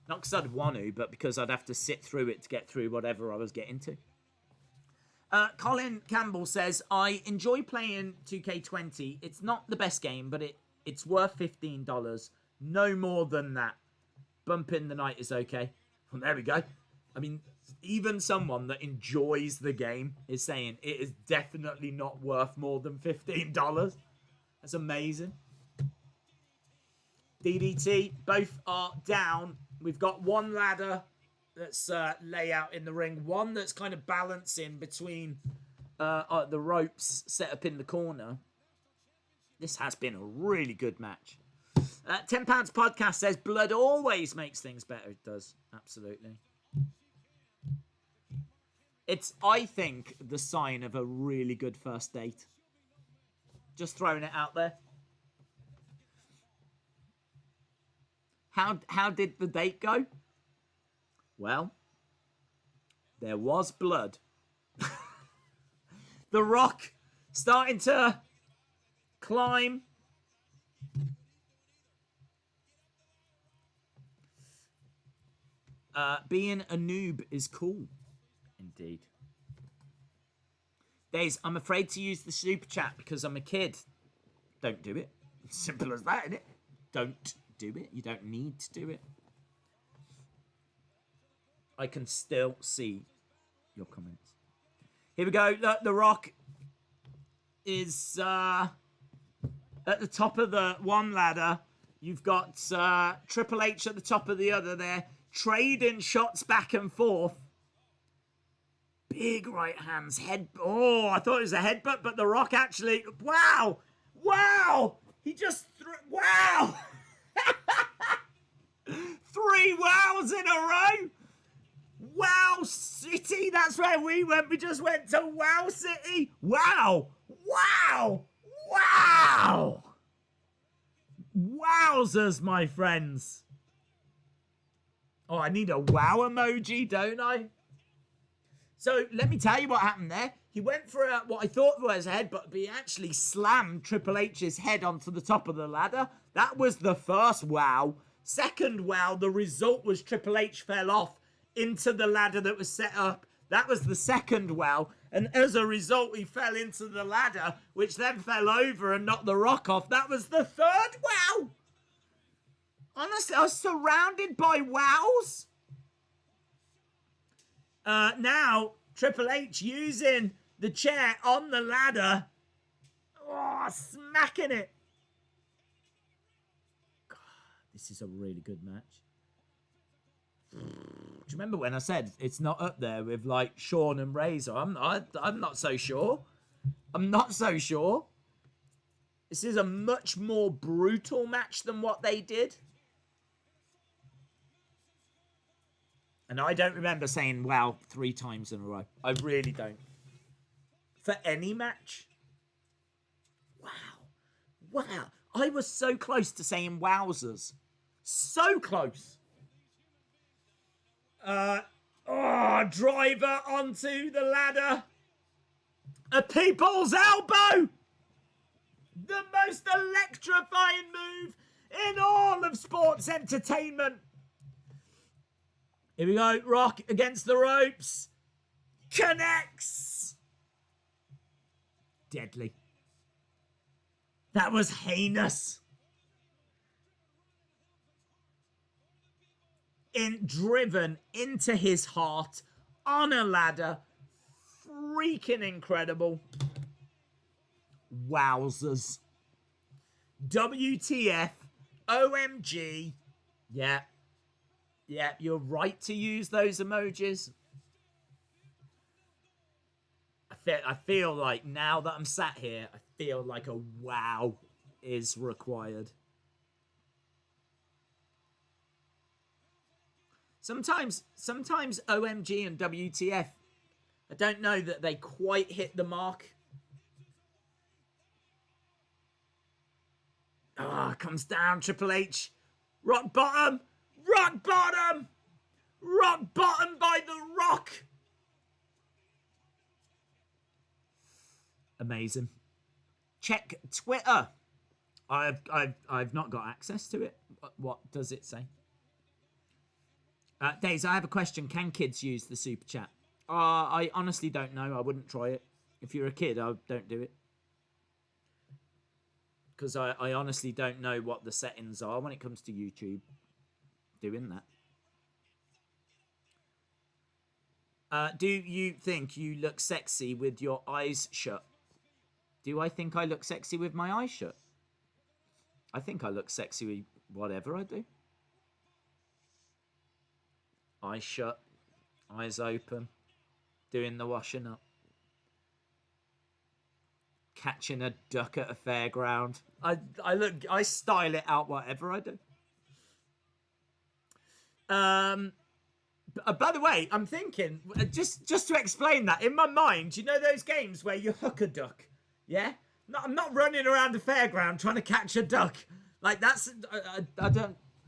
Not because I'd want to, but because I'd have to sit through it to get through whatever I was getting to. Colin Campbell says, I enjoy playing 2K20. It's not the best game, but it's worth $15. No more than that. Bump in the night is okay. Well, there we go. I mean, even someone that enjoys the game is saying it is definitely not worth more than $15. That's amazing. DDT, both are down. We've got one ladder that's lay out in the ring. One that's kind of balancing between the ropes set up in the corner. This has been a really good match. £10 Podcast says, blood always makes things better. It does. Absolutely. It's, I think, the sign of a really good first date. Just throwing it out there. How did the date go? Well, there was blood. The Rock starting to climb. Being a noob is cool. Indeed. Days, I'm afraid to use the super chat because I'm a kid. Don't do it. Simple as that, isn't it? Don't do it. You don't need to do it. I can still see your comments. Here we go. The Rock is at the top of the one ladder. You've got Triple H at the top of the other there. Trading shots back and forth. Big right hands. Oh, I thought it was a headbutt, but The Rock actually... Wow! Wow! He just... Wow! 3 wows in a row! Wow City! That's where we went. We just went to Wow City. Wow! Wow! Wow! Wowzers, my friends. Oh, I need a wow emoji, don't I? So, let me tell you what happened there. He went for what I thought was a headbutt, but he actually slammed Triple H's head onto the top of the ladder. That was the first wow. Second wow, the result was Triple H fell off into the ladder that was set up. That was the second wow. And as a result, he fell into the ladder, which then fell over and knocked The Rock off. That was the third wow. Honestly, I was surrounded by wows. Now, Triple H using the chair on the ladder. Oh, smacking it. God, this is a really good match. Do you remember when I said it's not up there with, like, Shawn and Razor? I'm not so sure. I'm not so sure. This is a much more brutal match than what they did. And I don't remember saying wow 3 times in a row. I really don't. For any match. Wow. Wow. I was so close to saying wowzers. So close. Driver onto the ladder. A people's elbow. The most electrifying move in all of sports entertainment. Here we go. Rock against the ropes. Connects. Deadly. That was heinous. Driven into his heart on a ladder. Freaking incredible. Wowzers. WTF. OMG. Yeah. Yeah, you're right to use those emojis. I feel like now that I'm sat here, I feel like a wow is required. Sometimes OMG and WTF, I don't know that they quite hit the mark. Ah, comes down, Triple H. Rock bottom! Rock bottom! Rock bottom by The Rock! Amazing. Check Twitter. I've not got access to it. What does it say? Days, I have a question. Can kids use the super chat? I honestly don't know. I wouldn't try it. If you're a kid, don't do it. Because I honestly don't know what the settings are when it comes to YouTube doing that. Do you think you look sexy with your eyes shut? Do I think I look sexy with my eyes shut? I think I look sexy with whatever I do. Eyes shut, eyes open, doing the washing up. Catching a duck at a fairground. I style it out whatever I do. By the way, I'm thinking, just to explain that, in my mind, you know those games where you hook a duck? Yeah? No, I'm not running around the fairground trying to catch a duck. Like, that's...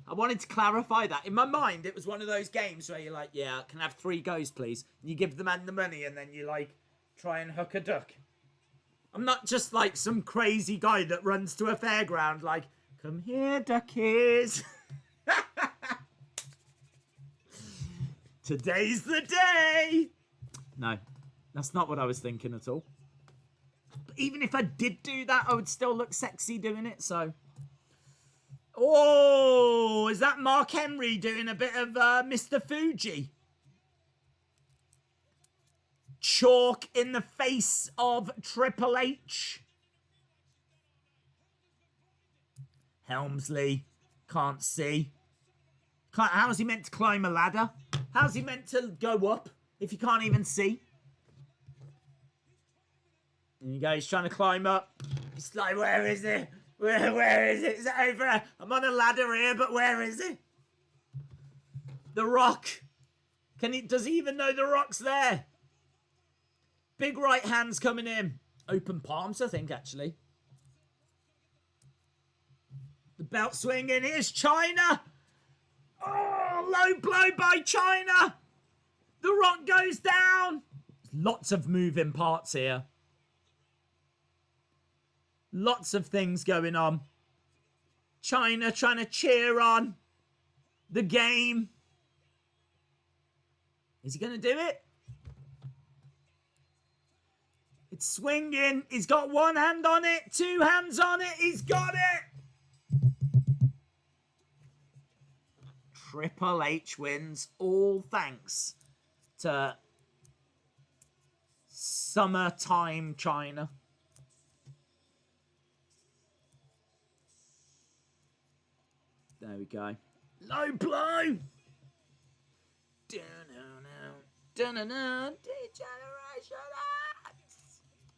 I wanted to clarify that. In my mind, it was one of those games where you're like, yeah, can I have 3 goes, please? And you give the man the money and then you, like, try and hook a duck. I'm not just, like, some crazy guy that runs to a fairground like, come here, duckies. Today's the day. No, that's not what I was thinking at all. But even if I did do that, I would still look sexy doing it, so... Oh, is that Mark Henry doing a bit of Mr. Fuji? Chalk in the face of Triple H. Helmsley can't see. How's he meant to climb a ladder? How's he meant to go up if he can't even see? There you go, he's trying to climb up. It's like, where is it? Where is it? Is it over there? I'm on a ladder here, but where is it? The Rock. Does he even know The Rock's there? Big right hands coming in. Open palms, I think, actually. The belt swinging. Here's China. Oh, low blow by China. The Rock goes down. Lots of moving parts here. Lots of things going on. China trying to cheer on the game. Is he going to do it? It's swinging. He's got 1 hand on it, 2 hands on it. He's got it. Triple H wins, all thanks to summertime China. There we go. Low blow.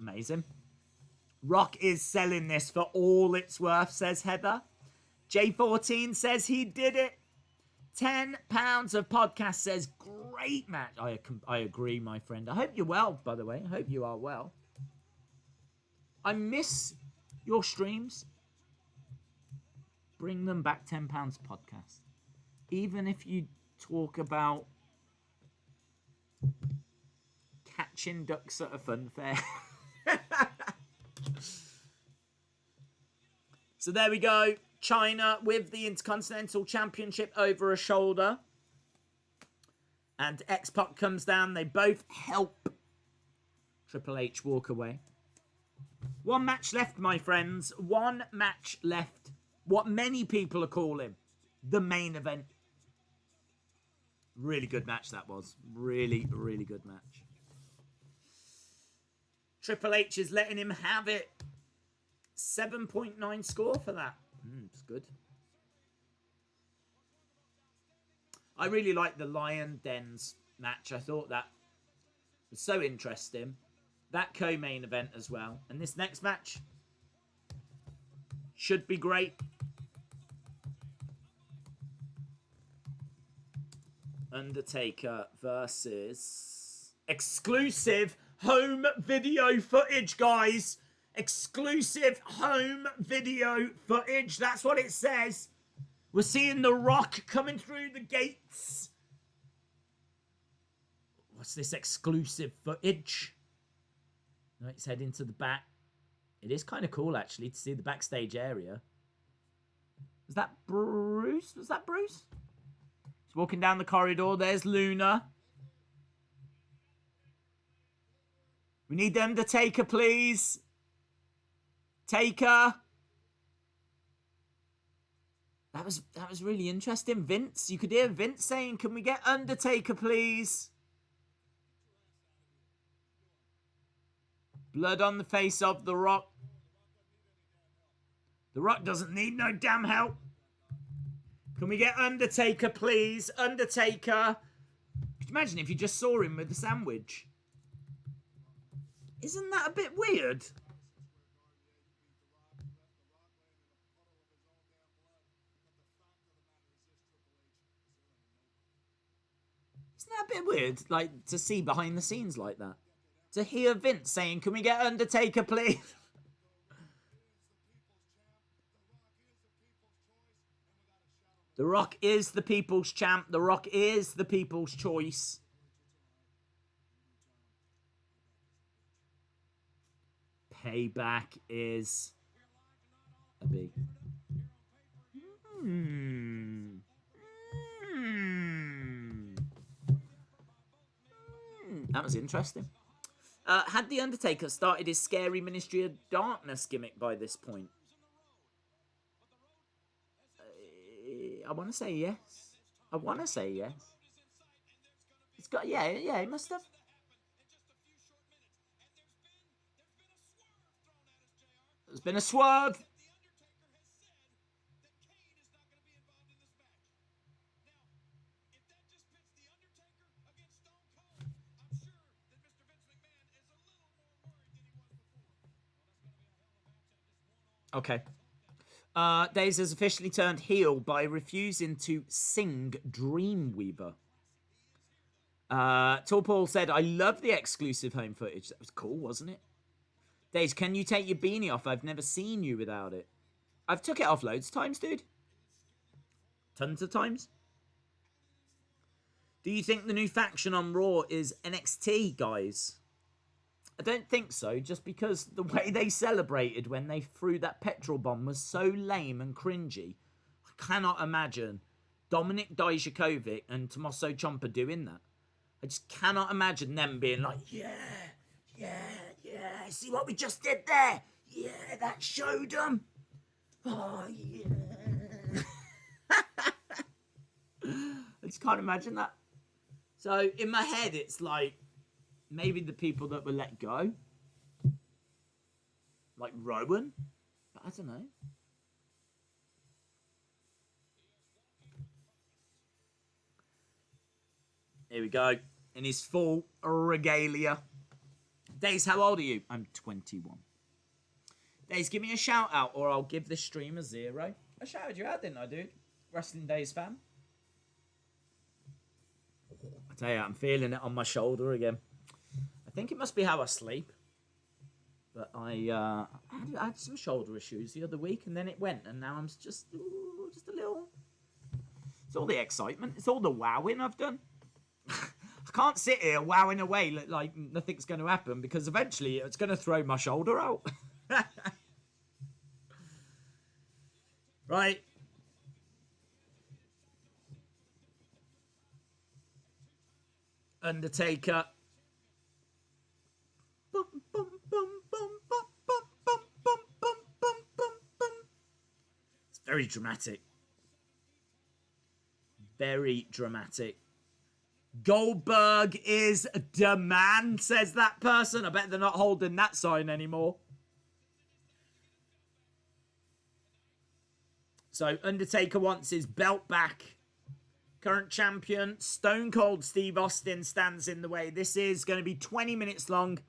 Amazing. Rock is selling this for all it's worth, says Heather. J14 says he did it. £10 of podcast says great match. I agree, my friend. I hope you're well, by the way. I hope you are well. I miss your streams. Bring them back, £10 podcast. Even if you talk about catching ducks at a fun fair. So there we go. China with the Intercontinental Championship over her shoulder. And X-Pac comes down. They both help Triple H walk away. 1 match left, my friends. 1 match left. What many people are calling the main event. Really good match that was. Really, really good match. Triple H is letting him have it. 7.9 score for that. It's good. I really like the Lion Dens match. I thought that was so interesting. That co-main event as well. And this next match should be great. Undertaker versus exclusive home video footage, guys. Exclusive home video footage. That's what it says. We're seeing The Rock coming through the gates. What's this exclusive footage? Let's head into the back. It is kind of cool, actually, to see the backstage area. Was that Bruce? Was that Bruce? He's walking down the corridor. There's Luna. We need the Undertaker, please. Taker. That was really interesting. Vince, you could hear Vince saying, "Can we get Undertaker, please?" Blood on the face of The Rock. The Rock doesn't need no damn help. Can we get Undertaker, please? Undertaker. Could you imagine if you just saw him with the sandwich? Isn't that a bit weird? Isn't that a bit weird, like, to see behind the scenes like that? To hear Vince saying, "Can we get Undertaker, please?" The Rock is the people's champ. The Rock is the people's choice. Payback is a big... That was interesting. Had The Undertaker started his scary Ministry of Darkness gimmick by this point? I want to say yes. I want to say yes. It's got, yeah, he must have. There's been a swerve. Okay. Days has officially turned heel by refusing to sing Dreamweaver. Tall Paul said, "I love the exclusive home footage." That was cool, wasn't it? Days, can you take your beanie off? I've never seen you without it. I've took it off loads of times, dude. Tons of times. Do you think the new faction on Raw is NXT, guys? I don't think so, just because the way they celebrated when they threw that petrol bomb was so lame and cringy. I cannot imagine Dominik Dijakovic and Tommaso Ciampa doing that. I just cannot imagine them being like, yeah, see what we just did there? Yeah, that showed them. Oh, yeah. I just can't imagine that. So, in my head, it's like, maybe the people that were let go. Like Rowan. But I don't know. Here we go. In his full regalia. Days, how old are you? I'm 21. Days, give me a shout out or I'll give this stream a 0. I shouted you out, didn't I, dude? Wrestling Days fan. I tell you, I'm feeling it on my shoulder again. I think it must be how I sleep. But I had some shoulder issues the other week, and then it went, and now I'm just a little... It's all the excitement. It's all the wowing I've done. I can't sit here wowing away like nothing's going to happen, because eventually it's going to throw my shoulder out. Right. Undertaker. It's very dramatic. Very dramatic. Goldberg is the man, says that person. I bet they're not holding that sign anymore. So, Undertaker wants his belt back. Current champion, Stone Cold Steve Austin, stands in the way. This is going to be 20 minutes long.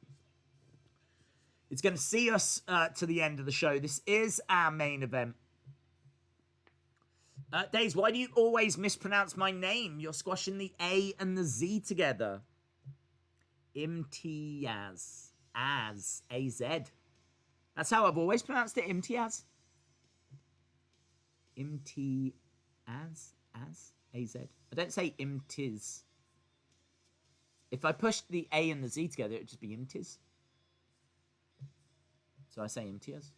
It's going to see us to the end of the show. This is our main event. Days, why do you always mispronounce my name? You're squashing the A and the Z together. Imtiaz. A-Z. That's how I've always pronounced it, Imtiaz. Imtiaz. A-Z. I don't say Imtiz. If I pushed the A and the Z together, it would just be Imtiz. So I say Imtiaz.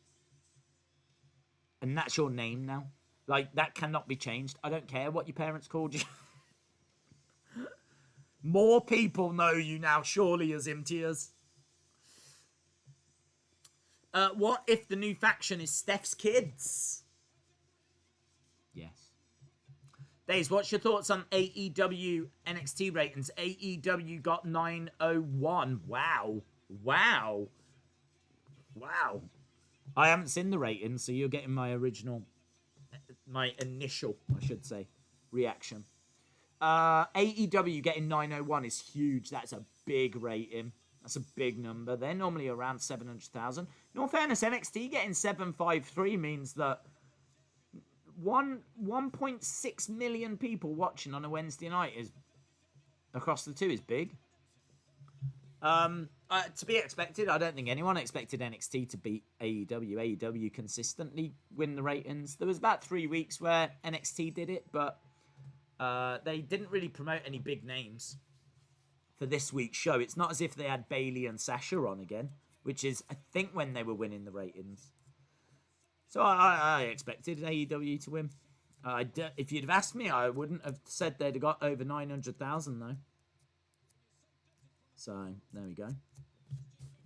And that's your name now. Like, that cannot be changed. I don't care what your parents called you. More people know you now, surely, as Imtiaz. What if the new faction is Steph's kids? Yes. Days, what's your thoughts on AEW NXT ratings? AEW got 901. Wow. Wow. Wow. I haven't seen the ratings, so you're getting my initial, I should say, reaction. AEW getting 901 is huge. That's a big rating. That's a big number. They're normally around 700,000. In all fairness, NXT getting 753 means that 1.6 million people watching on a Wednesday night is across the two is big. To be expected. I don't think anyone expected NXT to beat AEW. AEW consistently win the ratings. There was about 3 weeks where NXT did it, but they didn't really promote any big names for this week's show. It's not as if they had Bayley and Sasha on again, which is, I think, when they were winning the ratings. So I expected AEW to win. If you'd have asked me, I wouldn't have said they'd have got over 900,000, though. So, there we go.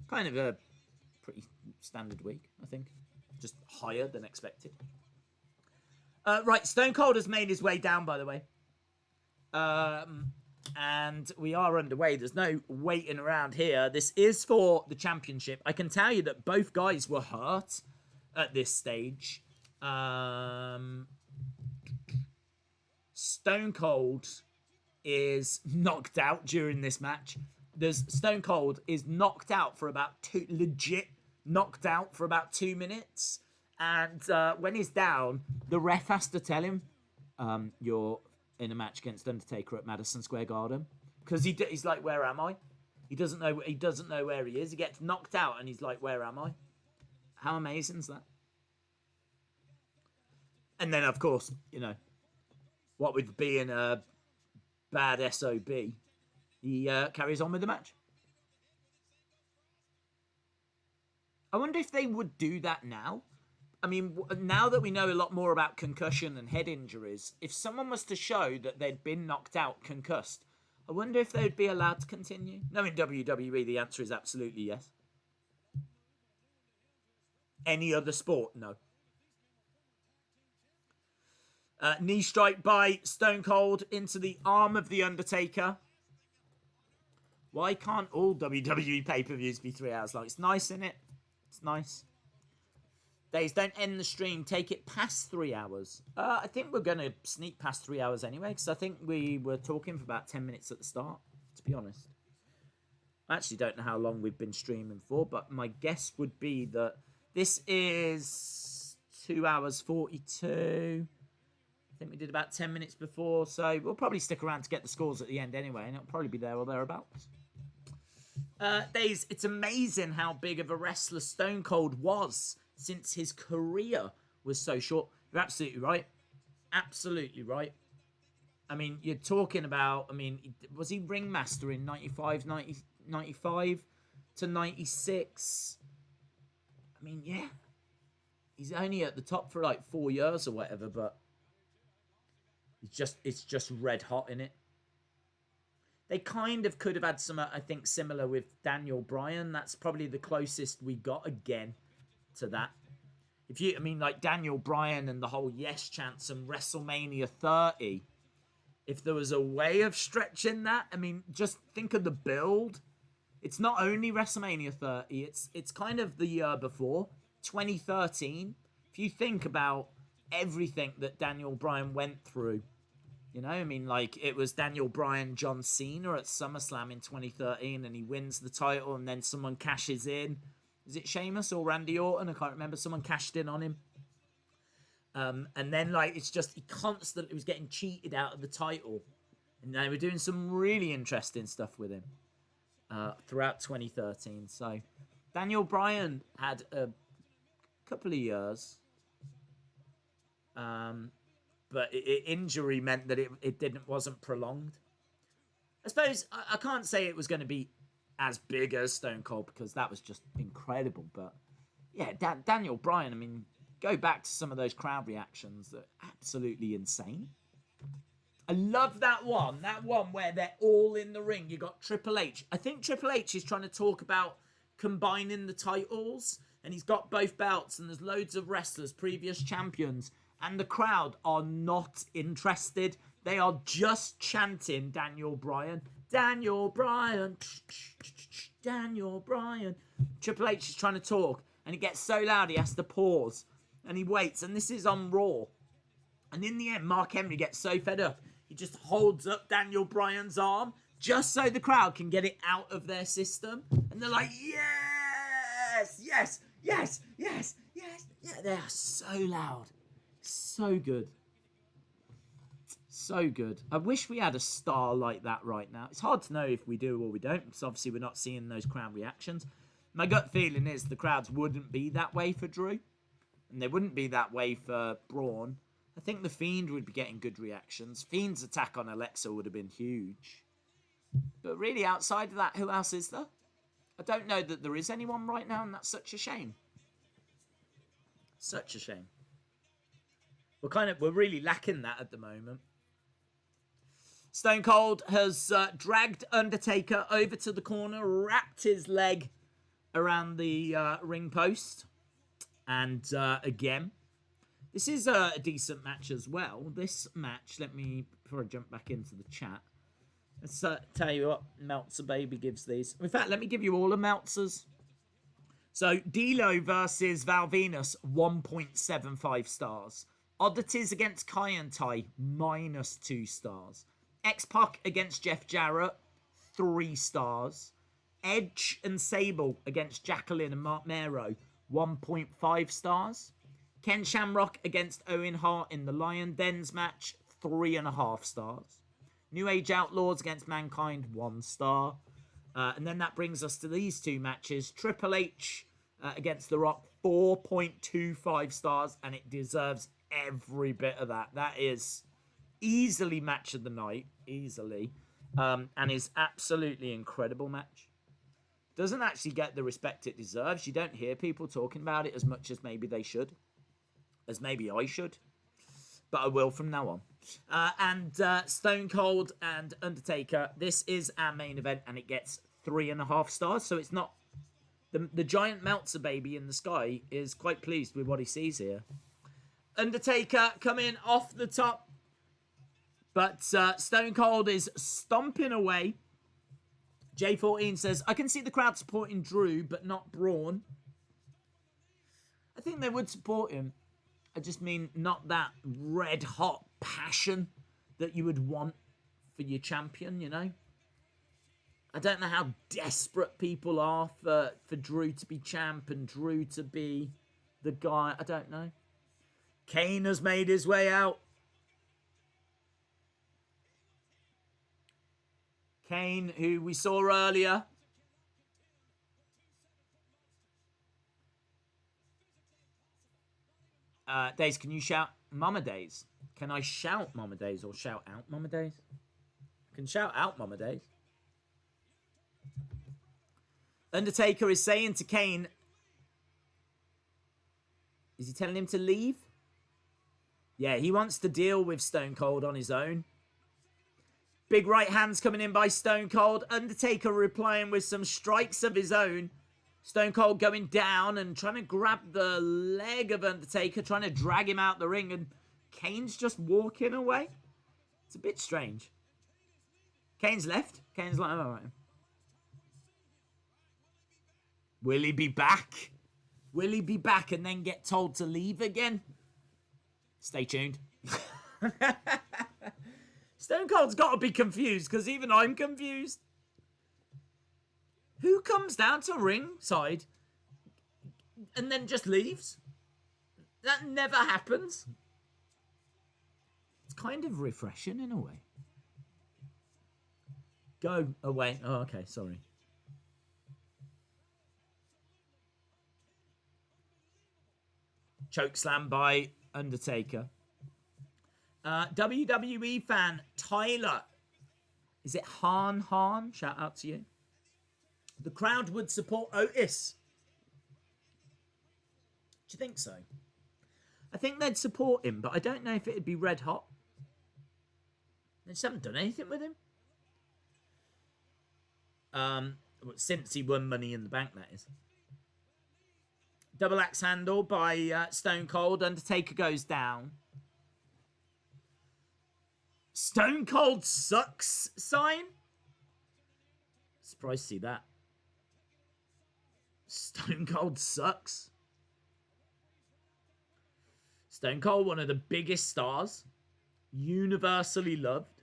Kind of a pretty standard week, I think. Just higher than expected. Right, Stone Cold has made his way down, by the way. And we are underway. There's no waiting around here. This is for the championship. I can tell you that both guys were hurt at this stage. Stone Cold is knocked out during this match. Stone Cold is knocked out for about 2 minutes. And when he's down, the ref has to tell him, you're in a match against Undertaker at Madison Square Garden. Because he's like, where am I? He doesn't know where he is. He gets knocked out and he's like, where am I? How amazing is that? And then, of course, what with being a bad SOB, he carries on with the match. I wonder if they would do that now. I mean, now that we know a lot more about concussion and head injuries, if someone was to show that they'd been knocked out, concussed, I wonder if they'd be allowed to continue. No, in WWE, the answer is absolutely yes. Any other sport? No. Knee strike by Stone Cold into the arm of The Undertaker. Why can't all WWE pay-per-views be 3 hours long? It's nice, isn't it? It's nice. Days, don't end the stream. Take it past 3 hours. I think we're going to sneak past 3 hours anyway, because I think we were talking for about 10 minutes at the start, to be honest. I actually don't know how long we've been streaming for, but my guess would be that this is 2 hours 42. I think we did about 10 minutes before, so we'll probably stick around to get the scores at the end anyway, and it'll probably be there or thereabouts. Days, it's amazing how big of a wrestler Stone Cold was since his career was so short. You're absolutely right. Absolutely right. I mean, you're talking about, was he ringmaster in 95 to 96? I mean, yeah. He's only at the top for like 4 years or whatever, but it's just red hot in it. They kind of could have had some, I think, similar with Daniel Bryan. That's probably the closest we got again to that. Like Daniel Bryan and the whole yes chants and WrestleMania 30. If there was a way of stretching that, just think of the build. It's not only WrestleMania 30. It's kind of the year before, 2013. If you think about everything that Daniel Bryan went through, it was Daniel Bryan, John Cena at SummerSlam in 2013, and he wins the title, and then someone cashes in. Is it Sheamus or Randy Orton? I can't remember. Someone cashed in on him. And then, like, it's just he constantly was getting cheated out of the title. And they were doing some really interesting stuff with him throughout 2013. So Daniel Bryan had a couple of years. But injury meant that it wasn't prolonged. I suppose I can't say it was going to be as big as Stone Cold because that was just incredible. But yeah, Daniel Bryan, I mean, go back to some of those crowd reactions that are absolutely insane. I love that one where they're all in the ring. You got Triple H. I think Triple H is trying to talk about combining the titles, and he's got both belts, and there's loads of wrestlers, previous champions, and the crowd are not interested. They are just chanting Daniel Bryan. Daniel Bryan. Daniel Bryan. Triple H is trying to talk, and it gets so loud he has to pause, and he waits, and this is on Raw. And in the end, Mark Henry gets so fed up, he just holds up Daniel Bryan's arm just so the crowd can get it out of their system. And they're like, yes, yes, yes, yes, yes. Yeah, they are so loud. So good. So good. I wish we had a star like that right now. It's hard to know if we do or we don't, because obviously we're not seeing those crowd reactions. My gut feeling is the crowds wouldn't be that way for Drew, and they wouldn't be that way for Braun. I think The Fiend would be getting good reactions. Fiend's attack on Alexa would have been huge. But really, outside of that, who else is there? I don't know that there is anyone right now, and that's such a shame. Such a shame. We're really lacking that at the moment. Stone Cold has dragged Undertaker over to the corner, wrapped his leg around the ring post. And again, this is a decent match as well. This match, before I jump back into the chat, let's tell you what Meltzer Baby gives these. In fact, let me give you all the Meltzers. So, D'Lo versus Val Venis, 1.75 stars. Oddities against Kaientai, -2 stars. X-Pac against Jeff Jarrett, 3 stars. Edge and Sable against Jacqueline and Mark Mero, 1.5 stars. Ken Shamrock against Owen Hart in the Lion Dens match, 3.5 stars. New Age Outlaws against Mankind, 1 star. And then that brings us to these two matches. Triple H against The Rock, 4.25 stars, and it deserves every bit of that. That is easily match of the night, easily, and is absolutely incredible match. Doesn't actually get the respect it deserves. You don't hear people talking about it as much as maybe they should, as maybe I should, but I will from now on. And Stone Cold and Undertaker, this is our main event, and it gets 3.5 stars, so it's not... The giant Meltzer Baby in the sky is quite pleased with what he sees here. Undertaker coming off the top, but Stone Cold is stomping away. J14 says, I can see the crowd supporting Drew, but not Braun. I think they would support him. I just mean not that red hot passion that you would want for your champion, you know? I don't know how desperate people are for Drew to be champ and Drew to be the guy. I don't know. Kane has made his way out. Kane, who we saw earlier. Days, can you shout Mama Days? Can I shout Mama Days or shout out Mama Days? I can shout out Mama Days. Undertaker is saying to Kane, is he telling him to leave? Yeah, he wants to deal with Stone Cold on his own. Big right hands coming in by Stone Cold. Undertaker replying with some strikes of his own. Stone Cold going down and trying to grab the leg of Undertaker, trying to drag him out the ring, and Kane's just walking away. It's a bit strange. Kane's left. Kane's like, all right. Will he be back? Will he be back and then get told to leave again? Stay tuned. Stone Cold's got to be confused, because even I'm confused. Who comes down to ringside and then just leaves? That never happens. kind of refreshing in a way. Go away. Oh, okay, sorry. Chokeslam by Undertaker. WWE fan Tyler. Is it Han? Shout out to you. The crowd would support Otis. Do you think so? I think they'd support him, but I don't know if it'd be red hot. They just haven't done anything with him. Since he won Money in the Bank, that is. Double axe handle by Stone Cold. Undertaker goes down. Stone Cold sucks sign. Surprised to see that. Stone Cold sucks. Stone Cold, one of the biggest stars. Universally loved.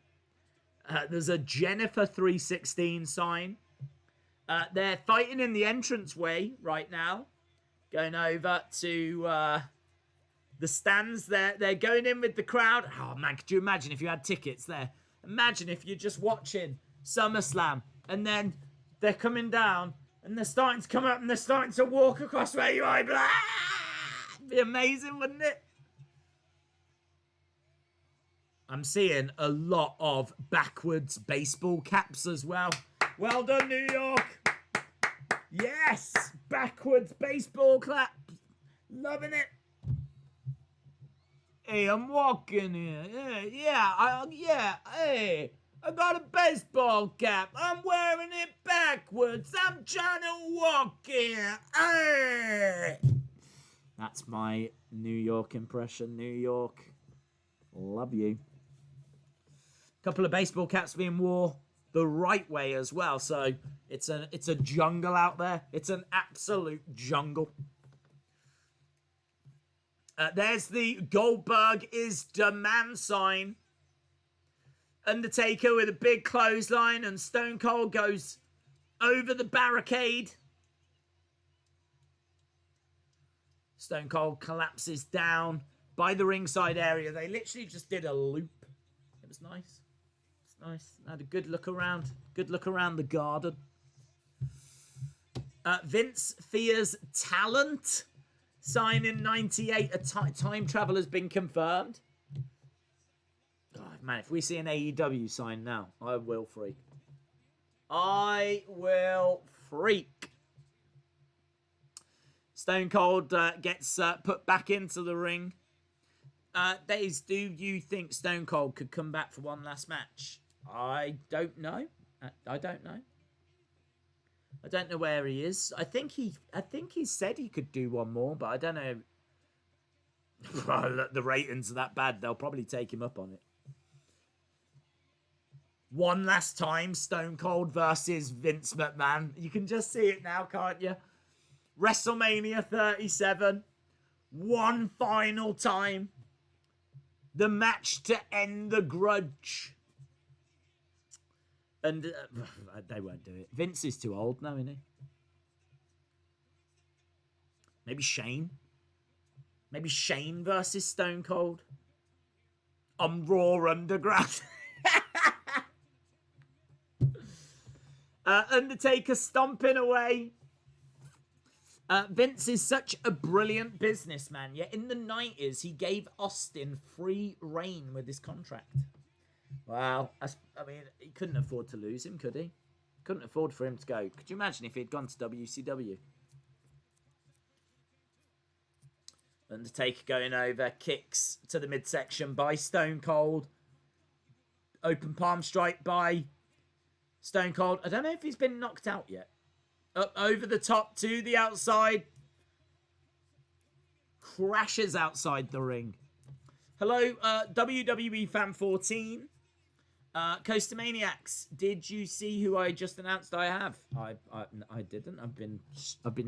There's a Jennifer 316 sign. They're fighting in the entranceway right now. Going over to the stands. They're going in with the crowd. Oh, man, could you imagine if you had tickets there? Imagine if you're just watching SummerSlam and then they're coming down and they're starting to come up and they're starting to walk across where you are. It'd be amazing, wouldn't it? I'm seeing a lot of backwards baseball caps as well. Well done, New York. Yes, backwards baseball clap. Loving it. Hey, I'm walking here. Hey, I got a baseball cap. I'm wearing it backwards. I'm trying to walk here. Hey. That's my New York impression. New York, love you. Couple of baseball caps being worn the right way as well. So it's a jungle out there. It's an absolute jungle. There's the Goldberg is the man sign. Undertaker with a big clothesline and Stone Cold goes over the barricade. Stone Cold collapses down by the ringside area. They literally just did a loop. It was nice. Nice. Had a good look around. Good look around the garden. Vince fears talent. Sign in 98. A time travel has been confirmed. Oh, man, if we see an AEW sign now, I will freak. I will freak. Stone Cold gets put back into the ring. Days, do you think Stone Cold could come back for one last match? I don't know. I don't know. I don't know where he is. I think he said he could do one more, but I don't know. Look, the ratings are that bad. They'll probably take him up on it. One last time, Stone Cold versus Vince McMahon. You can just see it now, can't you? WrestleMania 37. One final time. The match to end the grudge. And they won't do it. Vince is too old now, isn't he? Maybe Shane. Maybe Shane versus Stone Cold. On Raw Underground. Undertaker stomping away. Vince is such a brilliant businessman, yet in the 90s, he gave Austin free reign with his contract. Wow. I mean, he couldn't afford to lose him, could he? Couldn't afford for him to go. Could you imagine if he'd gone to WCW? Undertaker going over, kicks to the midsection by Stone Cold. Open palm strike by Stone Cold. I don't know if he's been knocked out yet. Up over the top to the outside. Crashes outside the ring. Hello, WWE Fan 14. Coaster Maniacs, did you see who I just announced I have? I didn't. I've been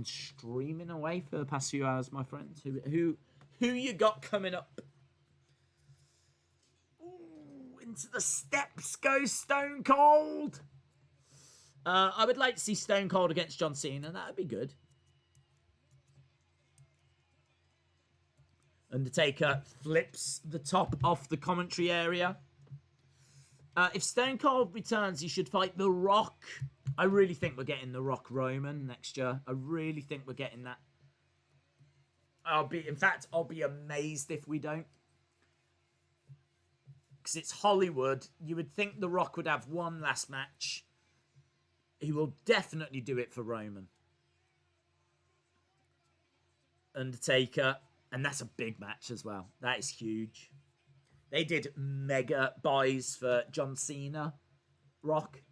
streaming away for the past few hours, my friends. Who you got coming up? Ooh, into the steps goes Stone Cold. I would like to see Stone Cold against John Cena. That would be good. Undertaker flips the top off the commentary area. If Stone Cold returns, he should fight The Rock. I really think we're getting The Rock Roman next year. I really think we're getting that. I'll be amazed if we don't. Because it's Hollywood. You would think The Rock would have one last match. He will definitely do it for Roman. Undertaker. And that's a big match as well. That is huge. They did mega buys for John Cena, Rock,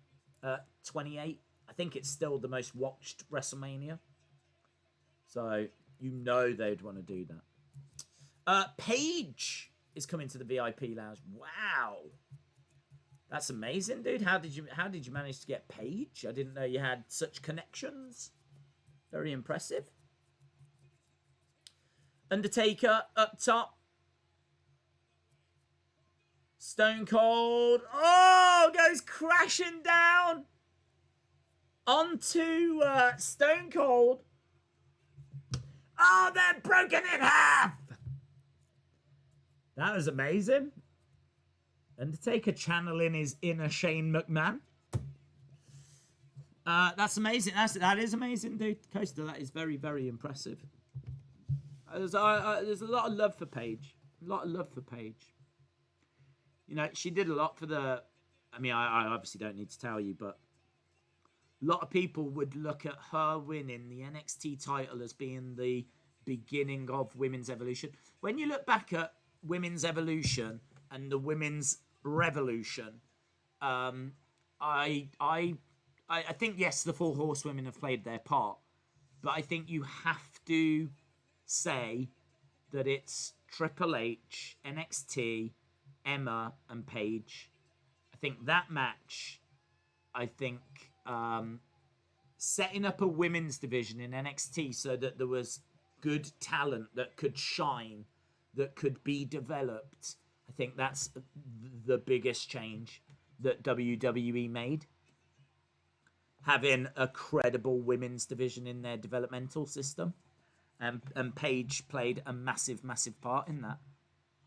28. I think it's still the most watched WrestleMania. So, you know they'd want to do that. Paige is coming to the VIP lounge. Wow. That's amazing, dude. How did you manage to get Paige? I didn't know you had such connections. Very impressive. Undertaker up top. Stone Cold. Oh, goes crashing down onto Stone Cold. Oh, they're broken in half. That was amazing. Undertaker channeling his inner Shane McMahon. That's amazing. That is amazing, dude. Coaster, that is very, very impressive. There's a lot of love for Paige. A lot of love for Paige. You know, she did a lot for the... I mean, I obviously don't need to tell you, but a lot of people would look at her winning the NXT title as being the beginning of Women's Evolution. When you look back at Women's Evolution and the Women's Revolution, I think, yes, the Four Horsewomen have played their part, but I think you have to say that it's Triple H, NXT, Emma, and Paige. I think that match, setting up a women's division in NXT so that there was good talent that could shine, that could be developed, I think that's the biggest change that WWE made. Having a credible women's division in their developmental system. And Paige played a massive, massive part in that.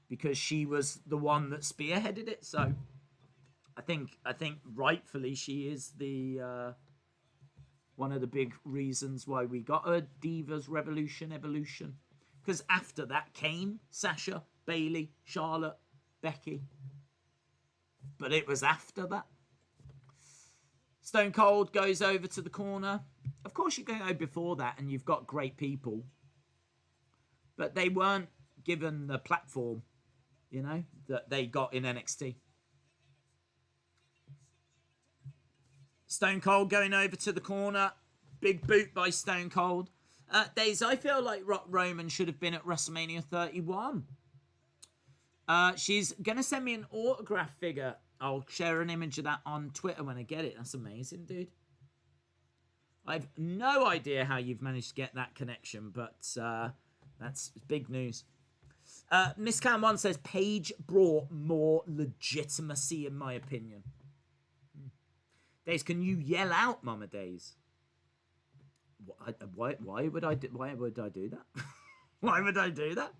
Because she was the one that spearheaded it. So I think rightfully she is the one of the big reasons why we got a Divas Revolution Evolution. Because after that came Sasha, Bayley, Charlotte, Becky. But it was after that. Stone Cold goes over to the corner. Of course you go before that and you've got great people. But they weren't given the platform, you know, that they got in NXT. Stone Cold going over to the corner. Big boot by Stone Cold. Days, I feel like Roman should have been at WrestleMania 31. She's going to send me an autograph figure. I'll share an image of that on Twitter when I get it. That's amazing, dude. I've no idea how you've managed to get that connection, but that's big news. Miss Cam 1 says, Paige brought more legitimacy, in my opinion. Days, can you yell out, Mama Days? Why would I do that? Why would I do that?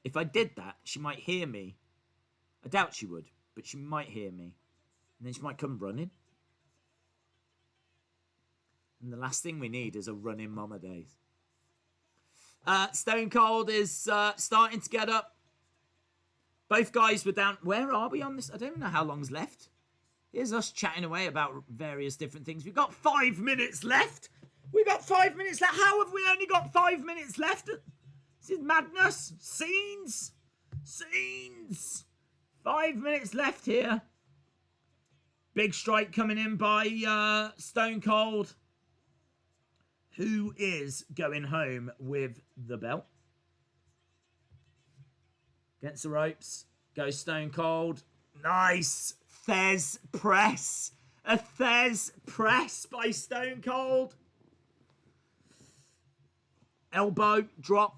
If I did that, she might hear me. I doubt she would, but she might hear me. And then she might come running. And the last thing we need is a running Mama Days. Stone Cold is starting to get up. Both guys were down. Where are we on this? I don't even know how long's left. Here's us chatting away about various different things. We've got 5 minutes left. We've got 5 minutes left. How have we only got 5 minutes left? This is madness. Scenes. 5 minutes left here. Big strike coming in by Stone Cold, who is going home with the belt. Against the ropes. Goes Stone Cold. Nice. Thez press. A Thez press by Stone Cold. Elbow drop.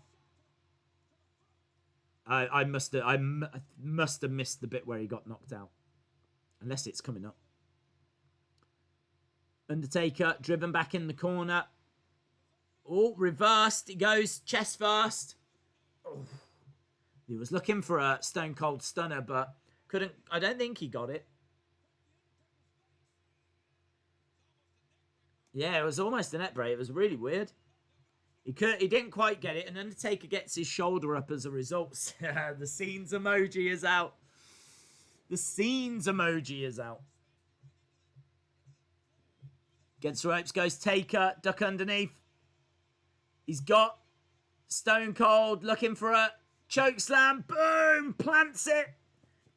I must have missed the bit where he got knocked out. Unless it's coming up. Undertaker driven back in the corner. Oh, reversed. He goes chest first. Oh. He was looking for a Stone Cold Stunner, but couldn't. I don't think he got it. Yeah, it was almost a net break. It was really weird. He didn't quite get it, and Undertaker gets his shoulder up as a result. The scenes emoji is out. The scenes emoji is out. Against the ropes goes Taker, duck underneath. He's got Stone Cold looking for a choke slam. Boom! Plants it.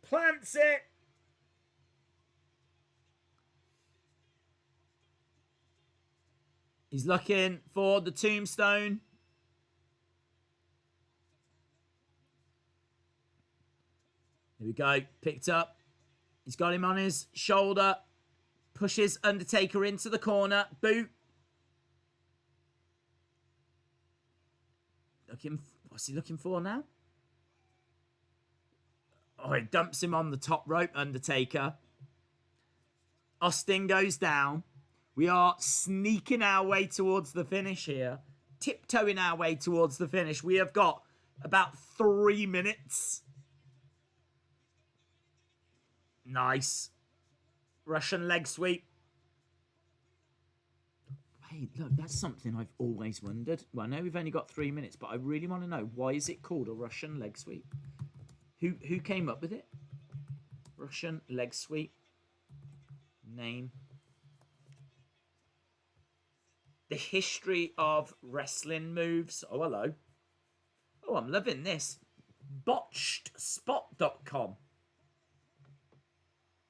Plants it. He's looking for the tombstone. Here we go. Picked up. He's got him on his shoulder. Pushes Undertaker into the corner. Boot. What's he looking for now? Oh, he dumps him on the top rope, Undertaker. Austin goes down. We are sneaking our way towards the finish here. Tiptoeing our way towards the finish. We have got about 3 minutes. Nice. Russian leg sweep. Hey, look, that's something I've always wondered. Well, I know we've only got 3 minutes, but I really want to know, why is it called a Russian leg sweep? Who came up with it? Russian leg sweep. Name. The history of wrestling moves. Oh, hello. Oh, I'm loving this. Botchedspot.com.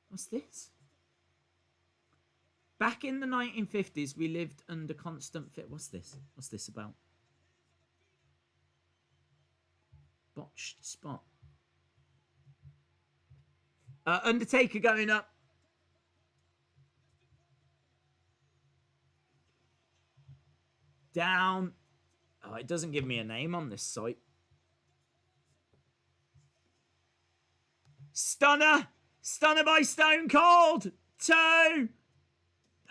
What's this? Back in the 1950s, we lived under constant fit. What's this? What's this about? Botched spot. Undertaker going up. Down. Oh, it doesn't give me a name on this site. Stunner. Stunner by Stone Cold. 2.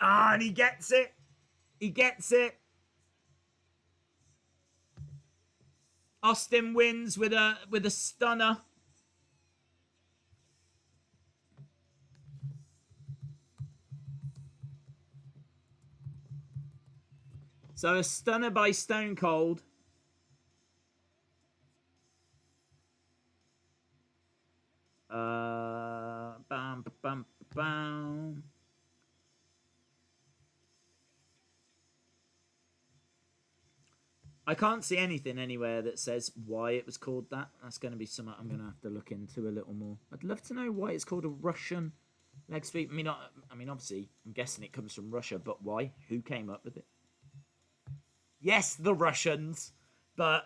Ah, and he gets it. He gets it. Austin wins with a stunner. So a stunner by Stone Cold. Bam, bam, bam. I can't see anything anywhere that says why it was called that. That's going to be something I'm going to have to look into a little more. I'd love to know why it's called a Russian leg sweep. I mean, obviously, I'm guessing it comes from Russia, but why? Who came up with it? Yes, the Russians. But,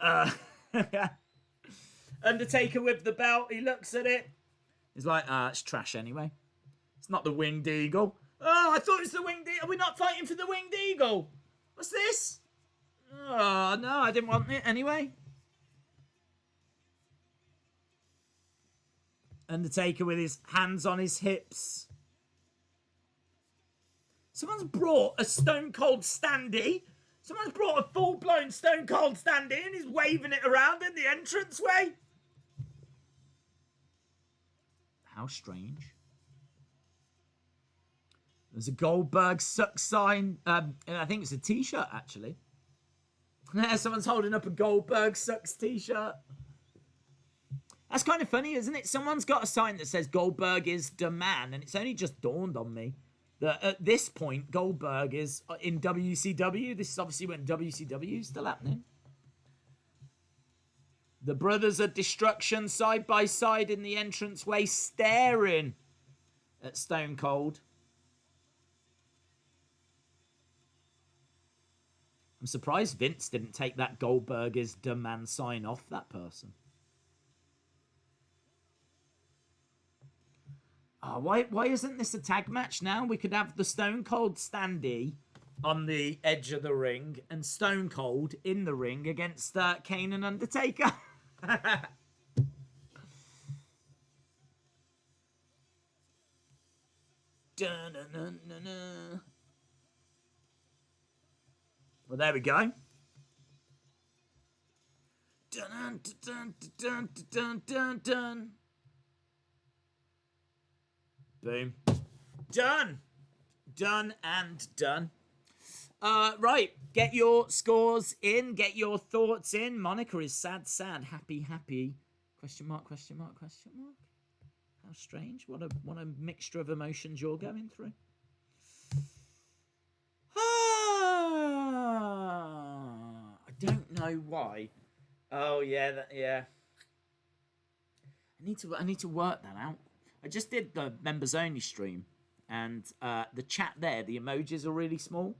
Undertaker with the belt. He looks at it. He's like, it's trash anyway. It's not the Winged Eagle. Oh, I thought it was the Winged Eagle. Are we not fighting for the Winged Eagle? What's this? Oh, no, I didn't want it anyway. Undertaker with his hands on his hips. Someone's brought a Stone Cold Standee. Someone's brought a full-blown Stone Cold Standee and he's waving it around in the entranceway. How strange. There's a Goldberg suck sign. I think it's a t-shirt, actually. Someone's holding up a Goldberg sucks t-shirt. That's kind of funny, isn't it? Someone's got a sign that says Goldberg is the man, and it's only just dawned on me that at this point, Goldberg is in WCW. This is obviously when WCW is still happening. The Brothers of Destruction side by side in the entranceway, staring at Stone Cold. I'm surprised Vince didn't take that Goldberg is the man sign off that person. Oh, why isn't this a tag match now? We could have the Stone Cold Standee on the edge of the ring and Stone Cold in the ring against Kane and Undertaker. Well, there we go. Dun, dun, dun, dun, dun, dun, dun. Boom. Done. Done and done. Right. Get your scores in. Get your thoughts in. Monica is sad, sad, happy, happy. Question mark, question mark, question mark. How strange. What a mixture of emotions you're going through. I don't know why. Oh yeah, yeah. I need to work that out. I just did the members only stream, and the chat there, the emojis are really small.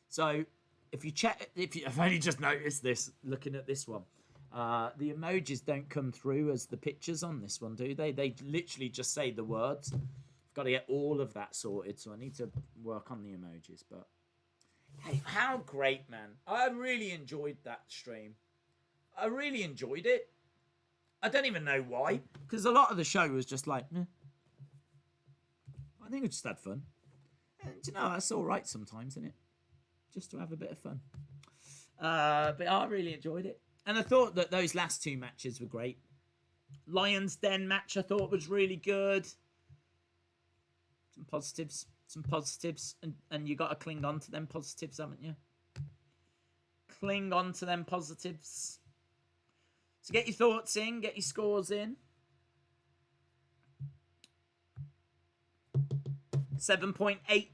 So if you check, I've only just noticed this looking at this one. The emojis don't come through as the pictures on this one, do they? They literally just say the words. I've got to get all of that sorted, so I need to work on the emojis. But hey, how great, man! I really enjoyed that stream. I really enjoyed it. I don't even know why, because a lot of the show was just like, meh. I think we just had fun. And you know, that's all right sometimes, isn't it? Just to have a bit of fun. But I really enjoyed it. And I thought that those last two matches were great. Lion's Den match I thought was really good. Some positives. And you got to cling on to them positives, haven't you? Cling on to them positives. So get your thoughts in, get your scores in. 7.8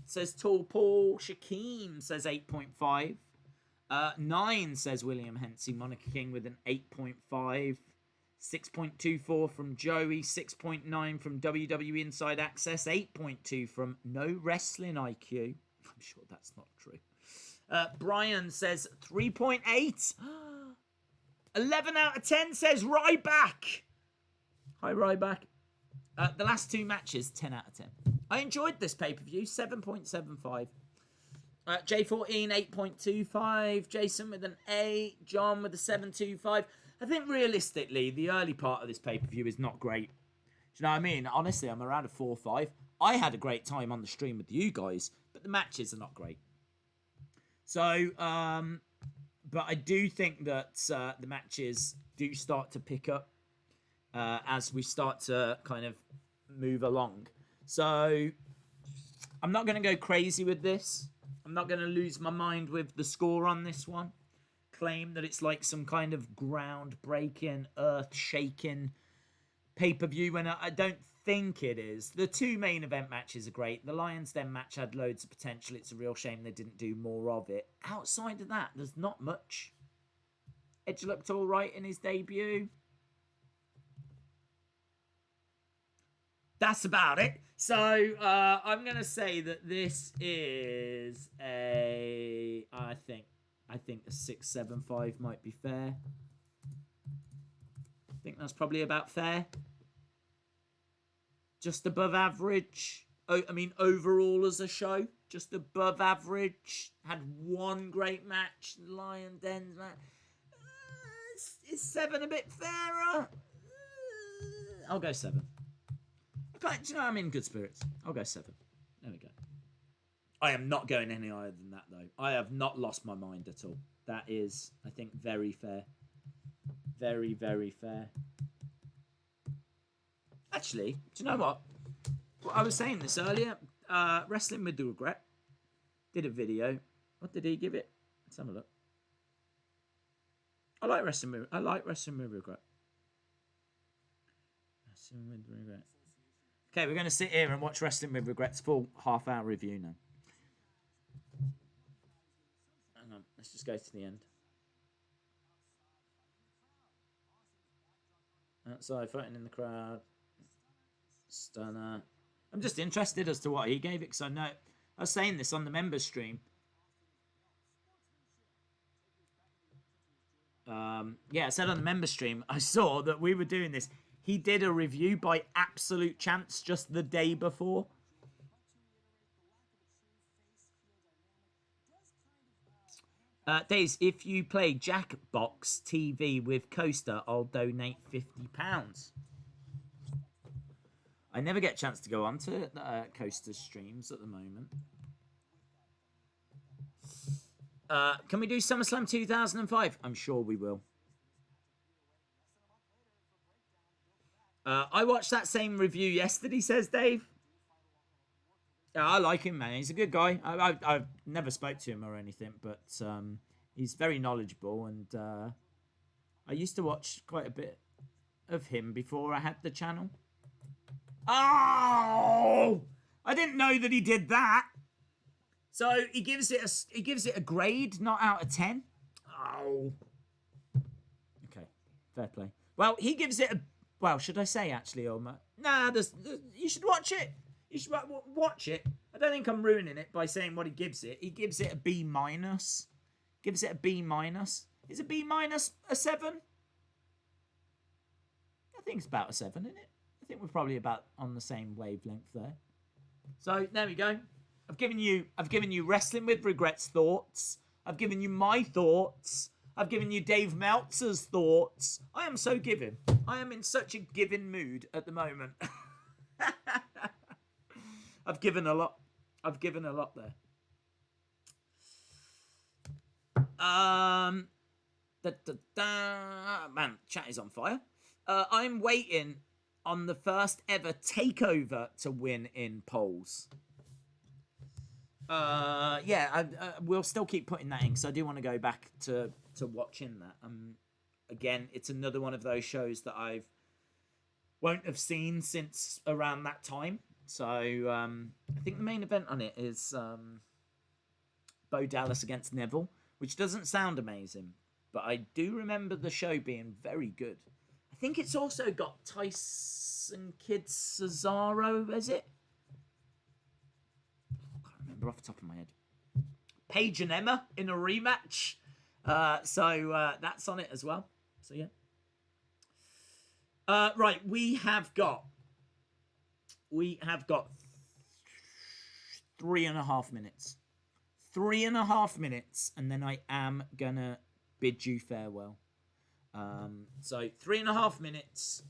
says Tall Paul. Shaquem says 8.5. 9 says William Hensey. Monica King with an 8.5. 6.24 from Joey. 6.9 from WWE Inside Access. 8.2 from No Wrestling IQ. I'm sure that's not true. Brian says 3.8. 11 out of 10 says Ryback. Hi, Ryback. The last two matches, 10 out of 10. I enjoyed this pay-per-view, 7.75. J14, 8.25. Jason with an 8. John with a 7.25. I think realistically, the early part of this pay-per-view is not great. Do you know what I mean? Honestly, I'm around a 4 or 5. I had a great time on the stream with you guys, but the matches are not great. So, but I do think that the matches do start to pick up as we start to kind of move along. So I'm not going to go crazy with this. I'm not going to lose my mind with the score on this one. Claim that it's like some kind of groundbreaking, earth-shaking pay-per-view, and I don't think it is. The two main event matches are great. The Lions Den match had loads of potential. It's a real shame they didn't do more of it. Outside of that, there's not much. Edge looked all right in his debut. That's about it. So I'm going to say that this is I think a 6.75 might be fair. I think that's probably about fair. Just above average. Oh, I mean, overall as a show, just above average. Had one great match, Lion Den's match. Is 7 a bit fairer? I'll go 7. Do you know, I'm in good spirits. I'll go 7. There we go. I am not going any higher than that, though. I have not lost my mind at all. That is, I think, very fair. Very, very fair. Actually, do you know what? Well, I was saying this earlier. Wrestling with Regret did a video. What did he give it? Let's have a look. I like Wrestling with Regret. Wrestling with Regret. Okay, we're going to sit here and watch Wrestling with Regret's full half-hour review now. Hang on, let's just go to the end. Outside, fighting in the crowd. Stunner. I'm just interested as to what he gave it, because I know I was saying this on the members stream. Yeah, I said on the members stream, I saw that we were doing this. He did a review by absolute chance just the day before. Days, if you play Jackbox TV with Coaster, I'll donate £50. I never get a chance to go on to Coaster streams at the moment. Can we do SummerSlam 2005? I'm sure we will. I watched that same review yesterday, says Dave. Yeah, I like him, man. He's a good guy. I've never spoke to him or anything, but he's very knowledgeable, and I used to watch quite a bit of him before I had the channel. Oh! I didn't know that he did that. So he gives it a grade, not out of 10. Oh. Okay, fair play. Well, he gives it a... Well, should I say, actually, Oma? Nah, you should watch it. You should watch it. I don't think I'm ruining it by saying what he gives it. He gives it a B-. Gives it a B-. Is a B- a 7? I think it's about a 7, isn't it? I think we're probably about on the same wavelength there. So, there we go. I've given you Wrestling with Regrets thoughts. I've given you my thoughts. I've given you Dave Meltzer's thoughts. I am so giving. I am in such a giving mood at the moment. I've given a lot. I've given a lot there. Man, chat is on fire. I'm waiting on the first ever takeover to win in polls. We'll still keep putting that in because I do want to go back to watching that. Again, it's another one of those shows that I won't have seen since around that time. So I think the main event on it is Bo Dallas against Neville, which doesn't sound amazing, but I do remember the show being very good. I think it's also got Tyson Kidd Cesaro, is it? I can't remember off the top of my head. Paige and Emma in a rematch. So that's on it as well. So yeah. Right, we have got 3.5 minutes. 3.5 minutes, and then I am gonna bid you farewell. So 3.5 minutes,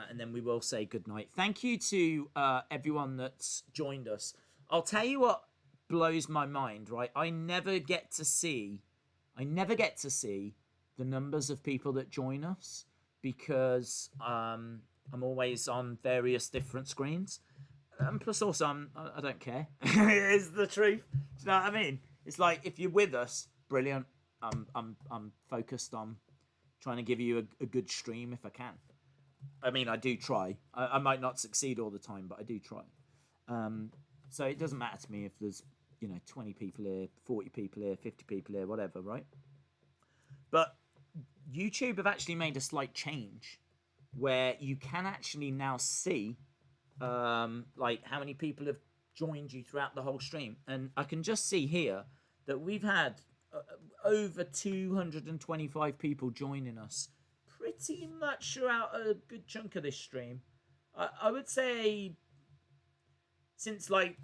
and then we will say goodnight. Thank you to everyone that's joined us. I'll tell you what blows my mind, right? I never get to see the numbers of people that join us because I'm always on various different screens. And plus also I don't care. It is the truth. Do you know what I mean? It's like if you're with us, brilliant. I'm focused on trying to give you a good stream if I can. I mean, I do try. I might not succeed all the time, but I do try. So it doesn't matter to me if there's 20 people here, 40 people here, 50 people here, whatever, right? But YouTube have actually made a slight change where you can actually now see like how many people have joined you throughout the whole stream. And I can just see here that we've had over 225 people joining us pretty much throughout a good chunk of this stream. I would say since like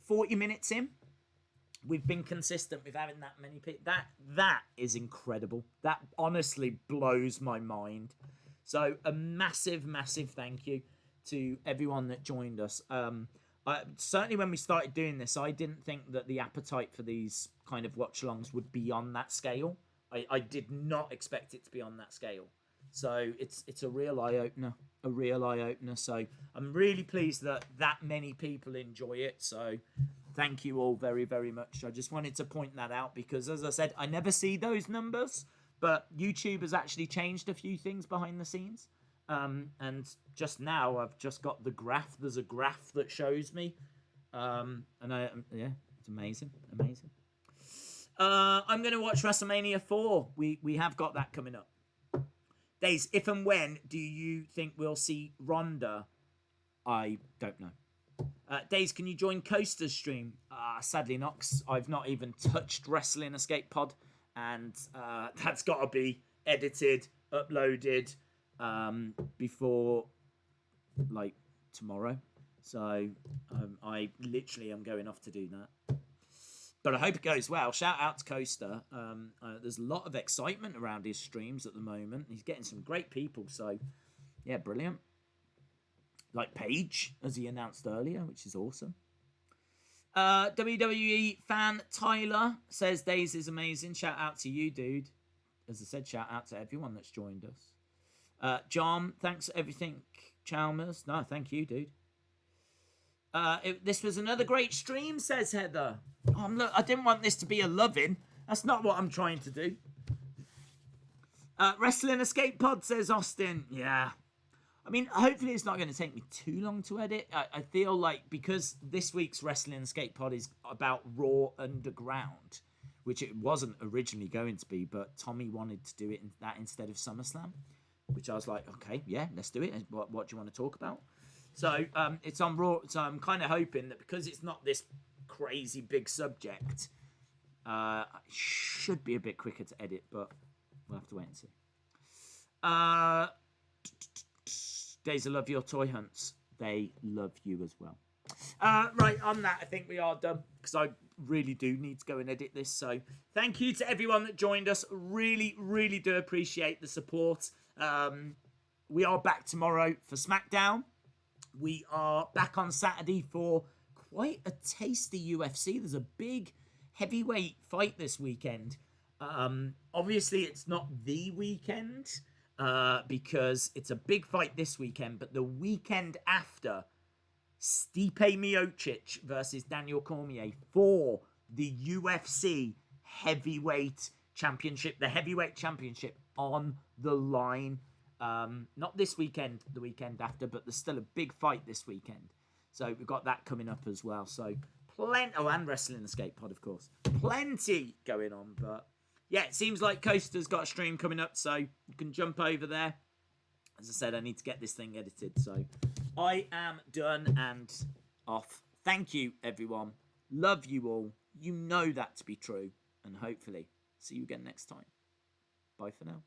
40 minutes in, we've been consistent with having that many people. That is incredible. That honestly blows my mind. So a massive, massive thank you to everyone that joined us. Certainly when we started doing this, I didn't think that the appetite for these kind of watch-alongs would be on that scale. I did not expect it to be on that scale. So it's a real eye-opener. So I'm really pleased that many people enjoy it. So thank you all very, very much. I just wanted to point that out because, as I said, I never see those numbers, but YouTube has actually changed a few things behind the scenes. And just now I've just got the graph. There's a graph that shows me. It's amazing. I'm going to watch WrestleMania 4. We have got that coming up. Days, if and when do you think we'll see Ronda? I don't know. Days, can you join Coaster's stream? Sadly not, 'cause I've not even touched Wrestling Escape Pod. And that's got to be edited, uploaded before like tomorrow. So I literally am going off to do that. But I hope it goes well. Shout out to Coaster. There's a lot of excitement around his streams at the moment. He's getting some great people. So, yeah, brilliant. Like Paige, as he announced earlier, which is awesome. WWE fan Tyler says Days is amazing. Shout out to you, dude. As I said, shout out to everyone that's joined us. John, thanks for everything, Chalmers. No, thank you, dude. This was another great stream, says Heather. Look, I didn't want this to be a loving. That's not what I'm trying to do. Wrestling Escape Pod, says Austin. Yeah. I mean, hopefully it's not going to take me too long to edit. I feel like because this week's Wrestling Escape Pod is about Raw Underground, which it wasn't originally going to be, but Tommy wanted to do it instead of SummerSlam, which I was like, okay, yeah, let's do it. What do you want to talk about? So it's on Raw. So I'm kind of hoping that because it's not this crazy big subject, it should be a bit quicker to edit, but we'll have to wait and see. Days of Love Your Toy Hunts. They love you as well. Right, on that, I think we are done because I really do need to go and edit this. So thank you to everyone that joined us. Really, really do appreciate the support. We are back tomorrow for SmackDown. We are back on Saturday for quite a tasty UFC. There's a big heavyweight fight this weekend. Obviously, it's not the weekend because it's a big fight this weekend, but the weekend after, Stipe Miocic versus Daniel Cormier for the UFC heavyweight championship, the heavyweight championship on the line. Not this weekend, the weekend after, but there's still a big fight this weekend. So we've got that coming up as well. So plenty, and Wrestling Escape Pod, of course. Plenty going on, but yeah, it seems like Coaster's got a stream coming up, so you can jump over there. As I said, I need to get this thing edited, so I am done and off. Thank you, everyone. Love you all. You know that to be true, and hopefully see you again next time. Bye for now.